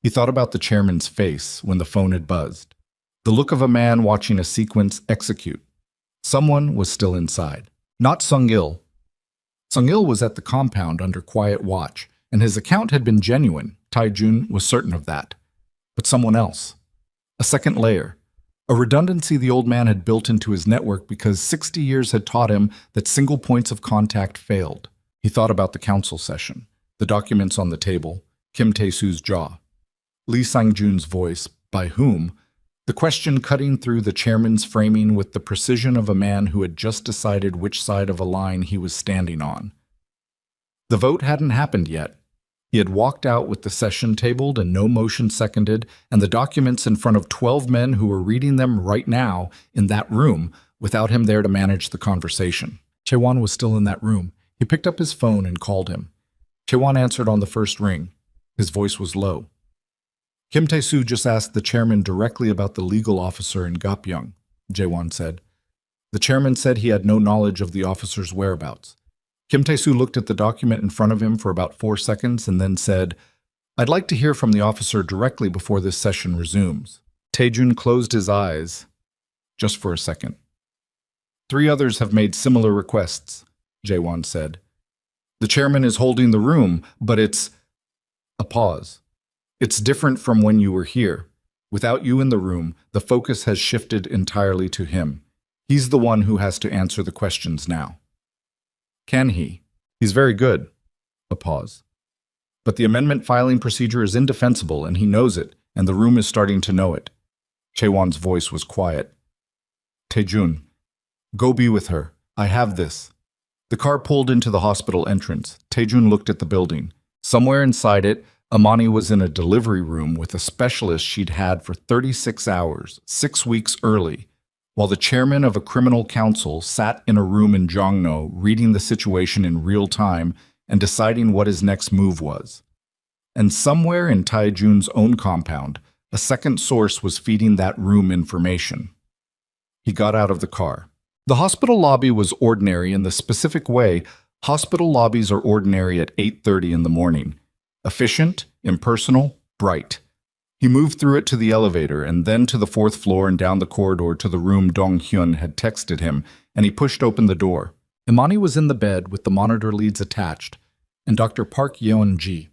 He thought about the chairman's face when the phone had buzzed, the look of a man watching a sequence execute. Someone was still inside. Not Sung-il. Sung-il was at the compound under quiet watch, and his account had been genuine. Taejun was certain of that. But someone else. A second layer. A redundancy the old man had built into his network because 60 years had taught him that single points of contact failed. He thought about the council session, the documents on the table, Kim Tae-soo's jaw. Lee Sang-jun's voice, by whom? The question cutting through the chairman's framing with the precision of a man who had just decided which side of a line he was standing on. The vote hadn't happened yet. He had walked out with the session tabled and no motion seconded, and the documents in front of 12 men who were reading them right now in that room without him there to manage the conversation. Che-wan was still in that room. He picked up his phone and called him. Che-wan answered on the first ring. His voice was low. "Kim Tae-soo just asked the chairman directly about the legal officer in Gapyeong," Jae-won said. The chairman said he had no knowledge of the officer's whereabouts. Kim Tae-soo looked at the document in front of him for about 4 seconds and then said, "I'd like to hear from the officer directly before this session resumes." Taejun closed his eyes, just for a second. "3 others have made similar requests," Jae-won said. "The chairman is holding the room, but it's—" A pause. "It's different from when you were here. Without you in the room, the focus has shifted entirely to him. He's the one who has to answer the questions now." "Can he? He's very good." A pause. "But the amendment filing procedure is indefensible, and he knows it, and the room is starting to know it." Chae-won's voice was quiet. "Taejun, go be with her. I have this." The car pulled into the hospital entrance. Taejun looked at the building. Somewhere inside it, Amani was in a delivery room with a specialist she'd had for 36 hours, 6 weeks early. while the chairman of a criminal council sat in a room in Jongno reading the situation in real time and deciding what his next move was. And somewhere in Taijun's own compound, a second source was feeding that room information. He got out of the car. The hospital lobby was ordinary in the specific way hospital lobbies are ordinary at 8:30 in the morning. Efficient, impersonal, bright. He moved through it to the elevator and then to the fourth floor and down the corridor to the room Dong Hyun had texted him, and he pushed open the door. Imani was in the bed with the monitor leads attached, and Dr. Park Yeon-ji,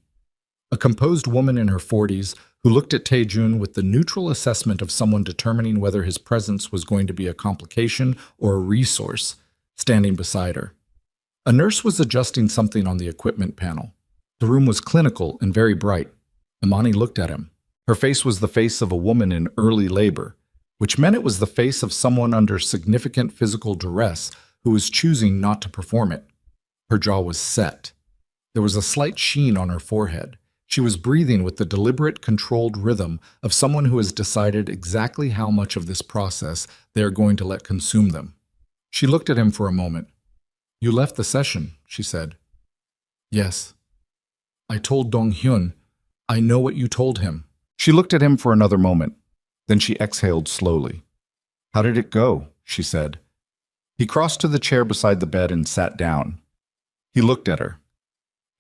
a composed woman in her 40s who looked at Taejun with the neutral assessment of someone determining whether his presence was going to be a complication or a resource, standing beside her. A nurse was adjusting something on the equipment panel. The room was clinical and very bright. Imani looked at him. Her face was the face of a woman in early labor, which meant it was the face of someone under significant physical duress who was choosing not to perform it. Her jaw was set. There was a slight sheen on her forehead. She was breathing with the deliberate, controlled rhythm of someone who has decided exactly how much of this process they are going to let consume them. She looked at him for a moment. "You left the session," she said. "Yes. I told Dong Hyun. I know what you told him." She looked at him for another moment. Then she exhaled slowly. "How did it go?" she said. He crossed to the chair beside the bed and sat down. He looked at her.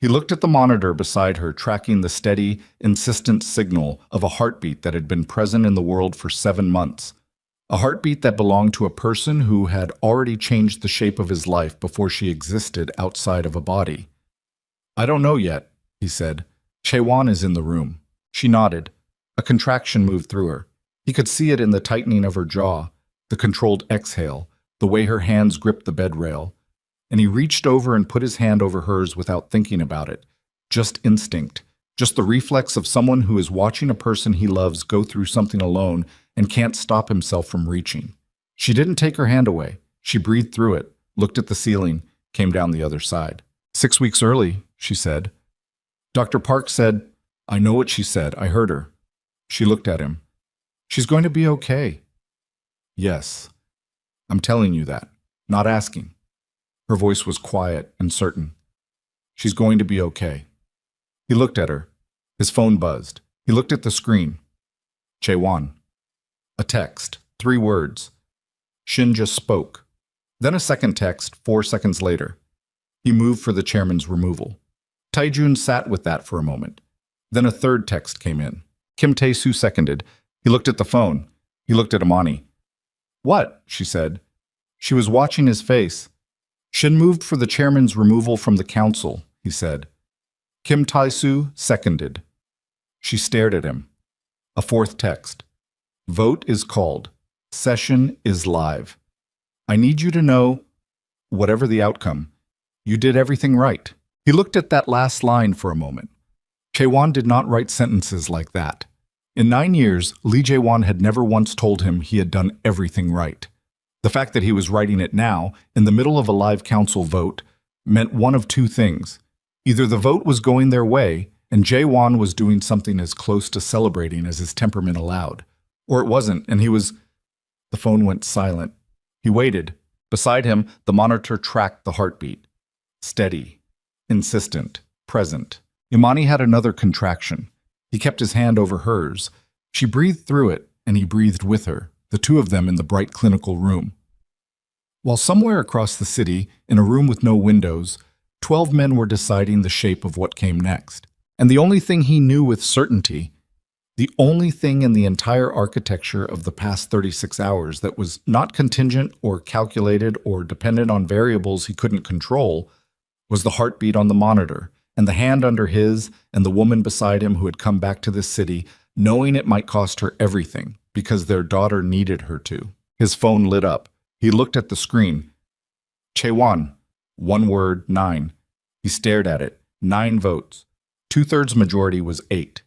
He looked at the monitor beside her, tracking the steady, insistent signal of a heartbeat that had been present in the world for 7 months. A heartbeat that belonged to a person who had already changed the shape of his life before she existed outside of a body. "I don't know yet," he said. "Chaewon is in the room." She nodded. A contraction moved through her. He could see it in the tightening of her jaw, the controlled exhale, the way her hands gripped the bed rail. And he reached over and put his hand over hers without thinking about it. Just instinct. Just the reflex of someone who is watching a person he loves go through something alone and can't stop himself from reaching. She didn't take her hand away. She breathed through it, looked at the ceiling, came down the other side. 6 weeks early, she said. Dr. Park said, "I know what she said. I heard her." She looked at him. "She's going to be okay." "Yes. I'm telling you that. Not asking." Her voice was quiet and certain. "She's going to be okay." He looked at her. His phone buzzed. He looked at the screen. Chaewon. A text. 3 words. Shin just spoke. Then a second text 4 seconds later. He moved for the chairman's removal. Taejun sat with that for a moment. Then a third text came in. Kim Tae-soo seconded. He looked at the phone. He looked at Imani. "What?" she said. She was watching his face. Shin moved for the chairman's removal from the council, he said. Kim Tae-soo seconded. She stared at him. A fourth text. Vote is called. Session is live. I need you to know, whatever the outcome, you did everything right. He looked at that last line for a moment. Chaewon did not write sentences like that. In 9 years, Lee Jae-won had never once told him he had done everything right. The fact that he was writing it now, in the middle of a live council vote, meant one of 2 things. Either the vote was going their way, and Jae-won was doing something as close to celebrating as his temperament allowed, or it wasn't, and he was... The phone went silent. He waited. Beside him, the monitor tracked the heartbeat. Steady. Insistent. Present. Imani had another contraction. He kept his hand over hers. She breathed through it, and he breathed with her, the 2 of them in the bright clinical room. While somewhere across the city, in a room with no windows, 12 men were deciding the shape of what came next. And the only thing he knew with certainty, the only thing in the entire architecture of the past 36 hours that was not contingent or calculated or dependent on variables he couldn't control, was the heartbeat on the monitor, and the hand under his, and the woman beside him who had come back to this city, knowing it might cost her everything, because their daughter needed her to. His phone lit up. He looked at the screen. Chaewon. 1 word, 9. He stared at it. 9 votes. 2/3 majority was 8.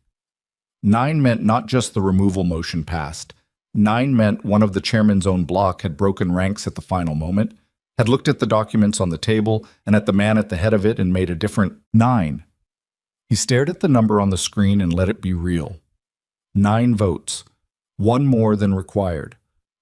9 meant not just the removal motion passed. 9 meant one of the chairman's own bloc had broken ranks at the final moment, had looked at the documents on the table and at the man at the head of it and made a different 9. He stared at the number on the screen and let it be real. 9 votes. 1 more than required.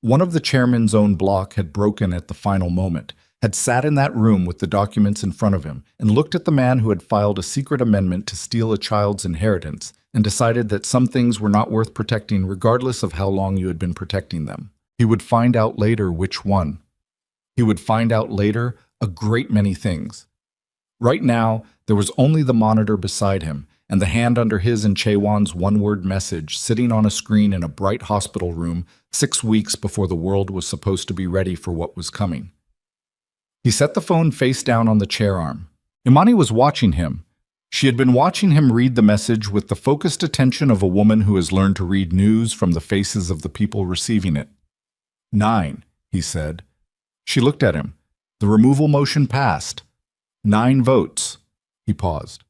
One of the chairman's own block had broken at the final moment, had sat in that room with the documents in front of him, and looked at the man who had filed a secret amendment to steal a child's inheritance, and decided that some things were not worth protecting regardless of how long you had been protecting them. He would find out later which one. He would find out later a great many things. Right now, there was only the monitor beside him, and the hand under his and Chaewon's one-word message sitting on a screen in a bright hospital room 6 weeks before the world was supposed to be ready for what was coming. He set the phone face down on the chair arm. Imani was watching him. She had been watching him read the message with the focused attention of a woman who has learned to read news from the faces of the people receiving it. 9, he said. She looked at him. The removal motion passed. 9 votes. He paused.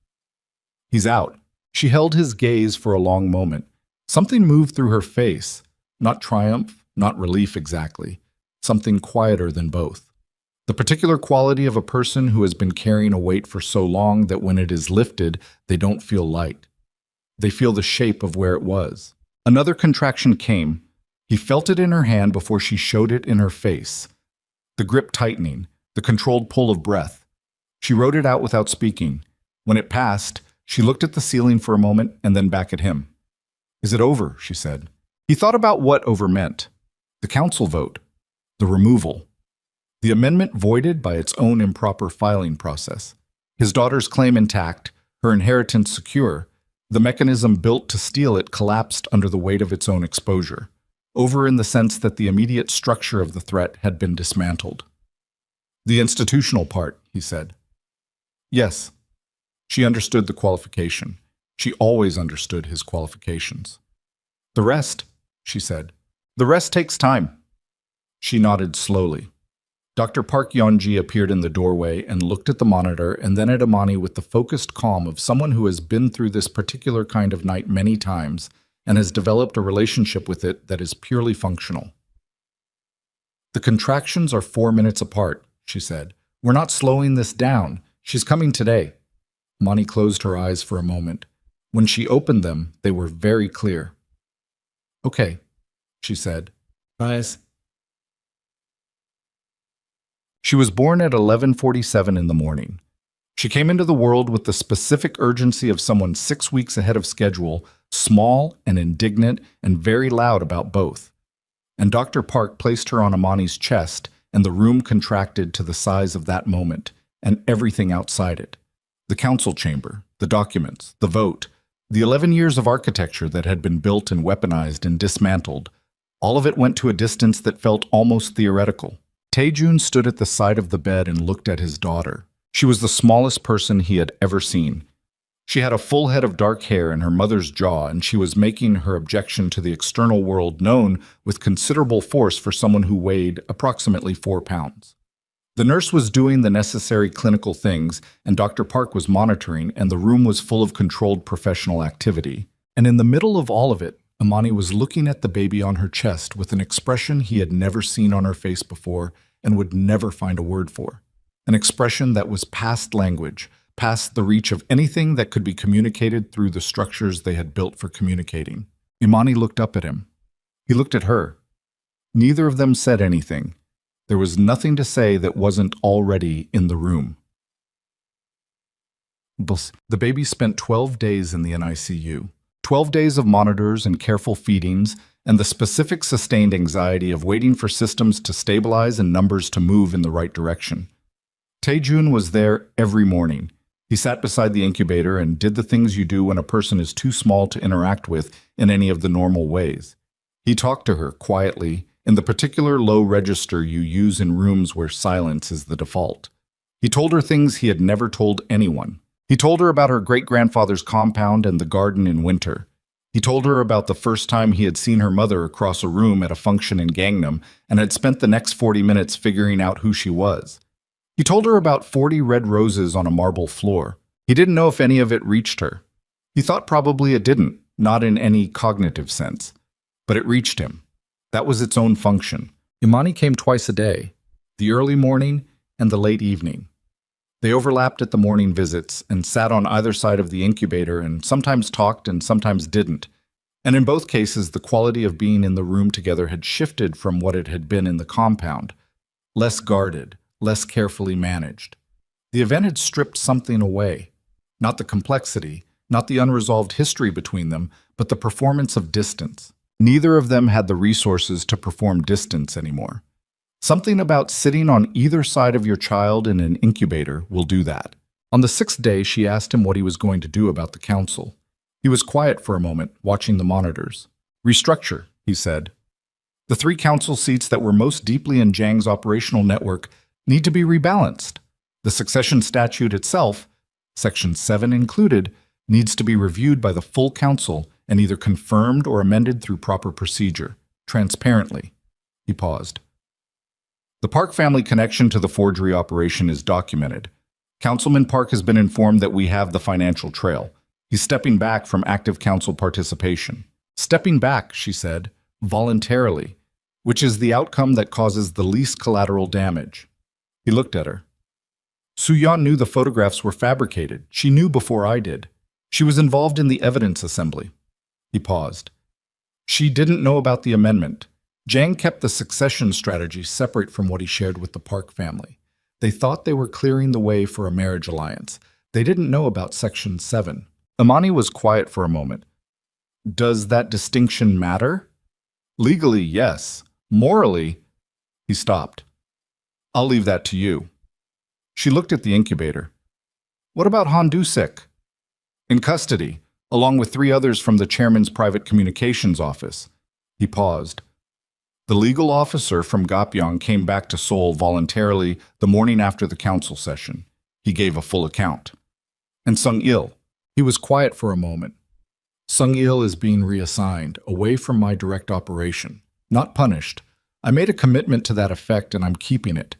He's out. She held his gaze for a long moment. Something moved through her face. Not triumph, not relief exactly. Something quieter than both. The particular quality of a person who has been carrying a weight for so long that when it is lifted, they don't feel light. They feel the shape of where it was. Another contraction came. He felt it in her hand before she showed it in her face. The grip tightening, the controlled pull of breath. She wrote it out without speaking. When it passed, she looked at the ceiling for a moment and then back at him. Is it over? She said. He thought about what over meant. The council vote. The removal. The amendment voided by its own improper filing process. His daughter's claim intact, her inheritance secure. The mechanism built to steal it collapsed under the weight of its own exposure. Over in the sense that the immediate structure of the threat had been dismantled. The institutional part, he said. Yes. She understood the qualification. She always understood his qualifications. The rest, she said. The rest takes time. She nodded slowly. Dr. Park Yeonji appeared in the doorway and looked at the monitor and then at Imani with the focused calm of someone who has been through this particular kind of night many times and has developed a relationship with it that is purely functional. The contractions are 4 minutes apart, she said. We're not slowing this down. She's coming today. Imani closed her eyes for a moment. When she opened them, they were very clear. Okay, she said. Eyes. She was born at 11:47 in the morning. She came into the world with the specific urgency of someone 6 weeks ahead of schedule, small and indignant and very loud about both. And Dr. Park placed her on Imani's chest, and the room contracted to the size of that moment, and everything outside it. The council chamber, the documents, the vote, the 11 years of architecture that had been built and weaponized and dismantled, all of it went to a distance that felt almost theoretical. Taejun stood at the side of the bed and looked at his daughter. She was the smallest person he had ever seen. She had a full head of dark hair in her mother's jaw, and she was making her objection to the external world known with considerable force for someone who weighed approximately 4 pounds. The nurse was doing the necessary clinical things, and Dr. Park was monitoring, and the room was full of controlled professional activity. And in the middle of all of it, Imani was looking at the baby on her chest with an expression he had never seen on her face before and would never find a word for. An expression that was past language, past the reach of anything that could be communicated through the structures they had built for communicating. Imani looked up at him. He looked at her. Neither of them said anything. There was nothing to say that wasn't already in the room. The baby spent 12 days in the NICU. 12 days of monitors and careful feedings, and the specific sustained anxiety of waiting for systems to stabilize and numbers to move in the right direction. Taejun was there every morning. He sat beside the incubator and did the things you do when a person is too small to interact with in any of the normal ways. He talked to her quietly, in the particular low register you use in rooms where silence is the default. He told her things he had never told anyone. He told her about her great-grandfather's compound and the garden in winter. He told her about the first time he had seen her mother across a room at a function in Gangnam and had spent the next 40 minutes figuring out who she was. He told her about 40 red roses on a marble floor. He didn't know if any of it reached her. He thought probably it didn't, not in any cognitive sense. But it reached him. That was its own function. Imani came twice a day, the early morning and the late evening. They overlapped at the morning visits and sat on either side of the incubator and sometimes talked and sometimes didn't. And in both cases, the quality of being in the room together had shifted from what it had been in the compound, less guarded, less carefully managed. The event had stripped something away, not the complexity, not the unresolved history between them, but the performance of distance. Neither of them had the resources to perform distance anymore. Something about sitting on either side of your child in an incubator will do that. On the 6th day, she asked him what he was going to do about the council. He was quiet for a moment, watching the monitors. Restructure, he said. The 3 council seats that were most deeply in Zhang's operational network need to be rebalanced. The succession statute itself, Section 7 included, needs to be reviewed by the full council and either confirmed or amended through proper procedure, transparently. He paused. The Park family connection to the forgery operation is documented. Councilman Park has been informed that we have the financial trail. He's stepping back from active council participation. Stepping back, she said, voluntarily, which is the outcome that causes the least collateral damage. He looked at her. Su-Yan knew the photographs were fabricated. She knew before I did. She was involved in the evidence assembly. He paused. She didn't know about the amendment. Zhang kept the succession strategy separate from what he shared with the Park family. They thought they were clearing the way for a marriage alliance. They didn't know about Section 7. Imani was quiet for a moment. Does that distinction matter? Legally, yes. Morally, he stopped. I'll leave that to you. She looked at the incubator. What about Han Du-sik? In custody, along with 3 others from the chairman's private communications office. He paused. The legal officer from Gapyong came back to Seoul voluntarily the morning after the council session. He gave a full account. And Sung-il. He was quiet for a moment. Sung-il is being reassigned, away from my direct operation. Not punished. I made a commitment to that effect and I'm keeping it.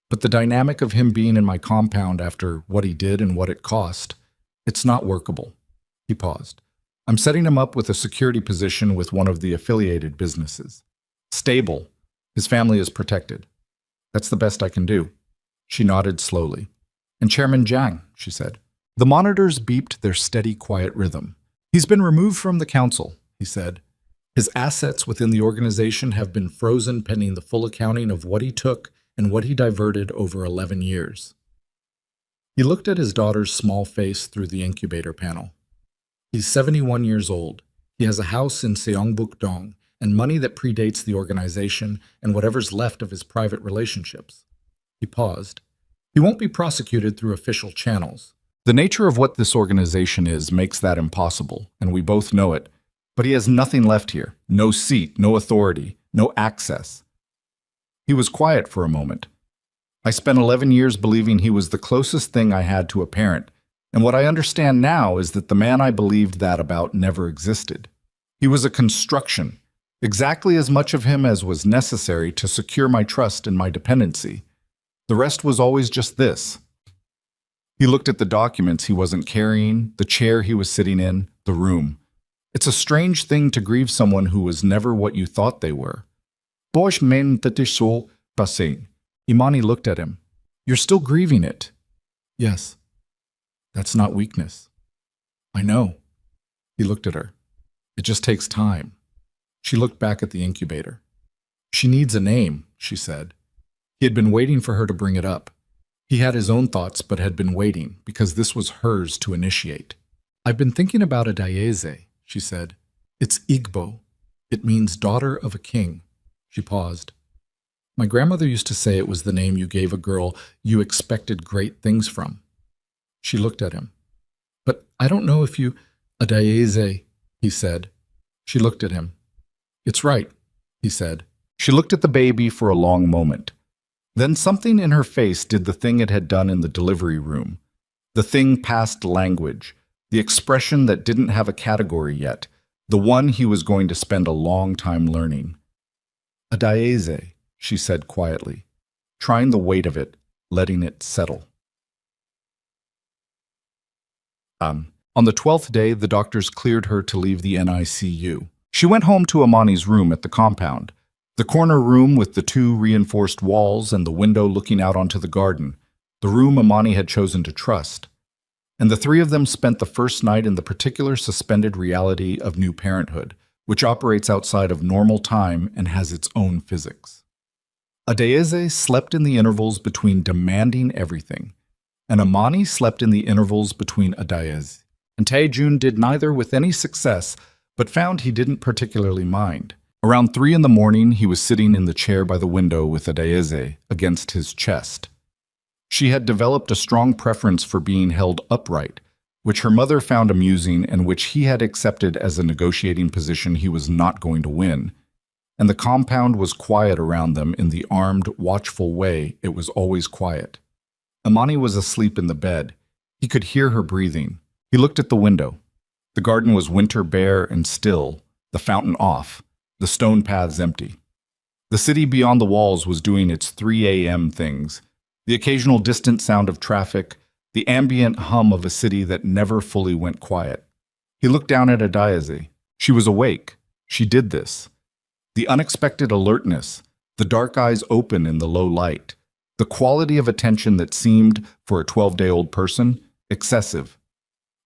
But the dynamic of him being in my compound after what he did and what it cost, it's not workable. He paused. I'm setting him up with a security position with one of the affiliated businesses. Stable. His family is protected. That's the best I can do. She nodded slowly. And Chairman Zhang, she said. The monitors beeped their steady, quiet rhythm. He's been removed from the council, he said. His assets within the organization have been frozen pending the full accounting of what he took and what he diverted over 11 years. He looked at his daughter's small face through the incubator panel. He's 71 years old. He has a house in Seongbuk-dong and money that predates the organization and whatever's left of his private relationships. He paused. He won't be prosecuted through official channels. The nature of what this organization is makes that impossible, and we both know it. But he has nothing left here. No seat, no authority, no access. He was quiet for a moment. I spent 11 years believing he was the closest thing I had to a parent, and what I understand now is that the man I believed that about never existed. He was a construction, exactly as much of him as was necessary to secure my trust and my dependency. The rest was always just this. He looked at the documents he wasn't carrying, the chair he was sitting in, the room. It's a strange thing to grieve someone who was never what you thought they were. Bosh men tatisho passing. Imani looked at him. You're still grieving it. Yes. That's not weakness. I know. He looked at her. It just takes time. She looked back at the incubator. She needs a name, she said. He had been waiting for her to bring it up. He had his own thoughts, but had been waiting, because this was hers to initiate. I've been thinking about a Daeze, she said. It's Igbo. It means daughter of a king. She paused. My grandmother used to say it was the name you gave a girl you expected great things from. She looked at him. But I don't know if you... A Daeze, he said. She looked at him. It's right, he said. She looked at the baby for a long moment. Then something in her face did the thing it had done in the delivery room. The thing past language, the expression that didn't have a category yet, the one he was going to spend a long time learning. A Daeze, she said quietly, trying the weight of it, letting it settle. On the 12th day, the doctors cleared her to leave the NICU. She went home to Amani's room at the compound. The corner room with the 2 reinforced walls and the window looking out onto the garden, the room Amani had chosen to trust. And the 3 of them spent the first night in the particular suspended reality of new parenthood, which operates outside of normal time and has its own physics. Adeyeze slept in the intervals between demanding everything, and Amani slept in the intervals between Adeyeze. And Taejun did neither with any success, but found he didn't particularly mind. Around 3 in the morning, he was sitting in the chair by the window with Adeyeze against his chest. She had developed a strong preference for being held upright, which her mother found amusing and which he had accepted as a negotiating position he was not going to win. And the compound was quiet around them in the armed, watchful way it was always quiet. Amani was asleep in the bed. He could hear her breathing. He looked at the window. The garden was winter bare and still, the fountain off, the stone paths empty. The city beyond the walls was doing its 3 a.m. things, the occasional distant sound of traffic, the ambient hum of a city that never fully went quiet. He looked down at Adeyeze. She was awake. She did this. The unexpected alertness, the dark eyes open in the low light, the quality of attention that seemed, for a 12-day-old person, excessive.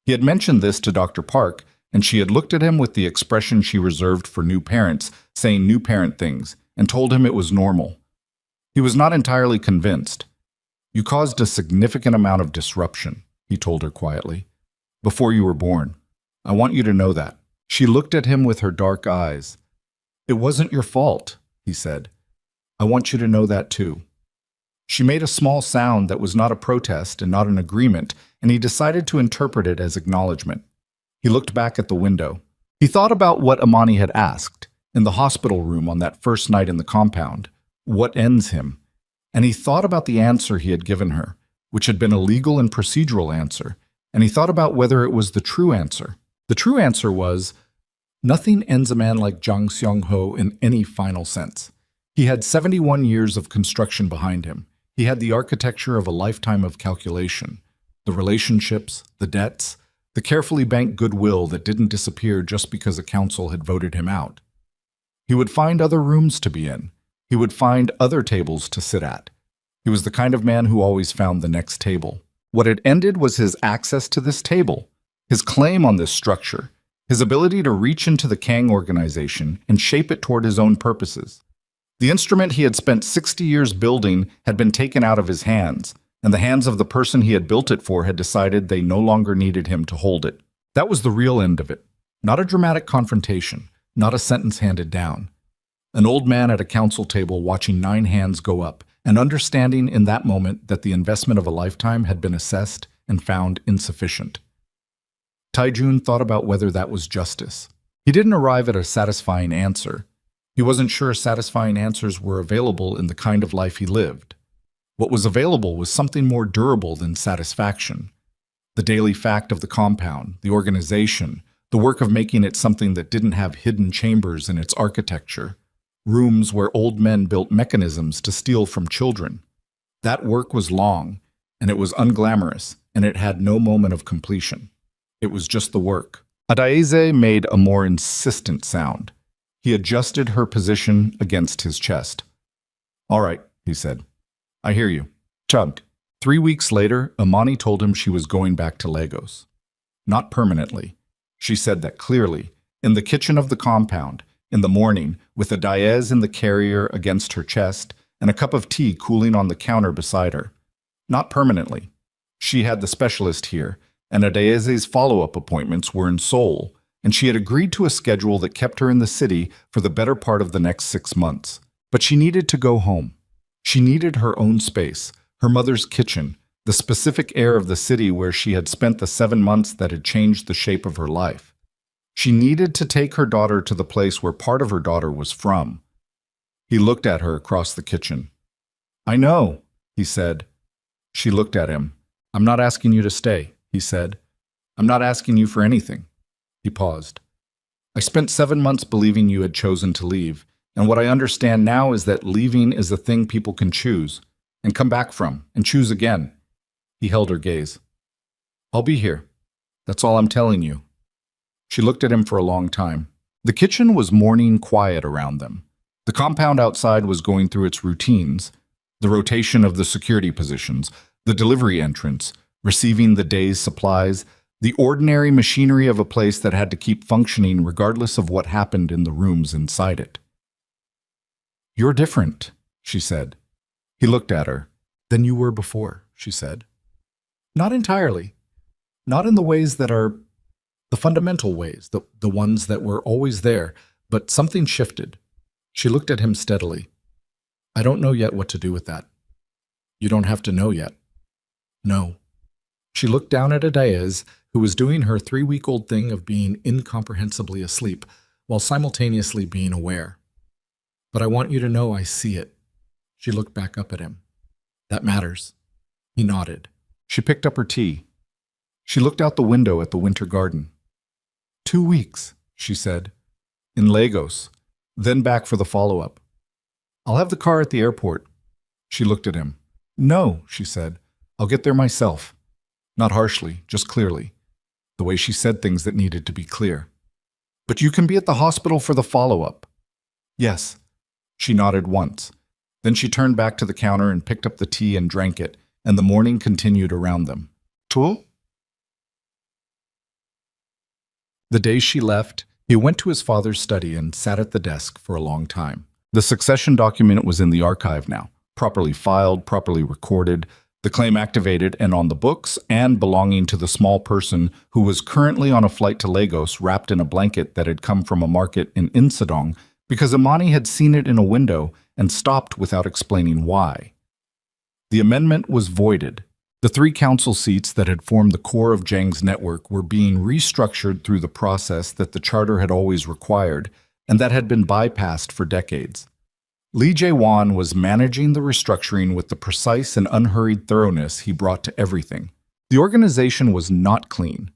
He had mentioned this to Dr. Park, and she had looked at him with the expression she reserved for new parents, saying new parent things, and told him it was normal. He was not entirely convinced. "You caused a significant amount of disruption," he told her quietly, "before you were born. I want you to know that." She looked at him with her dark eyes. "It wasn't your fault," he said. "I want you to know that too." She made a small sound that was not a protest and not an agreement, and he decided to interpret it as acknowledgement. He looked back at the window. He thought about what Amani had asked, in the hospital room on that first night in the compound. What ends him? And he thought about the answer he had given her, which had been a legal and procedural answer, and he thought about whether it was the true answer. The true answer was, nothing ends a man like Jang Seong-ho in any final sense. He had 71 years of construction behind him. He had the architecture of a lifetime of calculation, the relationships, the debts, the carefully banked goodwill that didn't disappear just because a council had voted him out. He would find other rooms to be in. He would find other tables to sit at. He was the kind of man who always found the next table. What had ended was his access to this table, his claim on this structure, his ability to reach into the Kang organization and shape it toward his own purposes. The instrument he had spent 60 years building had been taken out of his hands, and the hands of the person he had built it for had decided they no longer needed him to hold it. That was the real end of it. Not a dramatic confrontation, not a sentence handed down. An old man at a council table watching 9 hands go up, and understanding in that moment that the investment of a lifetime had been assessed and found insufficient. Taejun thought about whether that was justice. He didn't arrive at a satisfying answer. He wasn't sure satisfying answers were available in the kind of life he lived. What was available was something more durable than satisfaction. The daily fact of the compound, the organization, the work of making it something that didn't have hidden chambers in its architecture, rooms where old men built mechanisms to steal from children. That work was long, and it was unglamorous, and it had no moment of completion. It was just the work. Adeyeze made a more insistent sound. He adjusted her position against his chest. "All right," he said. "I hear you." Chugged. 3 weeks later, Amani told him she was going back to Lagos. Not permanently. She said that clearly, in the kitchen of the compound, in the morning, with Adeyeze in the carrier against her chest and a cup of tea cooling on the counter beside her. Not permanently. She had the specialist here, and Adeyeze's follow-up appointments were in Seoul, and she had agreed to a schedule that kept her in the city for the better part of the next 6 months. But she needed to go home. She needed her own space, her mother's kitchen, the specific air of the city where she had spent the 7 months that had changed the shape of her life. She needed to take her daughter to the place where part of her daughter was from. He looked at her across the kitchen. "I know," he said. She looked at him. "I'm not asking you to stay," he said. "I'm not asking you for anything." He paused. "I spent 7 months believing you had chosen to leave, and what I understand now is that leaving is a thing people can choose, and come back from, and choose again." He held her gaze. "I'll be here. That's all I'm telling you." She looked at him for a long time. The kitchen was morning quiet around them. The compound outside was going through its routines, the rotation of the security positions, the delivery entrance, receiving the day's supplies, The ordinary machinery of a place that had to keep functioning regardless of what happened in the rooms inside it. "You're different," she said. He looked at her. "Than you were before," she said. "Not entirely. Not in the ways that are the fundamental ways, the ones that were always there, but something shifted." She looked at him steadily. "I don't know yet what to do with that." "You don't have to know yet." "No." She looked down at Adayez, who was doing her 3-week-old thing of being incomprehensibly asleep, while simultaneously being aware. "But I want you to know I see it." She looked back up at him. "That matters." He nodded. She picked up her tea. She looked out the window at the winter garden. 2 weeks, she said. "In Lagos, then back for the follow-up. I'll have the car at the airport." She looked at him. "No," she said. "I'll get there myself." Not harshly, just clearly. The way she said things that needed to be clear. "But you can be at the hospital for the follow-up." "Yes." She nodded once. Then she turned back to the counter and picked up the tea and drank it, and the morning continued around them. Tool? The day she left, he went to his father's study and sat at the desk for a long time. The succession document was in the archive now, properly filed, properly recorded, the claim activated and on the books, and belonging to the small person who was currently on a flight to Lagos wrapped in a blanket that had come from a market in Insadong because Imani had seen it in a window and stopped without explaining why. The amendment was voided. The 3 council seats that had formed the core of Zhang's network were being restructured through the process that the charter had always required and that had been bypassed for decades. Li Jae-wan was managing the restructuring with the precise and unhurried thoroughness he brought to everything. The organization was not clean.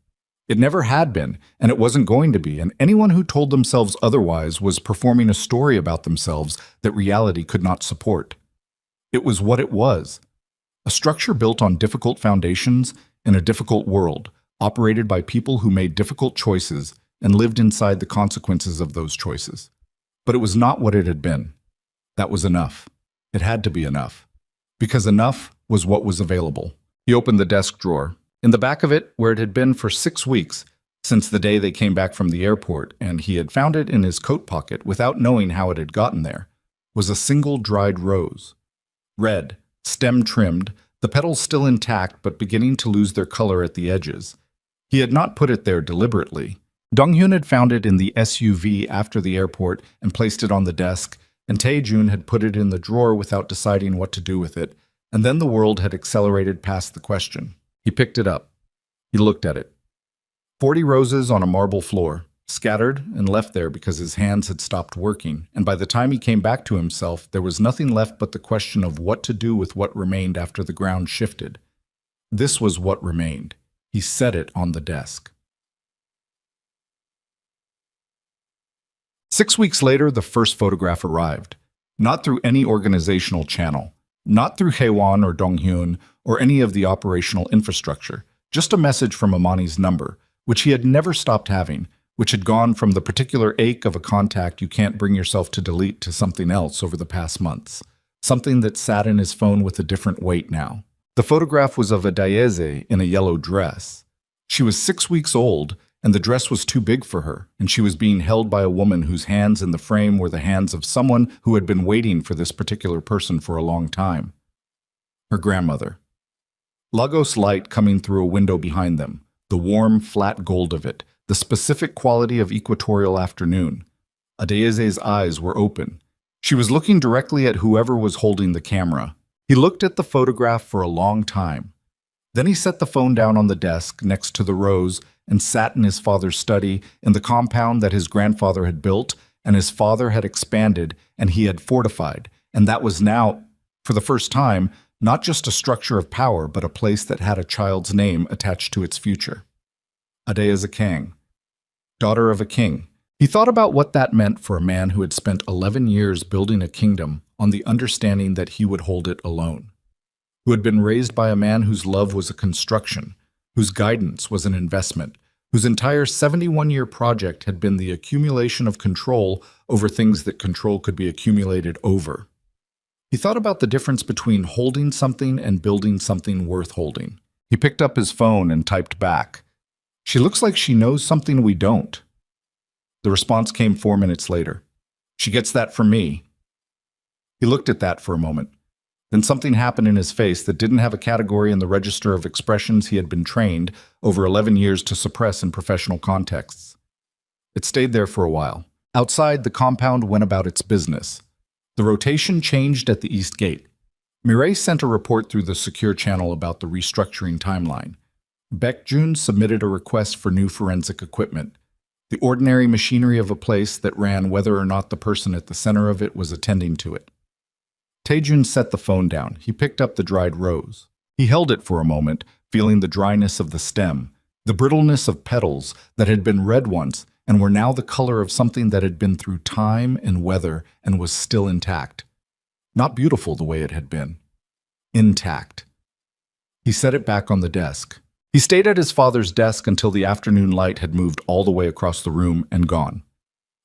It never had been, and it wasn't going to be, and anyone who told themselves otherwise was performing a story about themselves that reality could not support. It was what it was. A structure built on difficult foundations in a difficult world, operated by people who made difficult choices and lived inside the consequences of those choices. But it was not what it had been. That was enough. It had to be enough. Because enough was what was available. He opened the desk drawer. In the back of it, where it had been for 6 weeks, since the day they came back from the airport, and he had found it in his coat pocket without knowing how it had gotten there, was a single dried rose. Red, stem trimmed, the petals still intact but beginning to lose their color at the edges. He had not put it there deliberately. Donghyun had found it in the SUV after the airport and placed it on the desk, and Taejun had put it in the drawer without deciding what to do with it, and then the world had accelerated past the question. He picked it up. He looked at it. 40 roses on a marble floor, scattered and left there because his hands had stopped working, and by the time he came back to himself, there was nothing left but the question of what to do with what remained after the ground shifted. This was what remained. He set it on the desk. 6 weeks later, the first photograph arrived. Not through any organizational channel. Not through Haewon or Donghyun or any of the operational infrastructure. Just a message from Imani's number, which he had never stopped having, which had gone from the particular ache of a contact you can't bring yourself to delete to something else over the past months. Something that sat in his phone with a different weight now. The photograph was of Adayeze in a yellow dress. She was 6 weeks old, and the dress was too big for her, and she was being held by a woman whose hands in the frame were the hands of someone who had been waiting for this particular person for a long time. Her grandmother. Lagos light coming through a window behind them, the warm, flat gold of it, the specific quality of equatorial afternoon. Adeyeze's eyes were open. She was looking directly at whoever was holding the camera. He looked at the photograph for a long time. Then he set the phone down on the desk next to the rose and sat in his father's study in the compound that his grandfather had built and his father had expanded and he had fortified, and that was now, for the first time, not just a structure of power, but a place that had a child's name attached to its future. Adeyeze Kang, daughter of a king. He thought about what that meant for a man who had spent 11 years building a kingdom on the understanding that he would hold it alone, who had been raised by a man whose love was a construction, whose guidance was an investment, whose entire 71-year project had been the accumulation of control over things that control could be accumulated over. He thought about the difference between holding something and building something worth holding. He picked up his phone and typed back. She looks like she knows something we don't. The response came 4 minutes later. She gets that from me. He looked at that for a moment. Then something happened in his face that didn't have a category in the register of expressions he had been trained over 11 years to suppress in professional contexts. It stayed there for a while. Outside, the compound went about its business. The rotation changed at the east gate. Mireille sent a report through the secure channel about the restructuring timeline. Baekjun submitted a request for new forensic equipment. The ordinary machinery of a place that ran whether or not the person at the center of it was attending to it. Taejun set the phone down. He picked up the dried rose. He held it for a moment, feeling the dryness of the stem, the brittleness of petals that had been red once and were now the color of something that had been through time and weather and was still intact. Not beautiful the way it had been. Intact. He set it back on the desk. He stayed at his father's desk until the afternoon light had moved all the way across the room and gone.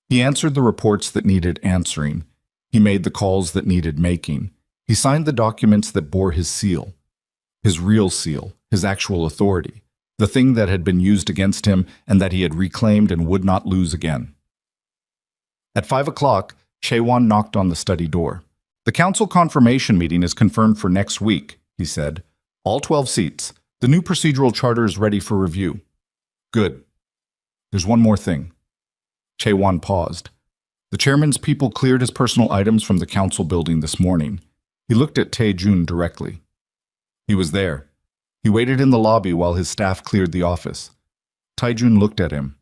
He answered the reports that needed answering. He made the calls that needed making. He signed the documents that bore his seal. His real seal, his actual authority. The thing that had been used against him and that he had reclaimed and would not lose again. At 5 o'clock, Chaewon knocked on the study door. "The council confirmation meeting is confirmed for next week," he said. "All 12 seats. The new procedural charter is ready for review." "Good. There's one more thing." Chaewon paused. The chairman's people cleared his personal items from the council building this morning. He looked at Taejun directly. He was there. He waited in the lobby while his staff cleared the office. Taejun looked at him.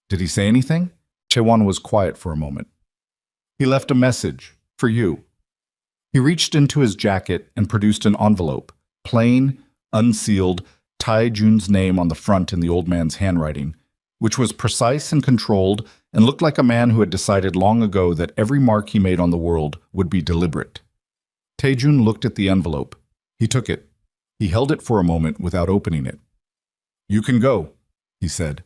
Did he say anything? Chaewon was quiet for a moment. "He left a message. For you." He reached into his jacket and produced an envelope. Plain, unsealed, Taejun's name on the front in the old man's handwriting, which was precise and controlled and looked like a man who had decided long ago that every mark he made on the world would be deliberate. Taejun looked at the envelope. He took it. He held it for a moment without opening it. "You can go," he said.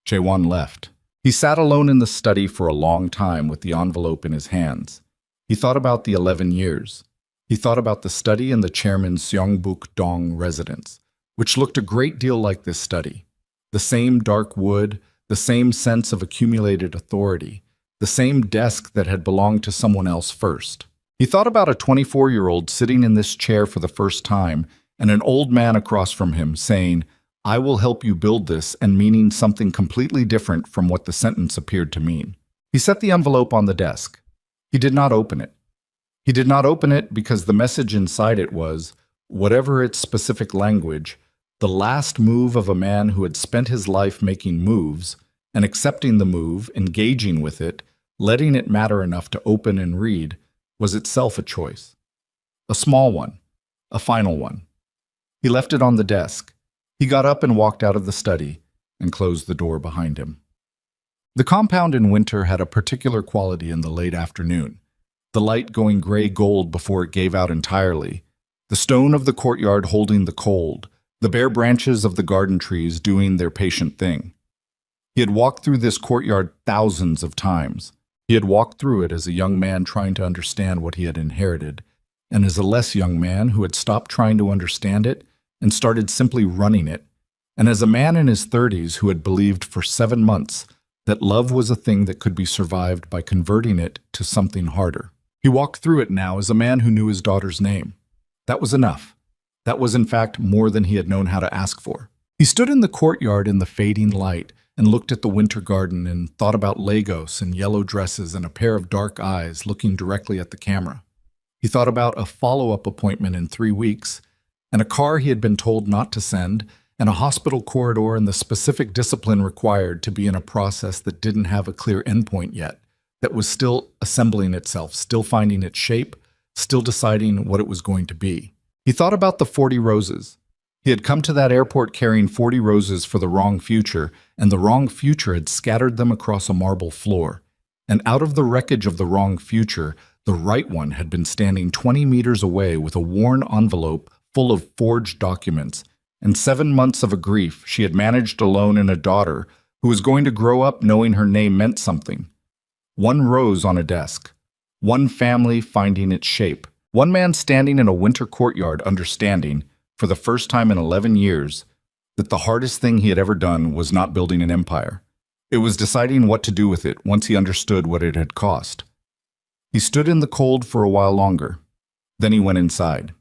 Chaewon left. He sat alone in the study for a long time with the envelope in his hands. He thought about the 11 years. He thought about the study in the chairman's Seongbuk-dong residence, which looked a great deal like this study. The same dark wood, the same sense of accumulated authority, the same desk that had belonged to someone else first. He thought about a 24-year-old sitting in this chair for the first time and an old man across from him saying, "I will help you build this," and meaning something completely different from what the sentence appeared to mean. He set the envelope on the desk. He did not open it. He did not open it because the message inside it was, whatever its specific language, the last move of a man who had spent his life making moves and accepting the move, engaging with it, letting it matter enough to open and read, was itself a choice. A small one, a final one. He left it on the desk. He got up and walked out of the study and closed the door behind him. The compound in winter had a particular quality in the late afternoon, the light going gray-gold before it gave out entirely, the stone of the courtyard holding the cold, the bare branches of the garden trees doing their patient thing. He had walked through this courtyard thousands of times. He had walked through it as a young man trying to understand what he had inherited, and as a less young man who had stopped trying to understand it and started simply running it, and as a man in his 30s who had believed for 7 months that love was a thing that could be survived by converting it to something harder. He walked through it now as a man who knew his daughter's name. That was enough. That was, in fact, more than he had known how to ask for. He stood in the courtyard in the fading light and looked at the winter garden and thought about Lagos and yellow dresses and a pair of dark eyes looking directly at the camera. He thought about a follow-up appointment in 3 weeks, and a car he had been told not to send, and a hospital corridor and the specific discipline required to be in a process that didn't have a clear endpoint yet, that was still assembling itself, still finding its shape, still deciding what it was going to be. He thought about the 40 roses. He had come to that airport carrying 40 roses for the wrong future, and the wrong future had scattered them across a marble floor. And out of the wreckage of the wrong future, the right one had been standing 20 meters away with a worn envelope full of forged documents, and 7 months of a grief she had managed alone in a daughter who was going to grow up knowing her name meant something. 1 rose on a desk. 1 family finding its shape. 1 man standing in a winter courtyard understanding, for the first time in 11 years, that the hardest thing he had ever done was not building an empire. It was deciding what to do with it once he understood what it had cost. He stood in the cold for a while longer. Then he went inside.